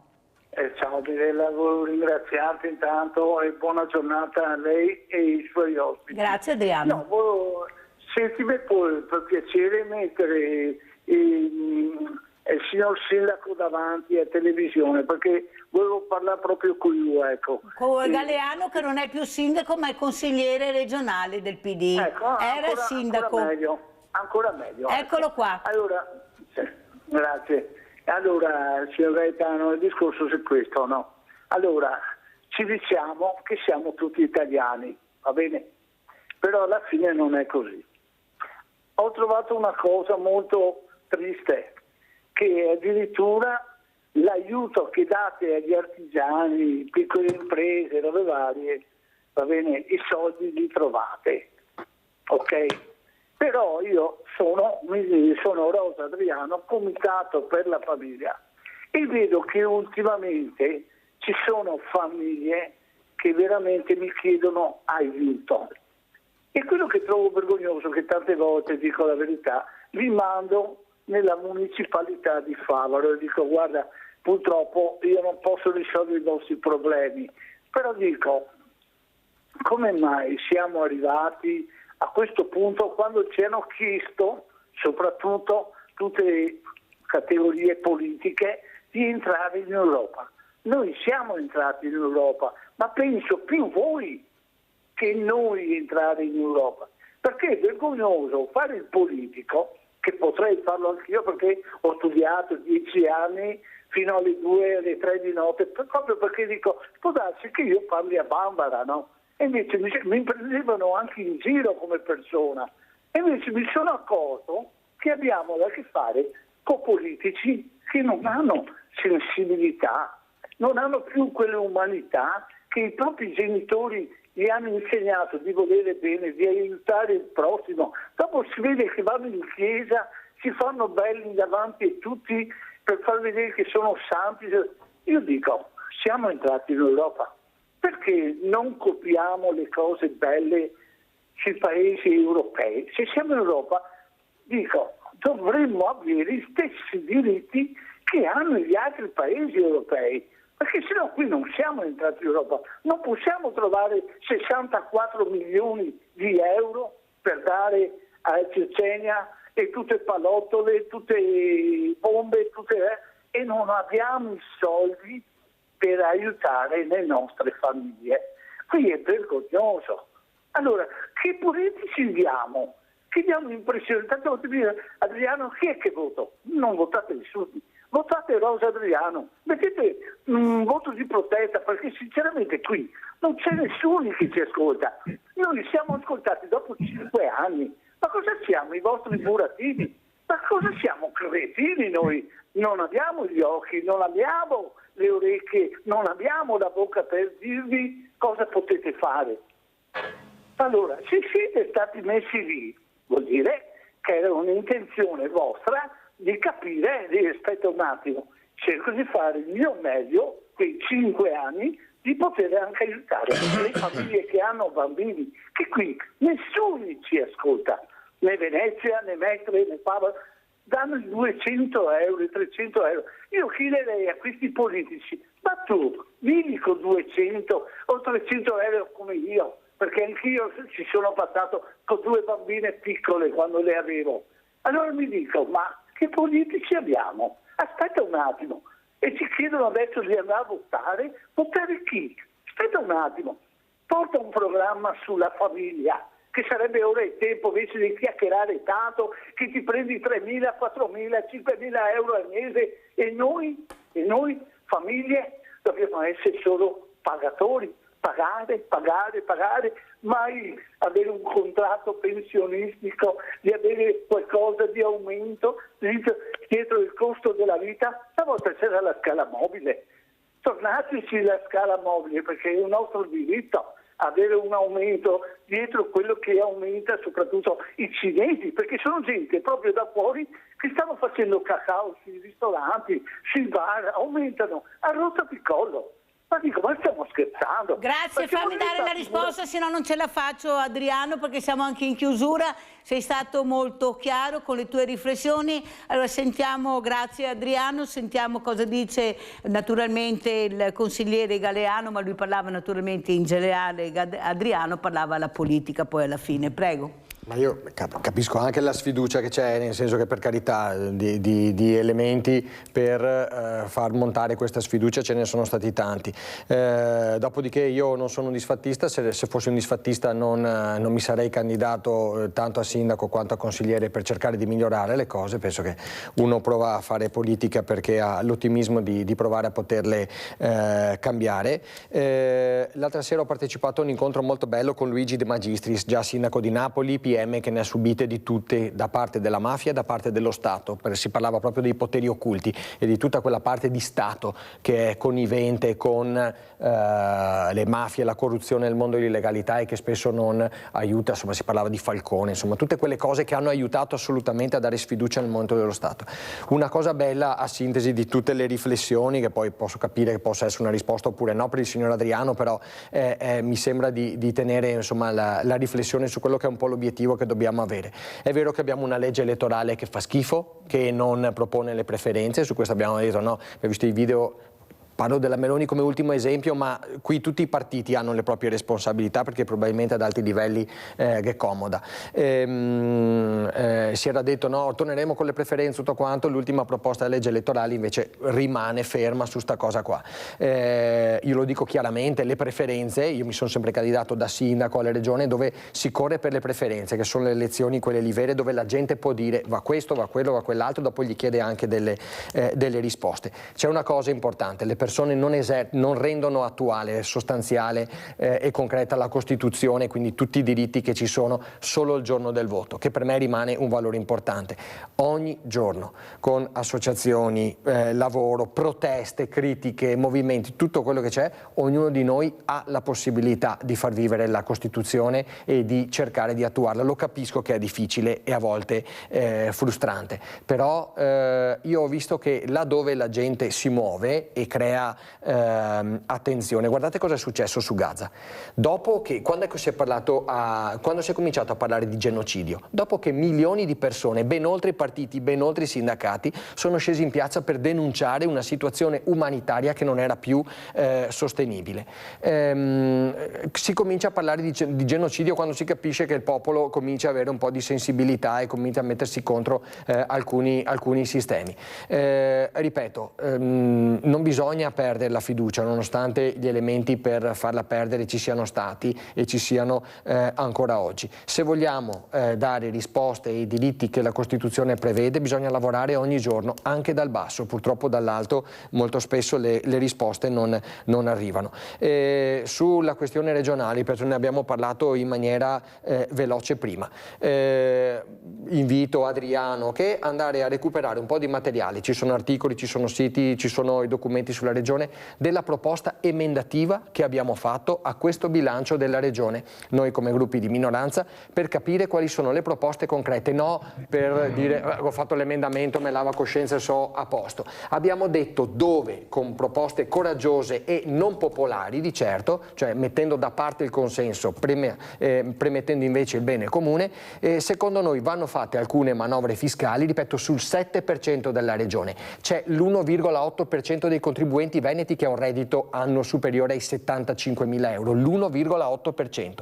Speaker 21: Ciao Mirella, volevo ringraziarti intanto e buona giornata a lei e ai suoi ospiti.
Speaker 1: Grazie Adriano.
Speaker 21: Senti, mi può per piacere mettere il signor Sindaco davanti a televisione, perché volevo parlare proprio con lui, ecco.
Speaker 1: Con Galeano, che non è più sindaco ma è consigliere regionale del PD.
Speaker 21: Ecco,
Speaker 1: era sindaco.
Speaker 21: Ancora meglio.
Speaker 1: Eccolo qua.
Speaker 21: Allora, grazie. Allora, signor Gaetano, il discorso è questo, no? Allora, ci diciamo che siamo tutti italiani, va bene? Però alla fine non è così. Ho trovato una cosa molto triste, che addirittura l'aiuto che date agli artigiani, piccole imprese, robe varie, va bene, i soldi li trovate, ok? Però io sono Rosa Adriano, comitato per la famiglia, e vedo che ultimamente ci sono famiglie che veramente mi chiedono aiuto. E quello che trovo vergognoso, che tante volte, dico la verità, li mando nella municipalità di Favaro e dico: guarda, purtroppo io non posso risolvere i vostri problemi, però dico, come mai siamo arrivati a questo punto, quando ci hanno chiesto, soprattutto tutte le categorie politiche, di entrare in Europa? Noi siamo entrati in Europa, ma penso più voi che noi entrare in Europa, perché è vergognoso fare il politico, che potrei farlo anch'io perché ho studiato 10 anni fino alle 2, alle 3 di notte, proprio perché dico, può darsi che io parli a bambara, no? E invece mi prendevano anche in giro come persona. E invece mi sono accorto che abbiamo da che fare con politici che non hanno sensibilità, non hanno più quell'umanità che i propri genitori gli hanno insegnato di volere bene, di aiutare il prossimo. Dopo si vede che vanno in chiesa, si fanno belli davanti a tutti per far vedere che sono santi. Io dico, siamo entrati in Europa. Perché non copiamo le cose belle sui paesi europei? Se siamo in Europa, dico, dovremmo avere gli stessi diritti che hanno gli altri paesi europei, perché sennò qui non siamo entrati in Europa. Non possiamo trovare 64 milioni di euro per dare a Cecenia e tutte pallottole, tutte bombe, e non abbiamo i soldi per aiutare le nostre famiglie. Qui è vergognoso. Allora, che politici diamo? Che diamo l'impressione? Tanto Adriano, chi è che voto? Non votate nessuno. Votate Rosa Adriano. Mettete un voto di protesta, perché sinceramente qui non c'è nessuno che ci ascolta. Noi siamo ascoltati dopo 5 anni. Ma cosa siamo? I vostri burattini? Ma cosa siamo? Cretini noi? Non abbiamo gli occhi, non abbiamo le orecchie, non abbiamo la bocca per dirvi cosa potete fare. Allora, se siete stati messi lì, vuol dire che era un'intenzione vostra di capire, aspetta un attimo, cerco di fare il mio meglio, quei 5 anni, di poter anche aiutare le famiglie che hanno bambini, che qui nessuno ci ascolta, né Venezia, né Mestre, né Pava, danno i 200 euro, i 300 euro. Io chiederei a questi politici, Ma tu vieni con 200 o 300 euro come io, perché anch'io ci sono passato con 2 bambine piccole quando le avevo. Allora mi dico, ma che politici abbiamo? Aspetta un attimo. E ci chiedono adesso di andare a votare? Votare chi? Aspetta un attimo. Porta un programma sulla famiglia, che sarebbe ora il tempo invece di chiacchierare tanto, che ti prendi 3.000, 4.000, 5.000 euro al mese e noi famiglie dobbiamo essere solo pagatori, pagare, mai avere un contratto pensionistico, di avere qualcosa di aumento dietro il costo della vita. Stavolta c'era la scala mobile, tornateci la scala mobile, perché è un nostro diritto avere un aumento dietro quello che aumenta soprattutto i cinesi, perché sono gente proprio da fuori che stanno facendo cacao sui ristoranti, sui bar, aumentano a rotta di collo. Ma dico, ma stiamo scherzando?
Speaker 1: Grazie, fammi dare la risposta, se no non ce la faccio, Adriano, perché siamo anche in chiusura. Sei stato molto chiaro con le tue riflessioni. Allora sentiamo, grazie Adriano, sentiamo cosa dice naturalmente il consigliere Galeano, ma lui parlava naturalmente in generale, Adriano parlava alla politica poi alla fine. Prego.
Speaker 17: Ma io capisco anche la sfiducia che c'è, nel senso che per carità di elementi per far montare questa sfiducia ce ne sono stati tanti. Dopodiché io non sono un disfattista, se fossi un disfattista non mi sarei candidato tanto a sindaco quanto a consigliere per cercare di migliorare le cose. Penso che uno prova a fare politica perché ha l'ottimismo di provare a poterle cambiare. L'altra sera ho partecipato a un incontro molto bello con Luigi De Magistris, già sindaco di Napoli, PM, che ne ha subite di tutte da parte della mafia e da parte dello Stato. Si parlava proprio dei poteri occulti e di tutta quella parte di Stato che è connivente con le mafie, la corruzione nel mondo dell'illegalità e che spesso non aiuta. Insomma, si parlava di Falcone, insomma tutte quelle cose che hanno aiutato assolutamente a dare sfiducia nel mondo dello Stato. Una cosa bella a sintesi di tutte le riflessioni, che poi posso capire che possa essere una risposta oppure no per il signor Adriano, però mi sembra di tenere insomma la riflessione su quello che è un po' l'obiettivo che dobbiamo avere. È vero che abbiamo una legge elettorale che fa schifo, che non propone le preferenze, su questo abbiamo detto no, abbiamo visto i video. Parlo della Meloni come ultimo esempio, ma qui tutti i partiti hanno le proprie responsabilità perché probabilmente ad alti livelli è comoda. Si era detto no, torneremo con le preferenze, tutto quanto, l'ultima proposta della legge elettorale invece rimane ferma su sta cosa qua. Io lo dico chiaramente, le preferenze, io mi sono sempre candidato da sindaco alle regioni dove si corre per le preferenze, che sono le elezioni quelle lì vere, dove la gente può dire va questo, va quello, va quell'altro, dopo gli chiede anche delle risposte. C'è una cosa importante, le persone non rendono attuale, sostanziale e concreta la Costituzione, quindi tutti i diritti che ci sono solo il giorno del voto, che per me rimane un valore importante. Ogni giorno, con associazioni, lavoro, proteste, critiche, movimenti, tutto quello che c'è, ognuno di noi ha la possibilità di far vivere la Costituzione e di cercare di attuarla. Lo capisco che è difficile e a volte frustrante, però io ho visto che laddove la gente si muove e crea attenzione, guardate cosa è successo su Gaza. Quando si è cominciato a parlare di genocidio, dopo che milioni di persone, ben oltre i partiti, ben oltre i sindacati, sono scesi in piazza per denunciare una situazione umanitaria che non era più sostenibile. Si comincia a parlare di genocidio quando si capisce che il popolo comincia ad avere un po' di sensibilità e comincia a mettersi contro alcuni sistemi. Ripeto, non bisogna perdere la fiducia, nonostante gli elementi per farla perdere ci siano stati e ci siano ancora oggi. Se vogliamo dare risposte ai diritti che la Costituzione prevede, bisogna lavorare ogni giorno, anche dal basso. Purtroppo dall'alto molto spesso le risposte non arrivano. Sulla questione regionale, perché ne abbiamo parlato in maniera veloce prima, invito Adriano che andare a recuperare un po' di materiali, ci sono articoli, ci sono siti, ci sono i documenti sulla Regione, della proposta emendativa che abbiamo fatto a questo bilancio della Regione, noi come gruppi di minoranza, per capire quali sono le proposte concrete, no per dire ho fatto l'emendamento, me lava coscienza e so a posto. Abbiamo detto dove, con proposte coraggiose e non popolari di certo, cioè mettendo da parte il consenso, premettendo invece il bene comune, secondo noi vanno fatte alcune manovre fiscali, ripeto, sul 7% della Regione. C'è l'1,8% dei contribuenti contribuenti veneti che ha un reddito annuo superiore ai 75.000 euro, l'1,8%.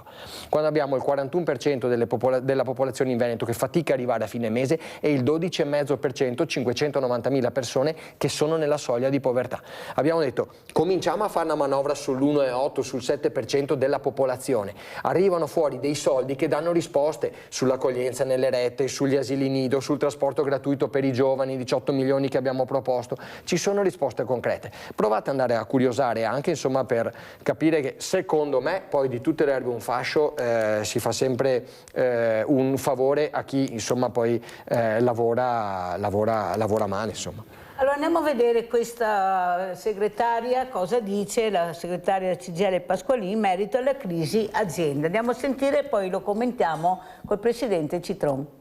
Speaker 17: Quando abbiamo il 41% della popolazione in Veneto che fatica a arrivare a fine mese e il 12,5%, 590.000 persone che sono nella soglia di povertà. Abbiamo detto, cominciamo a fare una manovra sull'1,8, sul 7% della popolazione. Arrivano fuori dei soldi che danno risposte sull'accoglienza nelle rette, sugli asili nido, sul trasporto gratuito per i giovani, 18 milioni che abbiamo proposto. Ci sono risposte concrete. Provate ad andare a curiosare anche, insomma, per capire che secondo me poi di tutte le erbe un fascio, si fa sempre un favore a chi insomma poi lavora male, insomma.
Speaker 1: Allora andiamo a vedere questa segretaria cosa dice, la segretaria del CGIL Pasqualini, in merito alla crisi azienda. Andiamo a sentire e poi lo commentiamo col presidente Citron.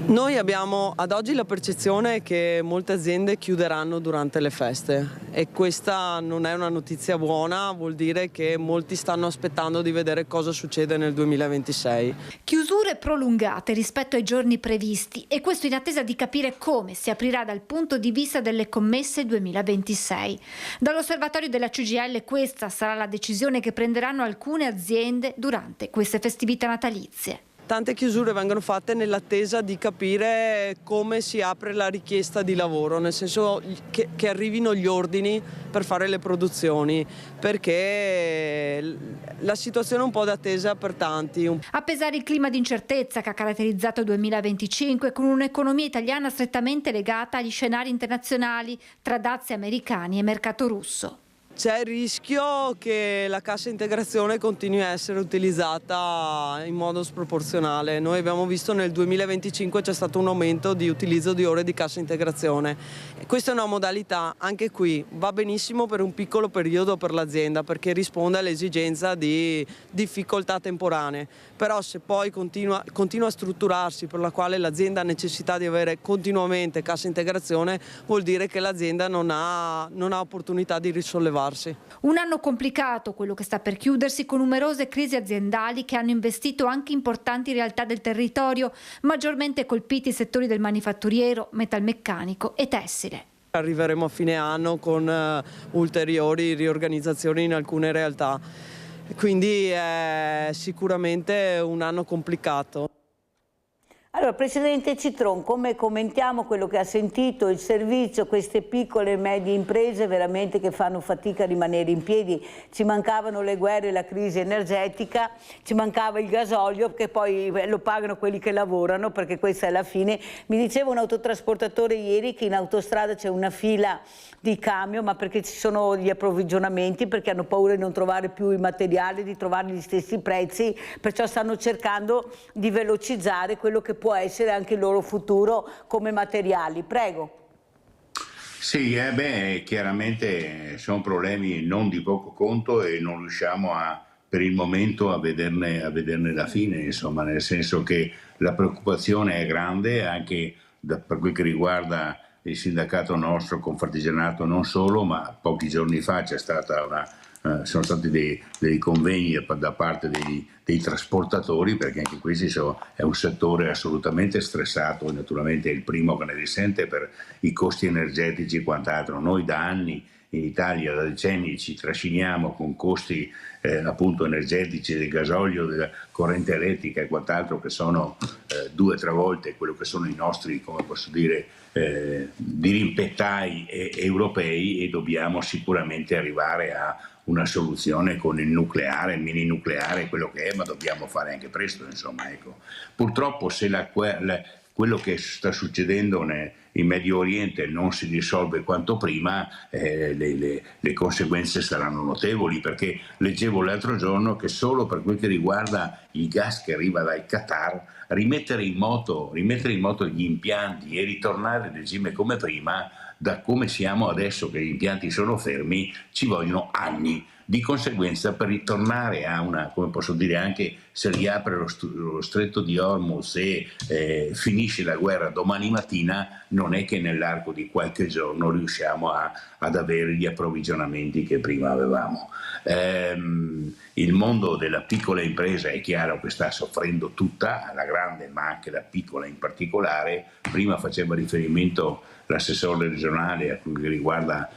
Speaker 6: Noi abbiamo ad oggi la percezione che molte aziende chiuderanno durante le feste e questa non è una notizia buona, vuol dire che molti stanno aspettando di vedere cosa succede nel 2026.
Speaker 22: Chiusure prolungate rispetto ai giorni previsti e questo in attesa di capire come si aprirà dal punto di vista delle commesse 2026. Dall'osservatorio della CGIL questa sarà la decisione che prenderanno alcune aziende durante queste festività natalizie.
Speaker 6: Tante chiusure vengono fatte nell'attesa di capire come si apre la richiesta di lavoro, nel senso che arrivino gli ordini per fare le produzioni, perché la situazione è un po' d'attesa per tanti.
Speaker 22: A pesare il clima di incertezza che ha caratterizzato il 2025, con un'economia italiana strettamente legata agli scenari internazionali tra dazi americani e mercato russo.
Speaker 6: C'è il rischio che la cassa integrazione continui a essere utilizzata in modo sproporzionale. Noi abbiamo visto nel 2025 c'è stato un aumento di utilizzo di ore di cassa integrazione. Questa è una modalità, anche qui, va benissimo per un piccolo periodo per l'azienda perché risponde all'esigenza di difficoltà temporanee. Però se poi continua a strutturarsi per la quale l'azienda ha necessità di avere continuamente cassa integrazione, vuol dire che l'azienda non ha opportunità di risollevarsi.
Speaker 22: Un anno complicato, quello che sta per chiudersi, con numerose crisi aziendali che hanno investito anche importanti realtà del territorio, maggiormente colpiti i settori del manifatturiero, metalmeccanico e tessile.
Speaker 6: Arriveremo a fine anno con ulteriori riorganizzazioni in alcune realtà, quindi è sicuramente un anno complicato.
Speaker 1: Allora, Presidente Citron, come commentiamo quello che ha sentito, il servizio, queste piccole e medie imprese veramente che fanno fatica a rimanere in piedi? Ci mancavano le guerre, la crisi energetica, ci mancava il gasolio che poi lo pagano quelli che lavorano perché questa è la fine. Mi diceva un autotrasportatore ieri che in autostrada c'è una fila di camion, ma perché ci sono gli approvvigionamenti, perché hanno paura di non trovare più i materiali, di trovare gli stessi prezzi, perciò stanno cercando di velocizzare quello che può essere anche il loro futuro come materiali. Prego.
Speaker 18: Sì, chiaramente sono problemi non di poco conto e non riusciamo per il momento a vederne la fine, insomma, nel senso che la preoccupazione è grande anche per quel che riguarda il sindacato nostro Confartigianato, non solo, ma pochi giorni fa sono stati dei convegni da parte dei trasportatori, perché anche questo è un settore assolutamente stressato e naturalmente è il primo che ne risente per i costi energetici e quant'altro. Noi da anni in Italia, da decenni, ci trasciniamo con costi appunto energetici, del gasolio, della corrente elettrica e quant'altro che sono 2 o 3 volte quello che sono i nostri, come posso dire, dirimpettai europei, e dobbiamo sicuramente arrivare a una soluzione con il nucleare, il mini nucleare, quello che è, ma dobbiamo fare anche presto, insomma, ecco. Purtroppo se quello che sta succedendo in Medio Oriente non si risolve quanto prima, le conseguenze saranno notevoli, perché leggevo l'altro giorno che solo per quel che riguarda il gas che arriva dal Qatar, rimettere in moto gli impianti e ritornare al regime come prima, da come siamo adesso che gli impianti sono fermi, ci vogliono anni. Di conseguenza, per ritornare a una, come posso dire, anche se riapre lo stretto di Hormuz e finisce la guerra domani mattina, non è che nell'arco di qualche giorno riusciamo ad avere gli approvvigionamenti che prima avevamo. Il mondo della piccola impresa è chiaro che sta soffrendo tutta, la grande ma anche la piccola in particolare. Prima faceva riferimento l'assessore regionale a quello che riguarda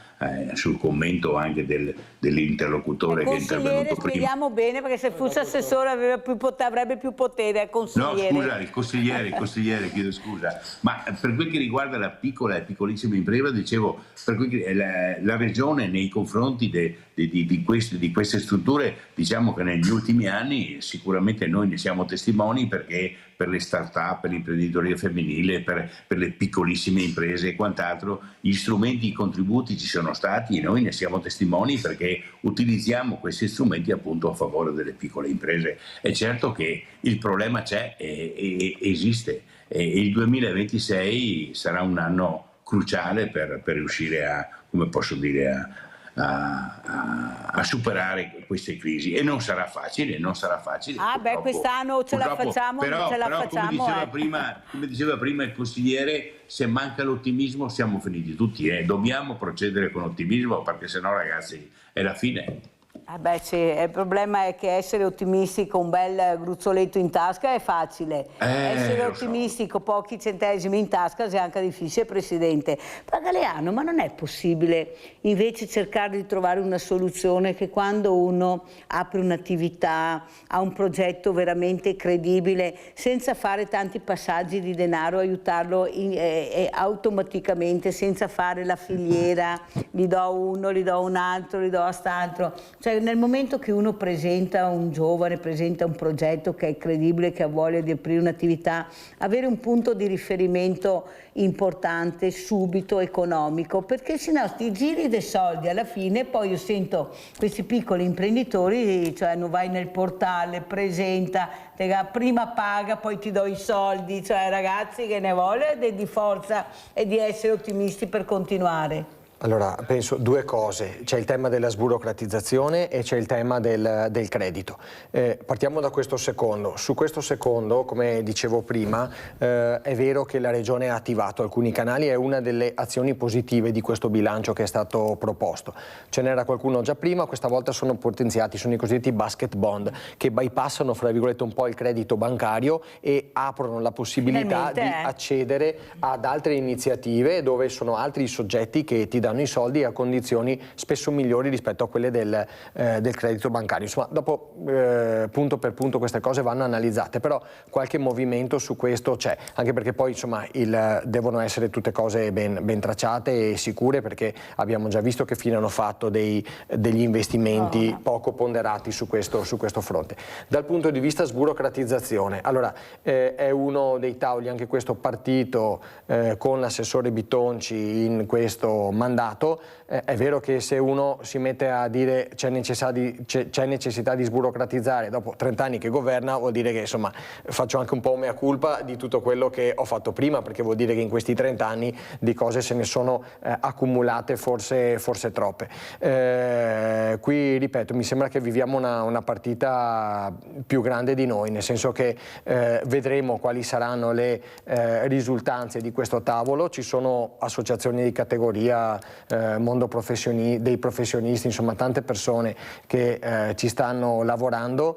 Speaker 18: sul commento anche dell'interlocutore che è intervenuto prima.
Speaker 1: Spieghiamo bene, perché se fosse assessore avrebbe più potere, consigliere.
Speaker 18: No, scusa, il consigliere, chiedo scusa. Ma per quel che riguarda la piccola e piccolissima impresa, dicevo, per quel che, la Regione nei confronti di queste strutture, diciamo che negli ultimi anni sicuramente noi ne siamo testimoni, perché per le start-up, per l'imprenditoria femminile, per le piccolissime imprese e quant'altro, gli strumenti, i contributi ci sono stati e noi ne siamo testimoni, perché utilizziamo questi strumenti appunto a favore delle piccole imprese. È certo che il problema c'è e esiste, e il 2026 sarà un anno cruciale per riuscire a, come posso dire, a superare queste crisi, e non sarà facile.
Speaker 1: Quest'anno ce la facciamo,
Speaker 18: però,
Speaker 1: ce la facciamo.
Speaker 18: Come diceva prima il consigliere, se manca l'ottimismo siamo finiti tutti, dobbiamo procedere con ottimismo, perché sennò, ragazzi, è la fine.
Speaker 1: Il problema è che essere ottimisti con un bel gruzzoletto in tasca è facile, essere ottimisti con pochi centesimi in tasca è anche difficile, Presidente. Ma Galeano, ma non è possibile invece cercare di trovare una soluzione che quando uno apre un'attività, ha un progetto veramente credibile, senza fare tanti passaggi di denaro, aiutarlo automaticamente, senza fare la filiera, gli do uno, gli do un altro, gli do a quest'altro. Cioè, nel momento che uno presenta, un giovane presenta un progetto che è credibile, che ha voglia di aprire un'attività, avere un punto di riferimento importante, subito, economico, perché sennò sti giri dei soldi alla fine, poi io sento questi piccoli imprenditori, cioè non vai nel portale, presenta, prima paga, poi ti do i soldi, cioè ragazzi, che ne voglia di forza e di essere ottimisti per continuare.
Speaker 17: Allora, penso due cose, c'è il tema della sburocratizzazione e c'è il tema del credito. Partiamo da questo secondo. Su questo secondo, come dicevo prima, è vero che la Regione ha attivato alcuni canali, è una delle azioni positive di questo bilancio che è stato proposto. Ce n'era qualcuno già prima, questa volta sono potenziati, sono i cosiddetti basket bond, che bypassano, fra virgolette, un po' il credito bancario e aprono la possibilità di accedere ad altre iniziative dove sono altri soggetti che ti danno i soldi a condizioni spesso migliori rispetto a quelle del credito bancario. Insomma, dopo punto per punto queste cose vanno analizzate, però qualche movimento su questo c'è, anche perché poi insomma devono essere tutte cose ben tracciate e sicure, perché abbiamo già visto che fine hanno fatto degli investimenti poco ponderati su questo fronte. Dal punto di vista sburocratizzazione, allora è uno dei tavoli, anche questo partito con l'assessore Bitonci in questo mandato. È vero che se uno si mette a dire c'è necessità di sburocratizzare dopo 30 anni che governa, vuol dire che insomma faccio anche un po' mea culpa di tutto quello che ho fatto prima, perché vuol dire che in questi 30 anni di cose se ne sono accumulate forse troppe. Qui ripeto, mi sembra che viviamo una partita più grande di noi, nel senso che vedremo quali saranno le risultanze di questo tavolo. Ci sono associazioni di categoria, mondo dei professionisti, insomma tante persone che ci stanno lavorando,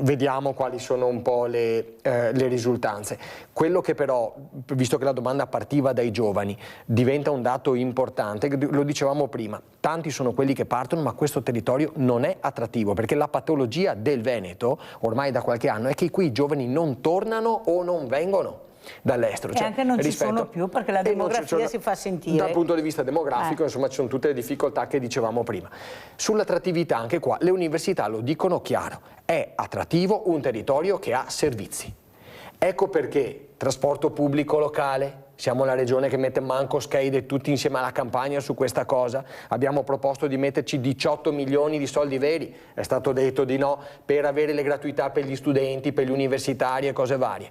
Speaker 17: vediamo quali sono un po' le risultanze. Quello che però, visto che la domanda partiva dai giovani, diventa un dato importante, lo dicevamo prima, tanti sono quelli che partono, ma questo territorio non è attrattivo, perché la patologia del Veneto ormai da qualche anno è che qui i giovani non tornano o non vengono dall'estero.
Speaker 1: E anche non ci sono più, perché la demografia si fa sentire.
Speaker 17: Dal punto di vista demografico, insomma, ci sono tutte le difficoltà che dicevamo prima. Sull'attrattività, anche qua, le università lo dicono chiaro, è attrattivo un territorio che ha servizi. Ecco perché trasporto pubblico locale, siamo la regione che mette manco Skate tutti insieme alla campagna su questa cosa. Abbiamo proposto di metterci 18 milioni di soldi veri, è stato detto di no, per avere le gratuità per gli studenti, per gli universitari e cose varie.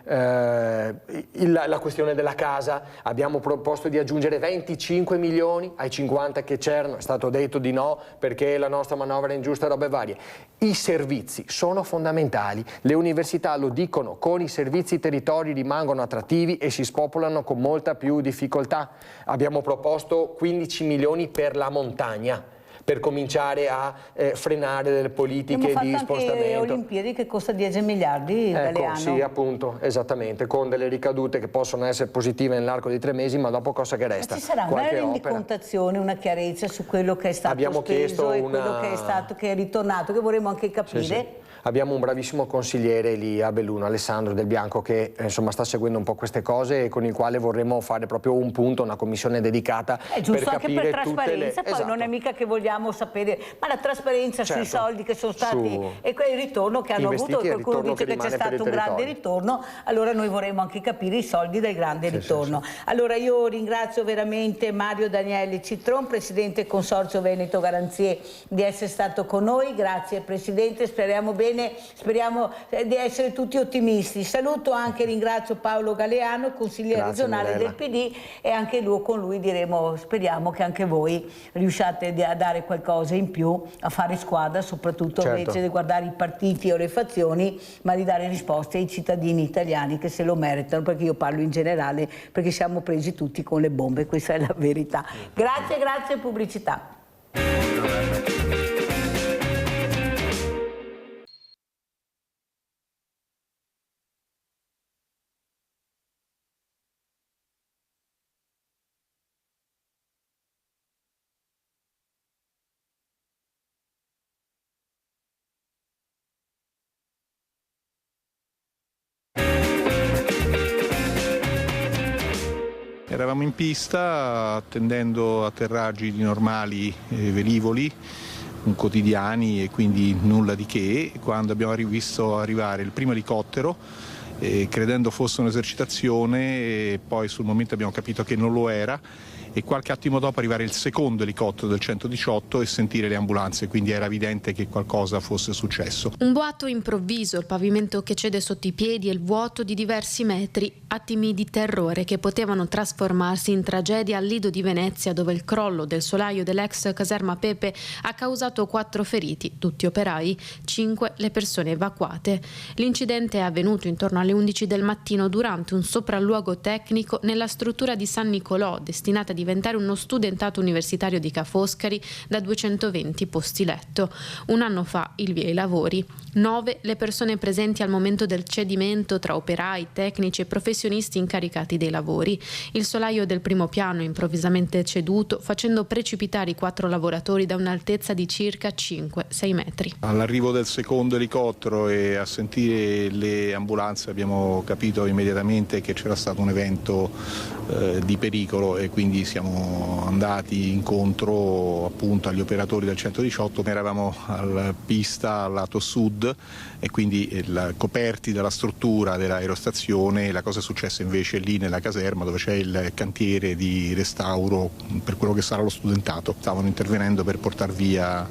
Speaker 17: La questione della casa, abbiamo proposto di aggiungere 25 milioni ai 50 che c'erano, è stato detto di no perché la nostra manovra è ingiusta e robe varie. I servizi sono fondamentali, le università lo dicono, con i servizi i territori rimangono attrattivi e si spopolano con molta più difficoltà. Abbiamo proposto 15 milioni per la montagna, per cominciare a frenare delle politiche di spostamento.
Speaker 1: Abbiamo fatto anche Olimpiadi che costa 10 miliardi, Galeano.
Speaker 17: Sì, appunto, esattamente, con delle ricadute che possono essere positive nell'arco di 3 mesi, ma dopo cosa che resta?
Speaker 1: Ma ci sarà una rendicontazione, una chiarezza su quello che è stato speso e quello che è stato, che è ritornato, che vorremmo anche capire.
Speaker 17: Sì. Abbiamo un bravissimo consigliere lì a Belluno, Alessandro Del Bianco, che insomma sta seguendo un po' queste cose e con il quale vorremmo fare proprio un punto, una commissione dedicata.
Speaker 1: È giusto anche per trasparenza, poi
Speaker 17: esatto.
Speaker 1: Non è mica che vogliamo sapere, ma la trasparenza sui soldi che sono stati e quel ritorno che hanno avuto, qualcuno dice che c'è stato un grande ritorno, allora noi vorremmo anche capire i soldi del grande ritorno. Allora io ringrazio veramente Mario Daniele Citron, Presidente Consorzio Veneto Garanzie, di essere stato con noi. Grazie Presidente, speriamo bene. Speriamo di essere tutti ottimisti. Saluto anche e ringrazio Paolo Galeano, consigliere regionale del PD, e anche lui, con lui diremo, speriamo che anche voi riusciate a dare qualcosa in più, a fare squadra, soprattutto invece di guardare i partiti o le fazioni, ma di dare risposte ai cittadini italiani che se lo meritano, perché io parlo in generale, perché siamo presi tutti con le bombe, questa è la verità. Grazie, pubblicità.
Speaker 4: Eravamo in pista attendendo atterraggi di normali velivoli, quotidiani e quindi nulla di che, quando abbiamo visto arrivare il primo elicottero, credendo fosse un'esercitazione, e poi sul momento abbiamo capito che non lo era, e qualche attimo dopo arrivare il secondo elicottero del 118 e sentire le ambulanze, quindi era evidente che qualcosa fosse successo.
Speaker 7: Un boato improvviso, il pavimento che cede sotto i piedi e il vuoto di diversi metri, attimi di terrore che potevano trasformarsi in tragedia al Lido di Venezia, dove il crollo del solaio dell'ex caserma Pepe ha causato 4 feriti, tutti operai, 5 le persone evacuate. L'incidente è avvenuto intorno alle 11 del mattino durante un sopralluogo tecnico nella struttura di San Nicolò, destinata a diventare uno studentato universitario di Ca' Foscari da 220 posti letto. Un anno fa il via ai lavori. 9 le persone presenti al momento del cedimento tra operai, tecnici e professionisti incaricati dei lavori. Il solaio del primo piano improvvisamente ceduto, facendo precipitare i 4 lavoratori da un'altezza di circa 5-6 metri.
Speaker 4: All'arrivo del secondo elicottero e a sentire le ambulanze abbiamo capito immediatamente che c'era stato un evento di pericolo, e quindi siamo andati incontro appunto agli operatori del 118. Eravamo alla pista al lato sud e quindi coperti dalla struttura dell'aerostazione. La cosa è successa invece lì nella caserma, dove c'è il cantiere di restauro per quello che sarà lo studentato. Stavano intervenendo per portare via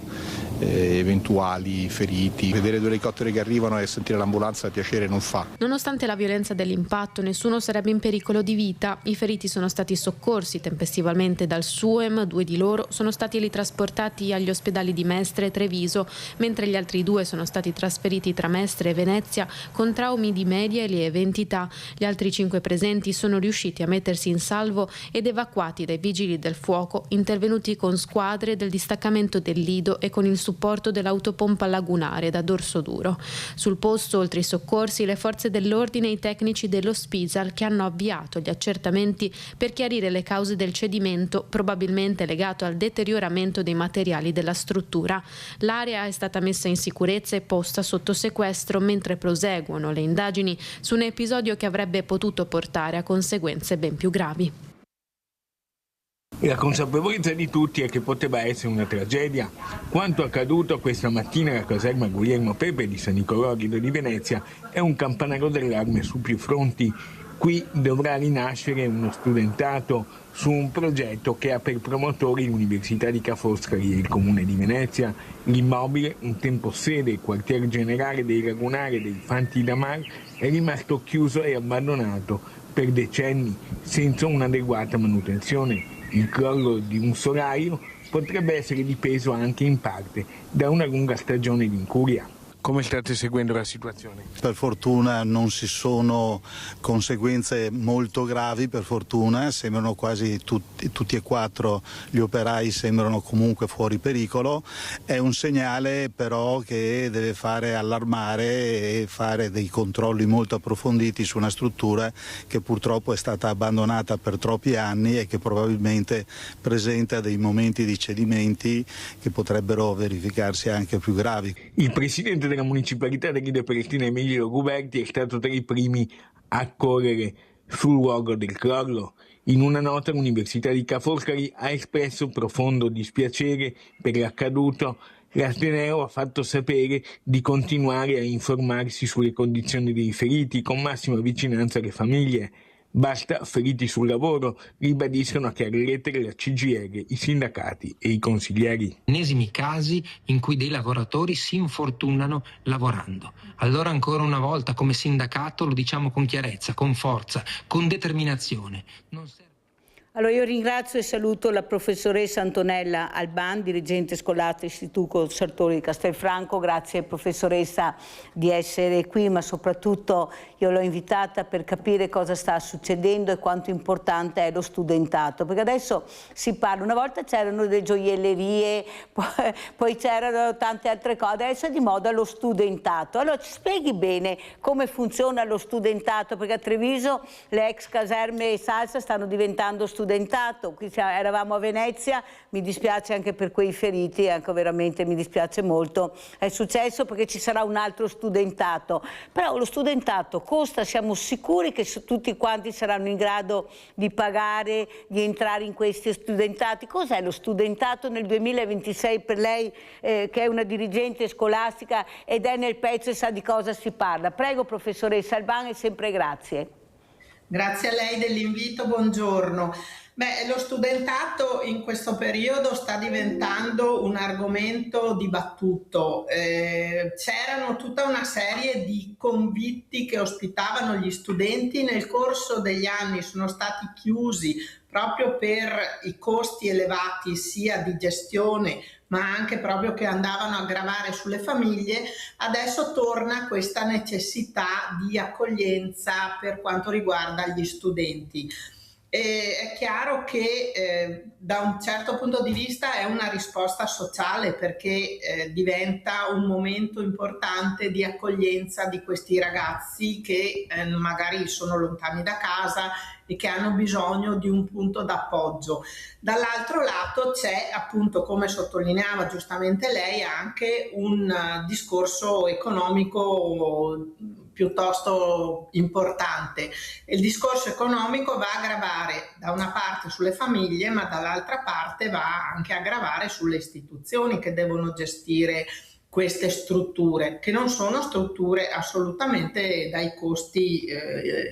Speaker 4: eventuali feriti. Vedere 2 elicotteri che arrivano e sentire l'ambulanza piacere non fa.
Speaker 7: Nonostante la violenza dell'impatto, nessuno sarebbe in pericolo di vita. I feriti sono stati soccorsi tempestivamente dal SUEM, 2 di loro sono stati ritrasportati agli ospedali di Mestre e Treviso, mentre gli altri 2 sono stati trasferiti tra Mestre e Venezia con traumi di media e lieve entità. Gli altri 5 presenti sono riusciti a mettersi in salvo ed evacuati dai vigili del fuoco, intervenuti con squadre del distaccamento del Lido e con il supporto dell'autopompa lagunare da Dorsoduro. Sul posto, oltre i soccorsi, le forze dell'ordine e i tecnici dello Spisal, che hanno avviato gli accertamenti per chiarire le cause del cedimento, probabilmente legato al deterioramento dei materiali della struttura. L'area è stata messa in sicurezza e posta sotto sequestro mentre proseguono le indagini su un episodio che avrebbe potuto portare a conseguenze ben più gravi.
Speaker 23: La consapevolezza di tutti è che poteva essere una tragedia. Quanto accaduto questa mattina alla caserma Guglielmo Pepe di San Nicolò di Venezia è un campanello d'allarme su più fronti. Qui dovrà rinascere uno studentato su un progetto che ha per promotori l'Università di Ca' Foscari e il Comune di Venezia. L'immobile, un tempo sede, quartier generale dei Lagunari e dei Fanti da Mar, è rimasto chiuso e abbandonato per decenni senza un'adeguata manutenzione. Il crollo di un solaio potrebbe essere dipeso anche in parte da una lunga stagione di incuria. Come state seguendo la situazione?
Speaker 8: Per fortuna non ci sono conseguenze molto gravi, per fortuna, sembrano quasi tutti e 4 gli operai sembrano comunque fuori pericolo. È un segnale però che deve fare allarmare e fare dei controlli molto approfonditi su una struttura che purtroppo è stata abbandonata per troppi anni e che probabilmente presenta dei momenti di cedimenti che potrebbero verificarsi anche più gravi.
Speaker 23: Il presidente della municipalità di Lido Prenestina, Emilio Ruberti, è stato tra i primi a correre sul luogo del crollo. In una nota l'Università di Ca' Foscari ha espresso profondo dispiacere per l'accaduto. L'Ateneo ha fatto sapere di continuare a informarsi sulle condizioni dei feriti con massima vicinanza alle famiglie. Basta feriti sul lavoro, ribadiscono a chiare lettere la CGIL, i sindacati e i consiglieri.
Speaker 11: Ennesimi casi in cui dei lavoratori si infortunano lavorando. Allora ancora una volta come sindacato lo diciamo con chiarezza, con forza, con determinazione.
Speaker 1: Allora io ringrazio e saluto la professoressa Antonella Alban, dirigente scolastico Istituto Sartori di Castelfranco. Grazie professoressa di essere qui, ma soprattutto io l'ho invitata per capire cosa sta succedendo e quanto importante è lo studentato, perché adesso si parla, una volta c'erano le gioiellerie, poi c'erano tante altre cose, adesso è di moda lo studentato. Allora ci spieghi bene come funziona lo studentato, perché a Treviso le ex caserme e Salsa stanno diventando studentato. Qui eravamo a Venezia, mi dispiace anche per quei feriti, ecco, veramente mi dispiace molto. È successo perché ci sarà un altro studentato, però lo studentato costa, siamo sicuri che tutti quanti saranno in grado di pagare, di entrare in questi studentati. Cos'è lo studentato nel 2026 per lei che è una dirigente scolastica ed è nel pezzo e sa di cosa si parla? Prego professoressa Alban e sempre grazie.
Speaker 12: Grazie a lei dell'invito, buongiorno. Beh, lo studentato in questo periodo sta diventando un argomento dibattuto. C'erano tutta una serie di convitti che ospitavano gli studenti, nel corso degli anni sono stati chiusi proprio per i costi elevati sia di gestione ma anche proprio che andavano a gravare sulle famiglie. Adesso torna questa necessità di accoglienza per quanto riguarda gli studenti. È chiaro che da un certo punto di vista è una risposta sociale perché diventa un momento importante di accoglienza di questi ragazzi che magari sono lontani da casa e che hanno bisogno di un punto d'appoggio. Dall'altro lato c'è appunto, come sottolineava giustamente lei, anche un discorso economico piuttosto importante. Il discorso economico va a gravare da una parte sulle famiglie, ma dall'altra parte va anche a gravare sulle istituzioni che devono gestire queste strutture, che non sono strutture assolutamente dai costi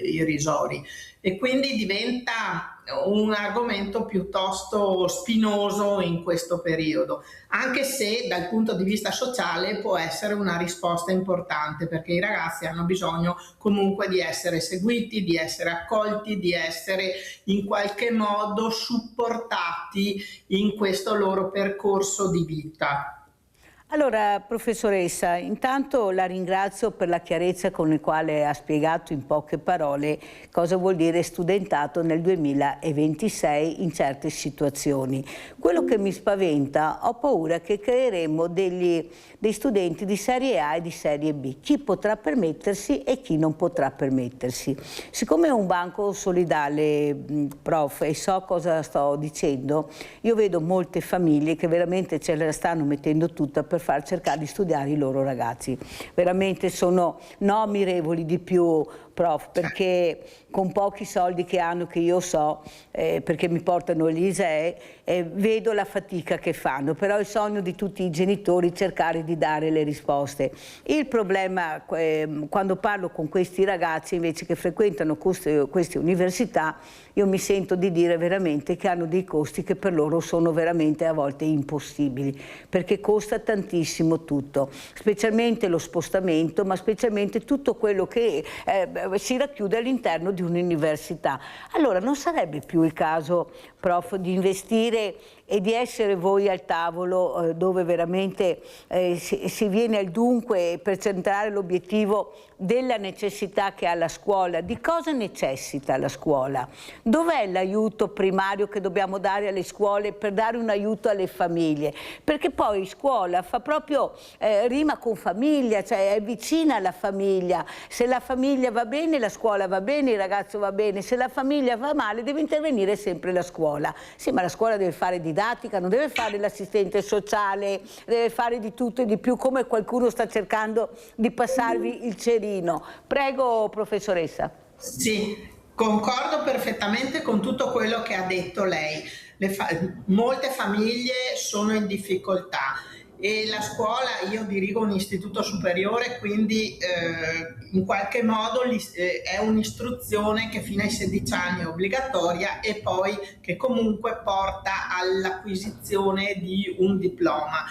Speaker 12: irrisori, e quindi diventa un argomento piuttosto spinoso in questo periodo, anche se dal punto di vista sociale può essere una risposta importante, perché i ragazzi hanno bisogno comunque di essere seguiti, di essere accolti, di essere in qualche modo supportati in questo loro percorso di vita.
Speaker 1: Allora, professoressa, intanto la ringrazio per la chiarezza con la quale ha spiegato in poche parole cosa vuol dire studentato nel 2026 in certe situazioni. Quello che mi spaventa, ho paura che creeremo dei studenti di serie A e di serie B, chi potrà permettersi e chi non potrà permettersi. Siccome è un banco solidale, prof, e so cosa sto dicendo, io vedo molte famiglie che veramente ce la stanno mettendo tutta per far cercare di studiare i loro ragazzi. Veramente sono no mirevoli di più, prof, perché con pochi soldi che hanno, che io so, perché mi portano gli ISEE, vedo la fatica che fanno, però è il sogno di tutti i genitori cercare di dare le risposte. Il problema, quando parlo con questi ragazzi invece che frequentano queste università, io mi sento di dire veramente che hanno dei costi che per loro sono veramente a volte impossibili, perché costa tantissimo tutto, specialmente lo spostamento, ma specialmente tutto quello che si racchiude all'interno di un'università. Allora non sarebbe più il caso, prof, di investire e di essere voi al tavolo dove veramente si viene al dunque per centrare l'obiettivo della necessità che ha la scuola. Di cosa necessita la scuola? Dov'è l'aiuto primario che dobbiamo dare alle scuole per dare un aiuto alle famiglie? Perché poi scuola fa proprio rima con famiglia, cioè è vicina alla famiglia. Se la famiglia va bene, la scuola va bene, il ragazzo va bene. Se la famiglia va male, deve intervenire sempre la scuola. Sì, ma la scuola deve fare didattica, non deve fare l'assistente sociale, deve fare di tutto e di più, come qualcuno sta cercando di passarvi il cerino. Prego, professoressa.
Speaker 12: Sì, concordo perfettamente con tutto quello che ha detto lei. Molte famiglie sono in difficoltà e la scuola, io dirigo un istituto superiore, quindi in qualche modo è un'istruzione che fino ai 16 anni è obbligatoria e poi che comunque porta all'acquisizione di un diploma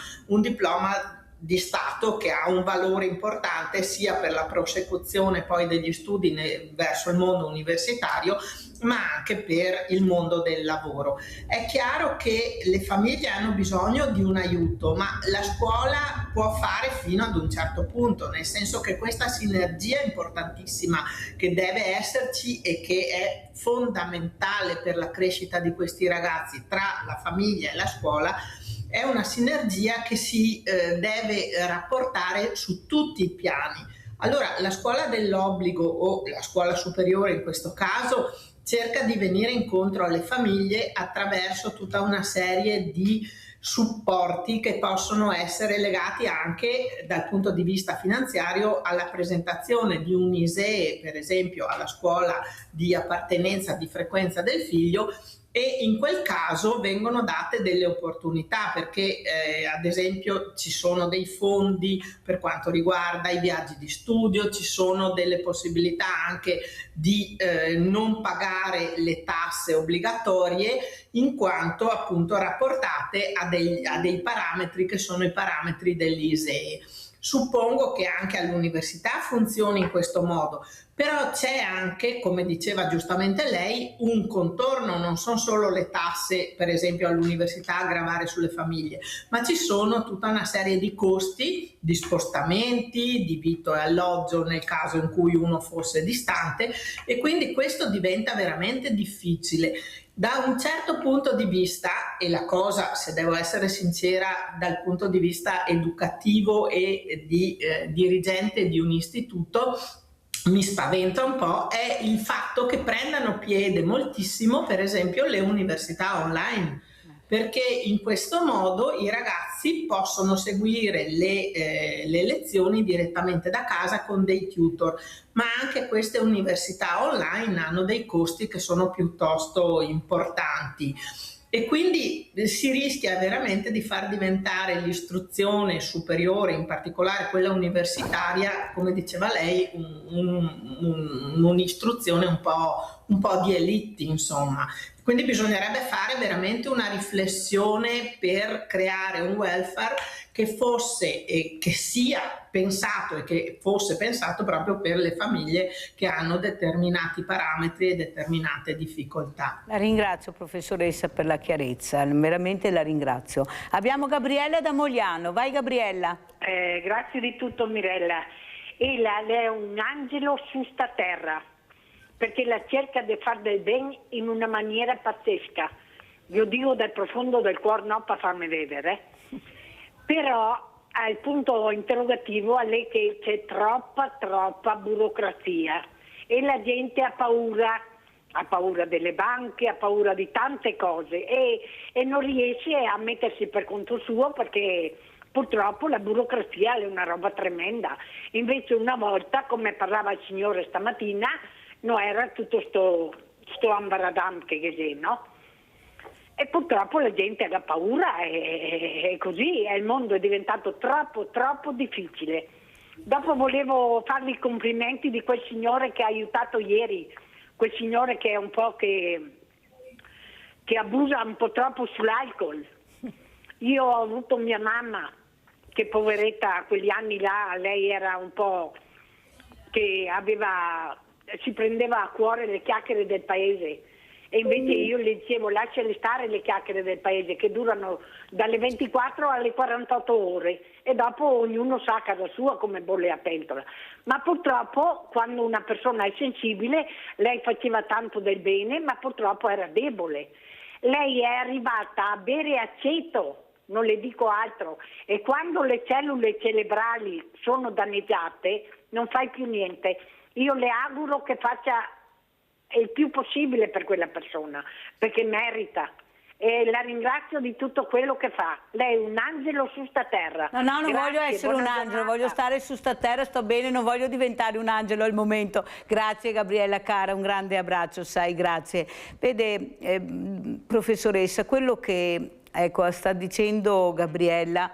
Speaker 12: di Stato che ha un valore importante sia per la prosecuzione poi degli studi verso il mondo universitario, ma anche per il mondo del lavoro. È chiaro che le famiglie hanno bisogno di un aiuto, ma la scuola può fare fino ad un certo punto, nel senso che questa sinergia importantissima che deve esserci e che è fondamentale per la crescita di questi ragazzi tra la famiglia e la scuola è una sinergia che si deve rapportare su tutti i piani. Allora, la scuola dell'obbligo o la scuola superiore in questo caso cerca di venire incontro alle famiglie attraverso tutta una serie di supporti che possono essere legati anche dal punto di vista finanziario alla presentazione di un ISEE, per esempio alla scuola di appartenenza, di frequenza del figlio, e in quel caso vengono date delle opportunità perché ad esempio ci sono dei fondi per quanto riguarda i viaggi di studio, ci sono delle possibilità anche di non pagare le tasse obbligatorie in quanto appunto rapportate a dei parametri che sono i parametri dell'ISEE. Suppongo che anche all'università funzioni in questo modo, però c'è anche, come diceva giustamente lei, un contorno, non sono solo le tasse, per esempio all'università, a gravare sulle famiglie, ma ci sono tutta una serie di costi, di spostamenti, di vitto e alloggio nel caso in cui uno fosse distante e quindi questo diventa veramente difficile. Da un certo punto di vista, e la cosa, se devo essere sincera, dal punto di vista educativo e di dirigente di un istituto, mi spaventa un po', è il fatto che prendano piede moltissimo, per esempio, le università online, perché in questo modo i ragazzi possono seguire le lezioni direttamente da casa con dei tutor, ma anche queste università online hanno dei costi che sono piuttosto importanti. E quindi si rischia veramente di far diventare l'istruzione superiore, in particolare quella universitaria, come diceva lei, un'istruzione un po' di elite, insomma. Quindi bisognerebbe fare veramente una riflessione per creare un welfare che fosse e che sia pensato e che fosse pensato proprio per le famiglie che hanno determinati parametri e determinate difficoltà.
Speaker 1: La ringrazio professoressa per la chiarezza, veramente la ringrazio. Abbiamo Gabriella da Mogliano, vai Gabriella.
Speaker 13: Grazie di tutto Mirella. Lei è un angelo su sta terra, perché la cerca di fare del bene in una maniera pazzesca. Io dico dal profondo del cuore, no per farmi vedere. Però al punto interrogativo a lei che c'è troppa burocrazia e la gente ha paura delle banche, ha paura di tante cose e non riesce a mettersi per conto suo perché purtroppo la burocrazia è una roba tremenda. Invece una volta, come parlava il signore stamattina, non era tutto sto ambaradam che c'è, no? E purtroppo la gente ha paura e così il mondo è diventato troppo difficile. Dopo volevo farvi i complimenti di quel signore che ha aiutato ieri, quel signore che è un po' che abusa un po' troppo sull'alcol. Io ho avuto mia mamma che poveretta a quegli anni là, lei era un po' che si prendeva a cuore le chiacchiere del paese E invece io le dicevo lasciali stare le chiacchiere del paese che durano dalle 24 alle 48 ore e dopo ognuno sa a casa sua come bolle a pentola. Ma purtroppo quando una persona è sensibile, lei faceva tanto del bene ma purtroppo era debole. Lei è arrivata a bere aceto, non le dico altro, e quando le cellule cerebrali sono danneggiate non fai più niente. Io le auguro che faccia il più possibile per quella persona, perché merita. E la ringrazio di tutto quello che fa. Lei è un angelo su sta terra.
Speaker 1: No, non
Speaker 13: Grazie,
Speaker 1: voglio essere un angelo,
Speaker 13: giornata.
Speaker 1: voglio stare su sta terra, sto bene, non voglio diventare un angelo al momento. Grazie Gabriella cara, un grande abbraccio, sai, grazie. Vede, professoressa, quello che sta dicendo Gabriella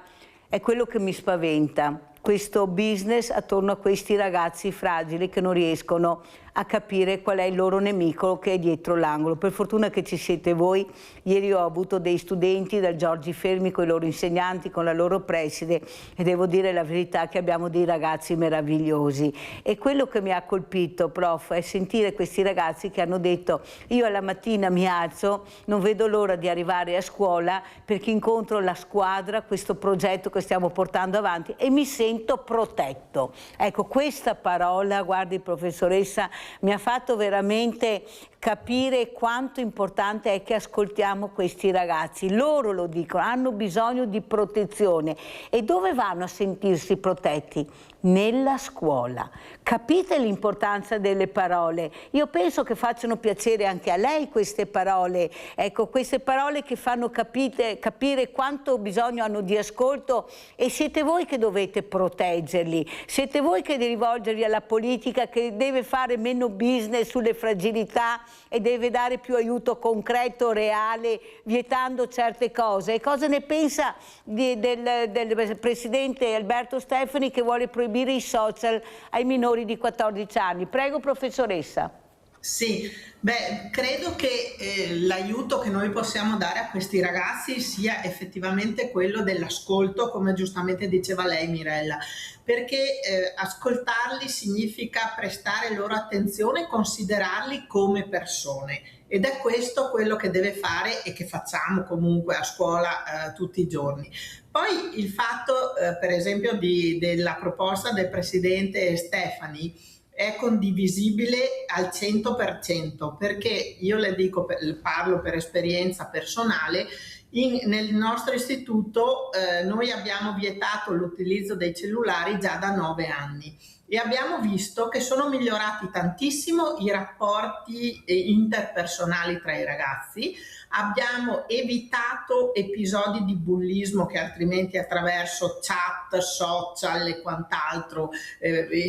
Speaker 1: è quello che mi spaventa. Questo business attorno a questi ragazzi fragili che non riescono a capire qual è il loro nemico che è dietro l'angolo. Per fortuna che ci siete voi. Ieri ho avuto dei studenti dal Giorgi Fermi con i loro insegnanti, con la loro preside, e devo dire la verità che abbiamo dei ragazzi meravigliosi. E quello che mi ha colpito, prof, è sentire questi ragazzi che hanno detto: io alla mattina mi alzo, non vedo l'ora di arrivare a scuola perché incontro la squadra, questo progetto che stiamo portando avanti, e mi sento protetto. Ecco, questa parola, guardi professoressa, mi ha fatto veramente capire quanto importante è che ascoltiamo questi ragazzi. Loro lo dicono, hanno bisogno di protezione. E dove vanno a sentirsi protetti? Nella scuola. Capite l'importanza delle parole? Io penso che facciano piacere anche a lei queste parole, ecco, queste parole che fanno capire quanto bisogno hanno di ascolto, e siete voi che dovete proteggerli, siete voi che deve rivolgervi alla politica che deve fare meno business sulle fragilità e deve dare più aiuto concreto, reale, vietando certe cose. E cosa ne pensa del presidente Alberto Stefani che vuole proibire i social ai minori di 14 anni? Prego professoressa.
Speaker 12: Sì, beh, credo che l'aiuto che noi possiamo dare a questi ragazzi sia effettivamente quello dell'ascolto, come giustamente diceva lei Mirella, perché ascoltarli significa prestare loro attenzione e considerarli come persone. Ed è questo quello che deve fare e che facciamo comunque a scuola tutti i giorni. Poi il fatto, per esempio, della proposta del presidente Stefani è condivisibile al 100%, perché io le dico, parlo per esperienza personale, nel nostro istituto noi abbiamo vietato l'utilizzo dei cellulari già da 9 anni. E abbiamo visto che sono migliorati tantissimo i rapporti interpersonali tra i ragazzi, abbiamo evitato episodi di bullismo che altrimenti attraverso chat, social e quant'altro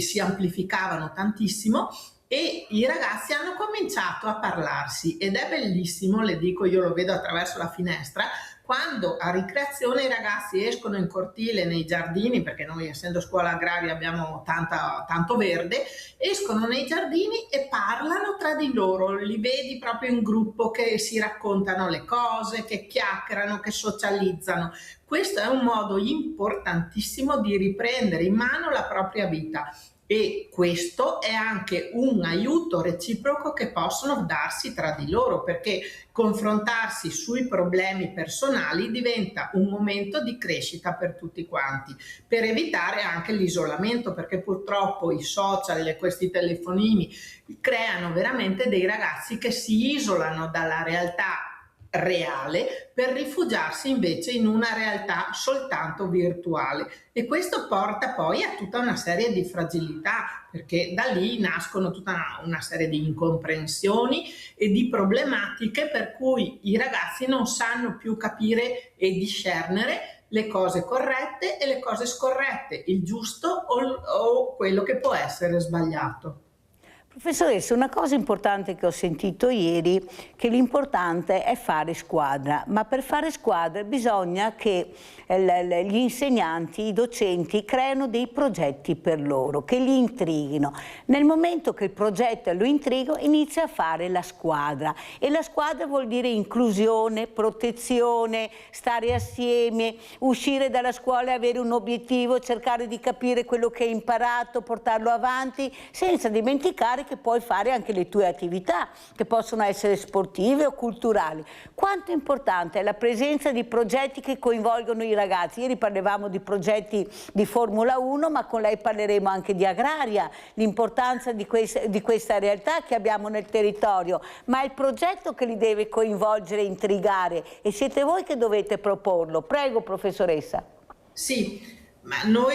Speaker 12: si amplificavano tantissimo, e i ragazzi hanno cominciato a parlarsi, ed è bellissimo, le dico, io lo vedo attraverso la finestra, quando a ricreazione i ragazzi escono in cortile, nei giardini, perché noi essendo scuola agraria abbiamo tanto verde, escono nei giardini e parlano tra di loro, li vedi proprio in gruppo che si raccontano le cose, che chiacchierano, che socializzano. Questo è un modo importantissimo di riprendere in mano la propria vita. E questo è anche un aiuto reciproco che possono darsi tra di loro, perché confrontarsi sui problemi personali diventa un momento di crescita per tutti quanti, per evitare anche l'isolamento, perché purtroppo i social e questi telefonini creano veramente dei ragazzi che si isolano dalla realtà reale per rifugiarsi invece in una realtà soltanto virtuale, e questo porta poi a tutta una serie di fragilità, perché da lì nascono tutta una serie di incomprensioni e di problematiche per cui i ragazzi non sanno più capire e discernere le cose corrette e le cose scorrette, il giusto o quello che può essere sbagliato.
Speaker 1: Professoressa, una cosa importante che ho sentito ieri, che l'importante è fare squadra, ma per fare squadra bisogna che gli insegnanti, i docenti creano dei progetti per loro, che li intrighino. Nel momento che il progetto lo intrigo, inizia a fare la squadra, e la squadra vuol dire inclusione, protezione, stare assieme, uscire dalla scuola e avere un obiettivo, cercare di capire quello che hai imparato, portarlo avanti, senza dimenticare che puoi fare anche le tue attività, che possono essere sportive o culturali. Quanto importante è la presenza di progetti che coinvolgono i ragazzi? Ieri parlavamo di progetti di Formula 1, ma con lei parleremo anche di agraria, l'importanza di questa realtà che abbiamo nel territorio, ma è il progetto che li deve coinvolgere e intrigare, e siete voi che dovete proporlo. Prego, professoressa.
Speaker 12: Sì. Ma noi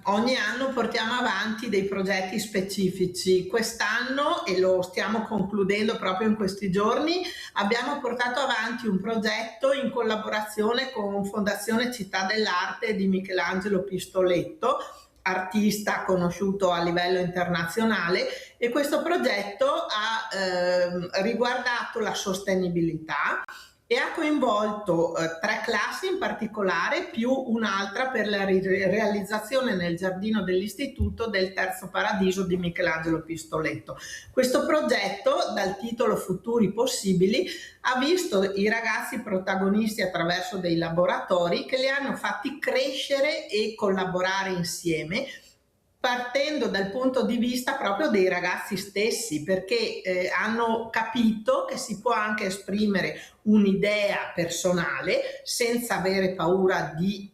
Speaker 12: ogni anno portiamo avanti dei progetti specifici. Quest'anno, e lo stiamo concludendo proprio in questi giorni, abbiamo portato avanti un progetto in collaborazione con Fondazione Città dell'Arte di Michelangelo Pistoletto, artista conosciuto a livello internazionale, e questo progetto ha riguardato la sostenibilità e ha coinvolto 3 classi in particolare, più un'altra per la realizzazione nel giardino dell'istituto del Terzo Paradiso di Michelangelo Pistoletto. Questo progetto, dal titolo Futuri Possibili, ha visto i ragazzi protagonisti attraverso dei laboratori che li hanno fatti crescere e collaborare insieme, partendo dal punto di vista proprio dei ragazzi stessi, perché hanno capito che si può anche esprimere un'idea personale senza avere paura di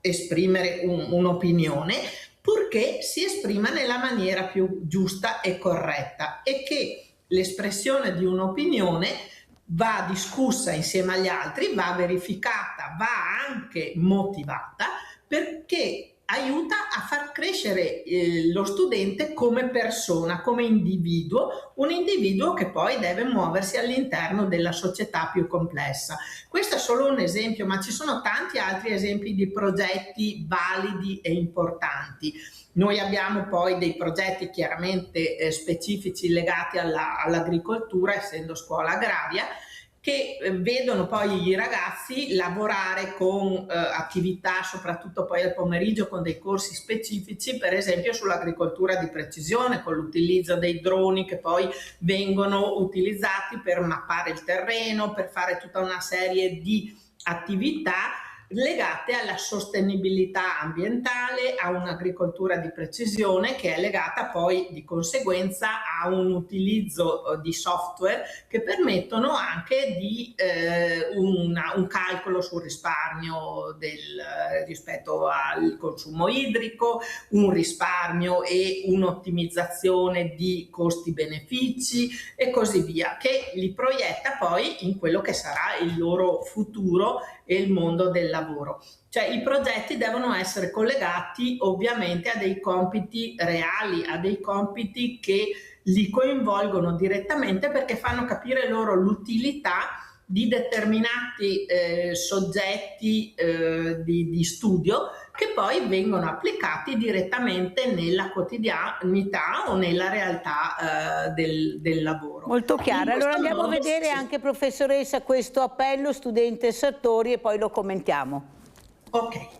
Speaker 12: esprimere un'opinione, purché si esprima nella maniera più giusta e corretta, e che l'espressione di un'opinione va discussa insieme agli altri, va verificata, va anche motivata, perché aiuta a far crescere lo studente come persona, come individuo, un individuo che poi deve muoversi all'interno della società più complessa. Questo è solo un esempio, ma ci sono tanti altri esempi di progetti validi e importanti. Noi abbiamo poi dei progetti chiaramente specifici legati all'agricoltura, essendo scuola agraria, che vedono poi i ragazzi lavorare con attività, soprattutto poi al pomeriggio, con dei corsi specifici, per esempio sull'agricoltura di precisione, con l'utilizzo dei droni che poi vengono utilizzati per mappare il terreno, per fare tutta una serie di attività legate alla sostenibilità ambientale, a un'agricoltura di precisione che è legata poi di conseguenza a un utilizzo di software che permettono anche di un calcolo sul risparmio rispetto al consumo idrico, un risparmio e un'ottimizzazione di costi-benefici e così via, che li proietta poi in quello che sarà il loro futuro e il mondo del lavoro. Cioè i progetti devono essere collegati ovviamente a dei compiti reali, a dei compiti che li coinvolgono direttamente, perché fanno capire loro l'utilità di determinati soggetti di studio, che poi vengono applicati direttamente nella quotidianità o nella realtà del lavoro.
Speaker 1: Molto chiaro. Allora andiamo a vedere anche, professoressa, questo appello studente Sartori e poi lo commentiamo.
Speaker 12: Ok.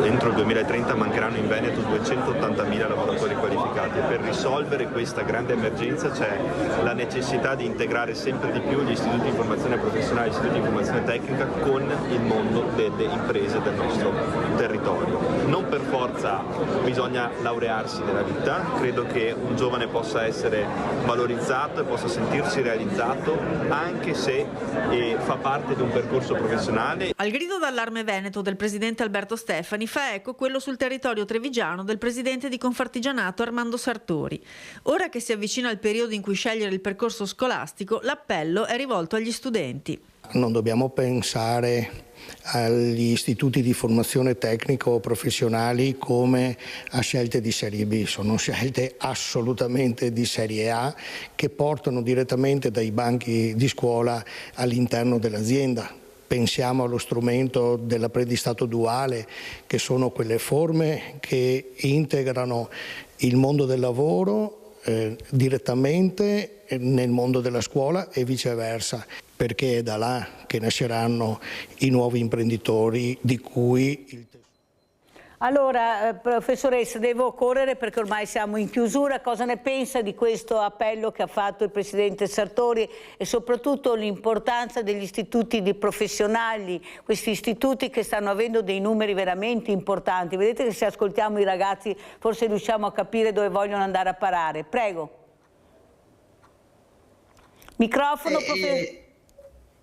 Speaker 14: Entro il 2030 mancheranno in Veneto 280.000 lavoratori qualificati, e per risolvere questa grande emergenza c'è la necessità di integrare sempre di più gli istituti di formazione professionale, gli istituti di formazione tecnica con il mondo delle imprese del nostro territorio. Non per forza bisogna laurearsi nella vita, credo che un giovane possa essere valorizzato e possa sentirsi realizzato anche se fa parte di un percorso professionale.
Speaker 15: Al grido d'allarme veneto del presidente Alberto Stefani fa eco quello sul territorio trevigiano del presidente di Confartigianato Armando Sartori. Ora che si avvicina il periodo in cui scegliere il percorso scolastico, l'appello è rivolto agli studenti.
Speaker 16: Non dobbiamo pensare agli istituti di formazione tecnico-professionali come a scelte di serie B, sono scelte assolutamente di serie A che portano direttamente dai banchi di scuola all'interno dell'azienda. Pensiamo allo strumento dell'apprendistato duale, che sono quelle forme che integrano il mondo del lavoro direttamente nel mondo della scuola e viceversa, perché è da là che nasceranno i nuovi imprenditori di cui il
Speaker 1: Allora, professoressa, devo correre perché ormai siamo in chiusura. Cosa ne pensa di questo appello che ha fatto il Presidente Sartori e soprattutto l'importanza degli istituti di professionali, questi istituti che stanno avendo dei numeri veramente importanti? Vedete che se ascoltiamo i ragazzi forse riusciamo a capire dove vogliono andare a parare. Prego. Microfono, professore.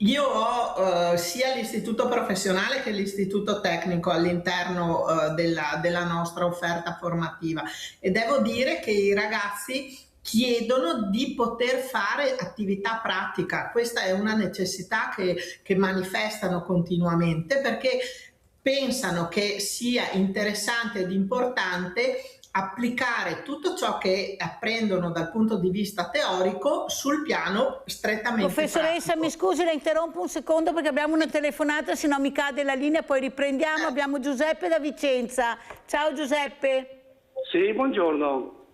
Speaker 12: Io ho sia l'istituto professionale che l'istituto tecnico all'interno della nostra offerta formativa e devo dire che i ragazzi chiedono di poter fare attività pratica. Questa è una necessità che manifestano continuamente perché pensano che sia interessante ed importante applicare tutto ciò che apprendono dal punto di vista teorico sul piano strettamente
Speaker 1: Professoressa,
Speaker 12: pratico.
Speaker 1: mi scusi, la interrompo un secondo perché abbiamo una telefonata, se no mi cade la linea, poi riprendiamo. Abbiamo Giuseppe da Vicenza. Ciao Giuseppe.
Speaker 2: Sì, buongiorno.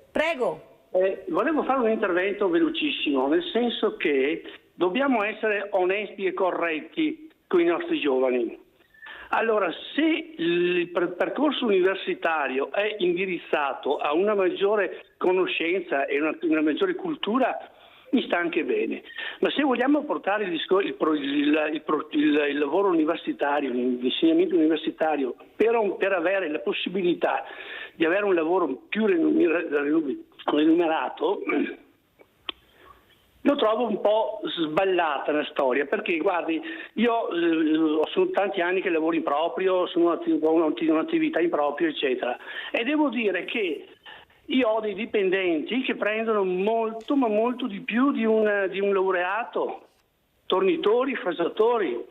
Speaker 1: Prego.
Speaker 2: Volevo fare un intervento velocissimo, nel senso che dobbiamo essere onesti e corretti con i nostri giovani. Allora, se il percorso universitario è indirizzato a una maggiore conoscenza e una maggiore cultura, mi sta anche bene. Ma se vogliamo portare il lavoro universitario, l'insegnamento universitario, per avere la possibilità di avere un lavoro più remunerato, lo trovo un po' sballata la storia, perché guardi, io sono tanti anni che lavoro in proprio, ho un'attività in proprio, eccetera, e devo dire che io ho dei dipendenti che prendono molto, ma molto di più di un laureato, tornitori, frasatori.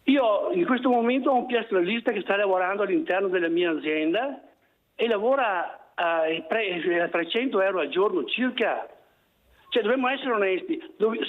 Speaker 2: Io in questo momento ho un piastrellista che sta lavorando all'interno della mia azienda e lavora a 300 euro al giorno circa. Cioè dobbiamo essere onesti,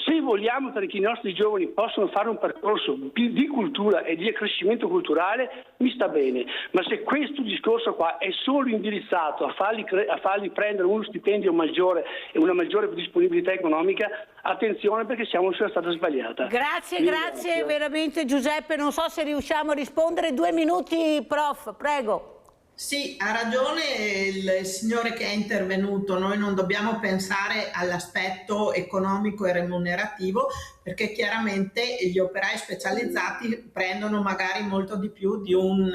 Speaker 2: se vogliamo perché i nostri giovani possano fare un percorso di cultura e di accrescimento culturale, mi sta bene, ma se questo discorso qua è solo indirizzato a fargli prendere uno stipendio maggiore e una maggiore disponibilità economica, attenzione perché siamo sulla strada sbagliata.
Speaker 1: Grazie veramente Giuseppe, non so se riusciamo a rispondere. 2 minuti, prof, prego.
Speaker 12: Sì, ha ragione il signore che è intervenuto, noi non dobbiamo pensare all'aspetto economico e remunerativo perché chiaramente gli operai specializzati prendono magari molto di più di un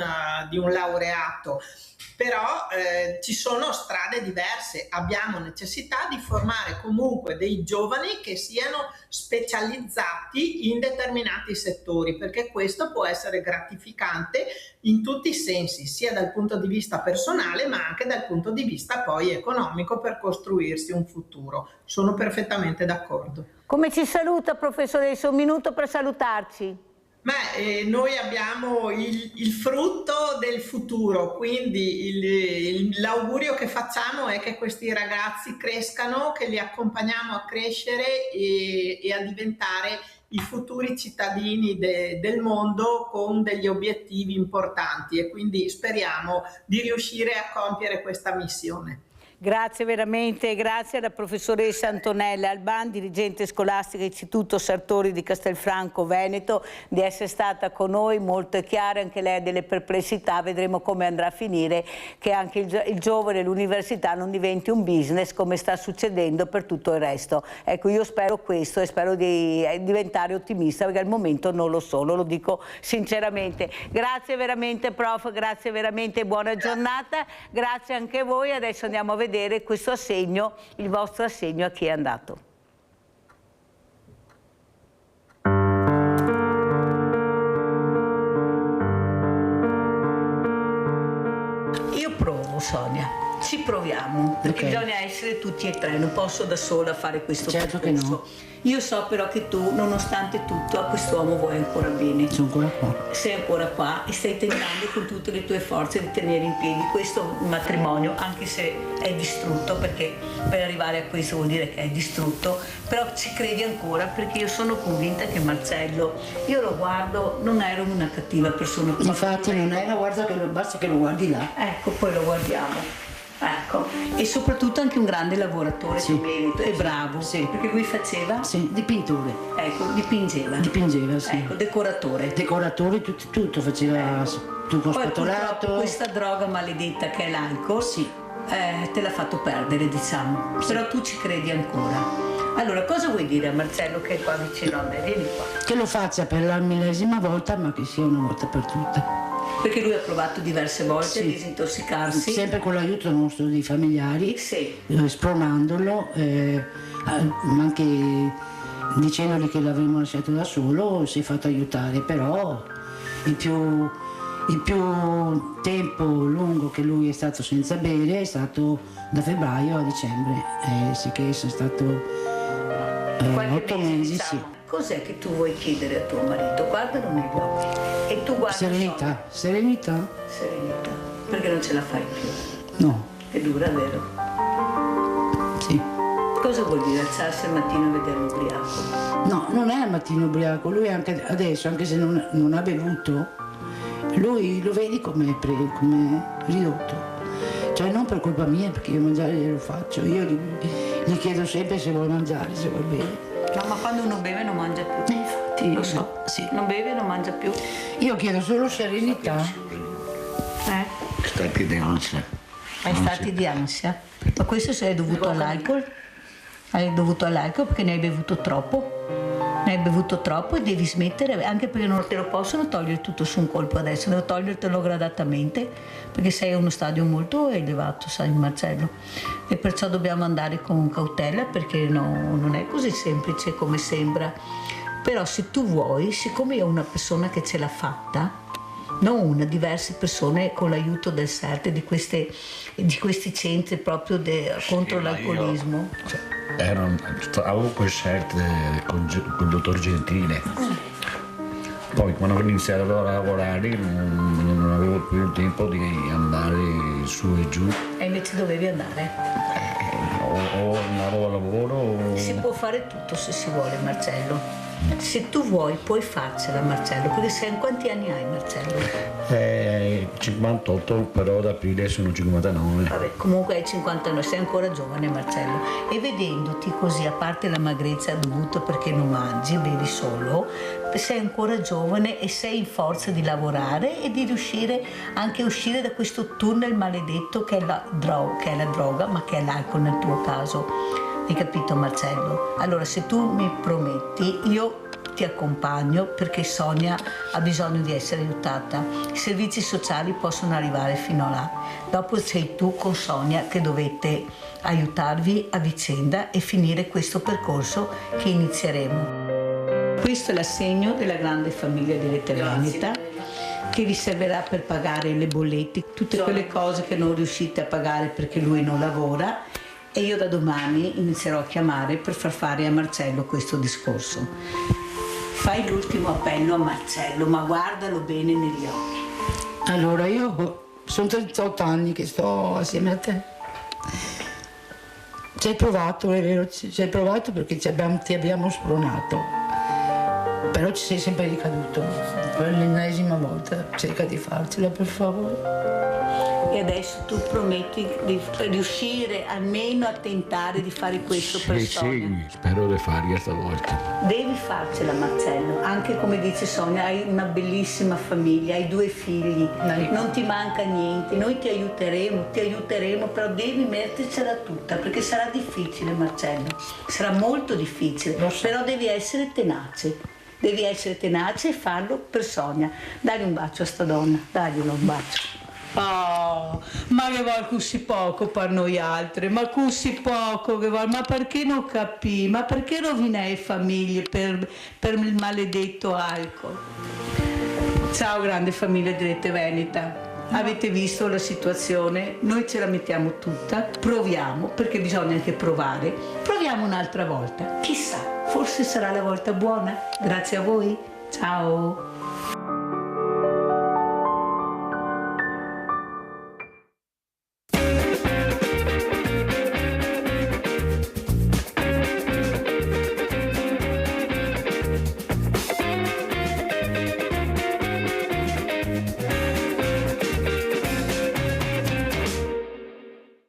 Speaker 12: laureato, però ci sono strade diverse, abbiamo necessità di formare comunque dei giovani che siano specializzati in determinati settori perché questo può essere gratificante in tutti i sensi, sia dal punto di vista personale ma anche dal punto di vista poi economico per costruirsi un futuro. Sono perfettamente d'accordo.
Speaker 1: Come ci saluta professoressa? Un minuto per salutarci.
Speaker 12: Noi abbiamo il frutto del futuro, quindi l'augurio che facciamo è che questi ragazzi crescano, che li accompagniamo a crescere e a diventare i futuri cittadini del mondo con degli obiettivi importanti e quindi speriamo di riuscire a compiere questa missione.
Speaker 1: Grazie veramente, grazie alla professoressa Antonella Alban, dirigente scolastica Istituto Sartori di Castelfranco Veneto, di essere stata con noi, molto chiara, anche lei ha delle perplessità, vedremo come andrà a finire, che anche il giovane, l'università non diventi un business come sta succedendo per tutto il resto. Ecco, io spero questo e spero di diventare ottimista perché al momento non lo sono, lo dico sinceramente. Grazie veramente prof, grazie veramente, buona giornata, grazie anche a voi, adesso andiamo a vedere questo assegno, il vostro assegno a chi è andato. Io provo, Sonia, ci proviamo, perché bisogna essere tutti e tre, non posso da sola fare questo percorso. Che no. Io so però che tu, nonostante tutto, a quest'uomo vuoi ancora bene. Sono ancora qua. Sei ancora qua e stai tentando con tutte le tue forze di tenere in piedi questo matrimonio, anche se è distrutto, perché per arrivare a questo vuol dire che è distrutto, però ci credi ancora perché io sono convinta che Marcello, io lo guardo, non ero una cattiva persona.
Speaker 3: Infatti non era, guarda che basta che lo guardi là.
Speaker 1: Ecco, poi lo guardiamo.
Speaker 3: Ecco, e soprattutto anche un grande lavoratore,
Speaker 5: Sì.
Speaker 3: come hai detto, e bravo,
Speaker 5: Sì.
Speaker 3: perché lui faceva?
Speaker 5: Sì, di pinture.
Speaker 3: Ecco, dipingeva.
Speaker 5: Dipingeva, sì.
Speaker 3: Ecco, decoratore.
Speaker 5: Decoratore, tutto faceva, tutto
Speaker 3: Poi
Speaker 5: spatolato.
Speaker 3: purtroppo questa droga maledetta che è l'alcol, te l'ha fatto perdere, diciamo. Però tu ci credi ancora. Allora, cosa vuoi dire a Marcello che è qua vicino a me? Vieni qua.
Speaker 5: Che lo faccia per la millesima volta, ma che sia una volta per tutte.
Speaker 3: Perché lui ha provato diverse volte a disintossicarsi.
Speaker 5: Sempre con l'aiuto nostro dei familiari, spronandolo, anche dicendogli che l'avremmo lasciato da solo, si è fatto aiutare, però il più tempo lungo che lui è stato senza bere è stato da febbraio a dicembre, sì che sono stato 8 mesi,
Speaker 3: diciamo.
Speaker 5: sì.
Speaker 3: Cos'è che tu vuoi chiedere a tuo marito? Guardalo negli occhi. E tu guarda.
Speaker 5: Serenità.
Speaker 3: Serenità. Perché non ce la fai più.
Speaker 5: No.
Speaker 3: È dura, vero?
Speaker 5: Sì.
Speaker 3: Cosa vuol dire alzarsi al mattino e vederlo ubriaco?
Speaker 5: No, non è al mattino ubriaco, lui anche adesso, anche se non ha bevuto, lui lo vedi come ridotto. Cioè non per colpa mia, perché io mangiare glielo faccio, io gli chiedo sempre se vuole mangiare, se vuole bere.
Speaker 3: No, ma quando uno beve non mangia più.
Speaker 5: Infatti,
Speaker 3: lo so,
Speaker 5: sì.
Speaker 3: Non beve e non mangia più.
Speaker 5: Io chiedo solo serenità.
Speaker 9: Stati di ansia.
Speaker 3: Hai stati di ansia? Ma questo se è dovuto all'alcol? Hai dovuto all'alcol perché ne hai bevuto troppo? Ne hai bevuto troppo e devi smettere, anche perché non te lo possono togliere tutto su un colpo adesso, devo togliertelo gradatamente, perché sei a uno stadio molto elevato, sai Marcello. E perciò dobbiamo andare con cautela, perché non è così semplice come sembra. Però se tu vuoi, siccome io ho una persona che ce l'ha fatta, non una, diverse persone con l'aiuto del CERT, di questi centri proprio contro l'alcolismo.
Speaker 9: Stavo col CERT col dottor Gentile. Poi quando ho iniziato a lavorare non avevo più il tempo di andare su e giù.
Speaker 3: E invece dovevi andare?
Speaker 9: O andavo a lavoro
Speaker 3: Si può fare tutto se si vuole, Marcello. Se tu vuoi puoi farcela, Marcello, perché quanti anni hai, Marcello?
Speaker 9: 58, però ad aprile sono 59.
Speaker 3: Vabbè, comunque hai 59, sei ancora giovane, Marcello. E vedendoti così, a parte la magrezza dovuta perché non mangi, bevi solo, sei ancora giovane e sei in forza di lavorare e di riuscire anche a uscire da questo tunnel maledetto che è la droga, ma che è l'alcol nel tuo caso. Hai capito, Marcello? Allora, se tu mi prometti, io ti accompagno, perché Sonia ha bisogno di essere aiutata. I servizi sociali possono arrivare fino a là. Dopo sei tu con Sonia che dovete aiutarvi a vicenda e finire questo percorso che inizieremo. Questo è l'assegno della grande famiglia di Rete Veneta, che vi servirà per pagare le bollette, tutte quelle cose che non riuscite a pagare perché lui non lavora. E io da domani inizierò a chiamare per far fare a Marcello questo discorso. Fai l'ultimo appello a Marcello, ma guardalo bene negli occhi.
Speaker 5: Allora, io sono 38 anni che sto assieme a te. Ci hai provato, è vero, ci hai provato perché ti abbiamo spronato. Però ci sei sempre ricaduto. Per l'ennesima volta cerca di farcela, per favore.
Speaker 3: E adesso tu prometti di riuscire almeno a tentare di fare questo per Sonia.
Speaker 9: Spero di farla stavolta.
Speaker 3: Devi farcela, Marcello, anche come dice Sonia, hai una bellissima famiglia, hai 2 figli, non ti manca niente, noi ti aiuteremo, però devi mettercela tutta, perché sarà difficile, Marcello, sarà molto difficile, però devi essere tenace e farlo per Sonia. Dagli un bacio a sta donna, daglielo un bacio. Oh, ma che vuol così poco per noi altri, ma così poco che vuol, ma perché non capì, ma perché rovinare famiglie per il maledetto alcol? Ciao grande famiglia di Rete Veneta, avete visto la situazione, noi ce la mettiamo tutta, proviamo, perché bisogna anche provare, proviamo un'altra volta, chissà, forse sarà la volta buona, grazie a voi, ciao.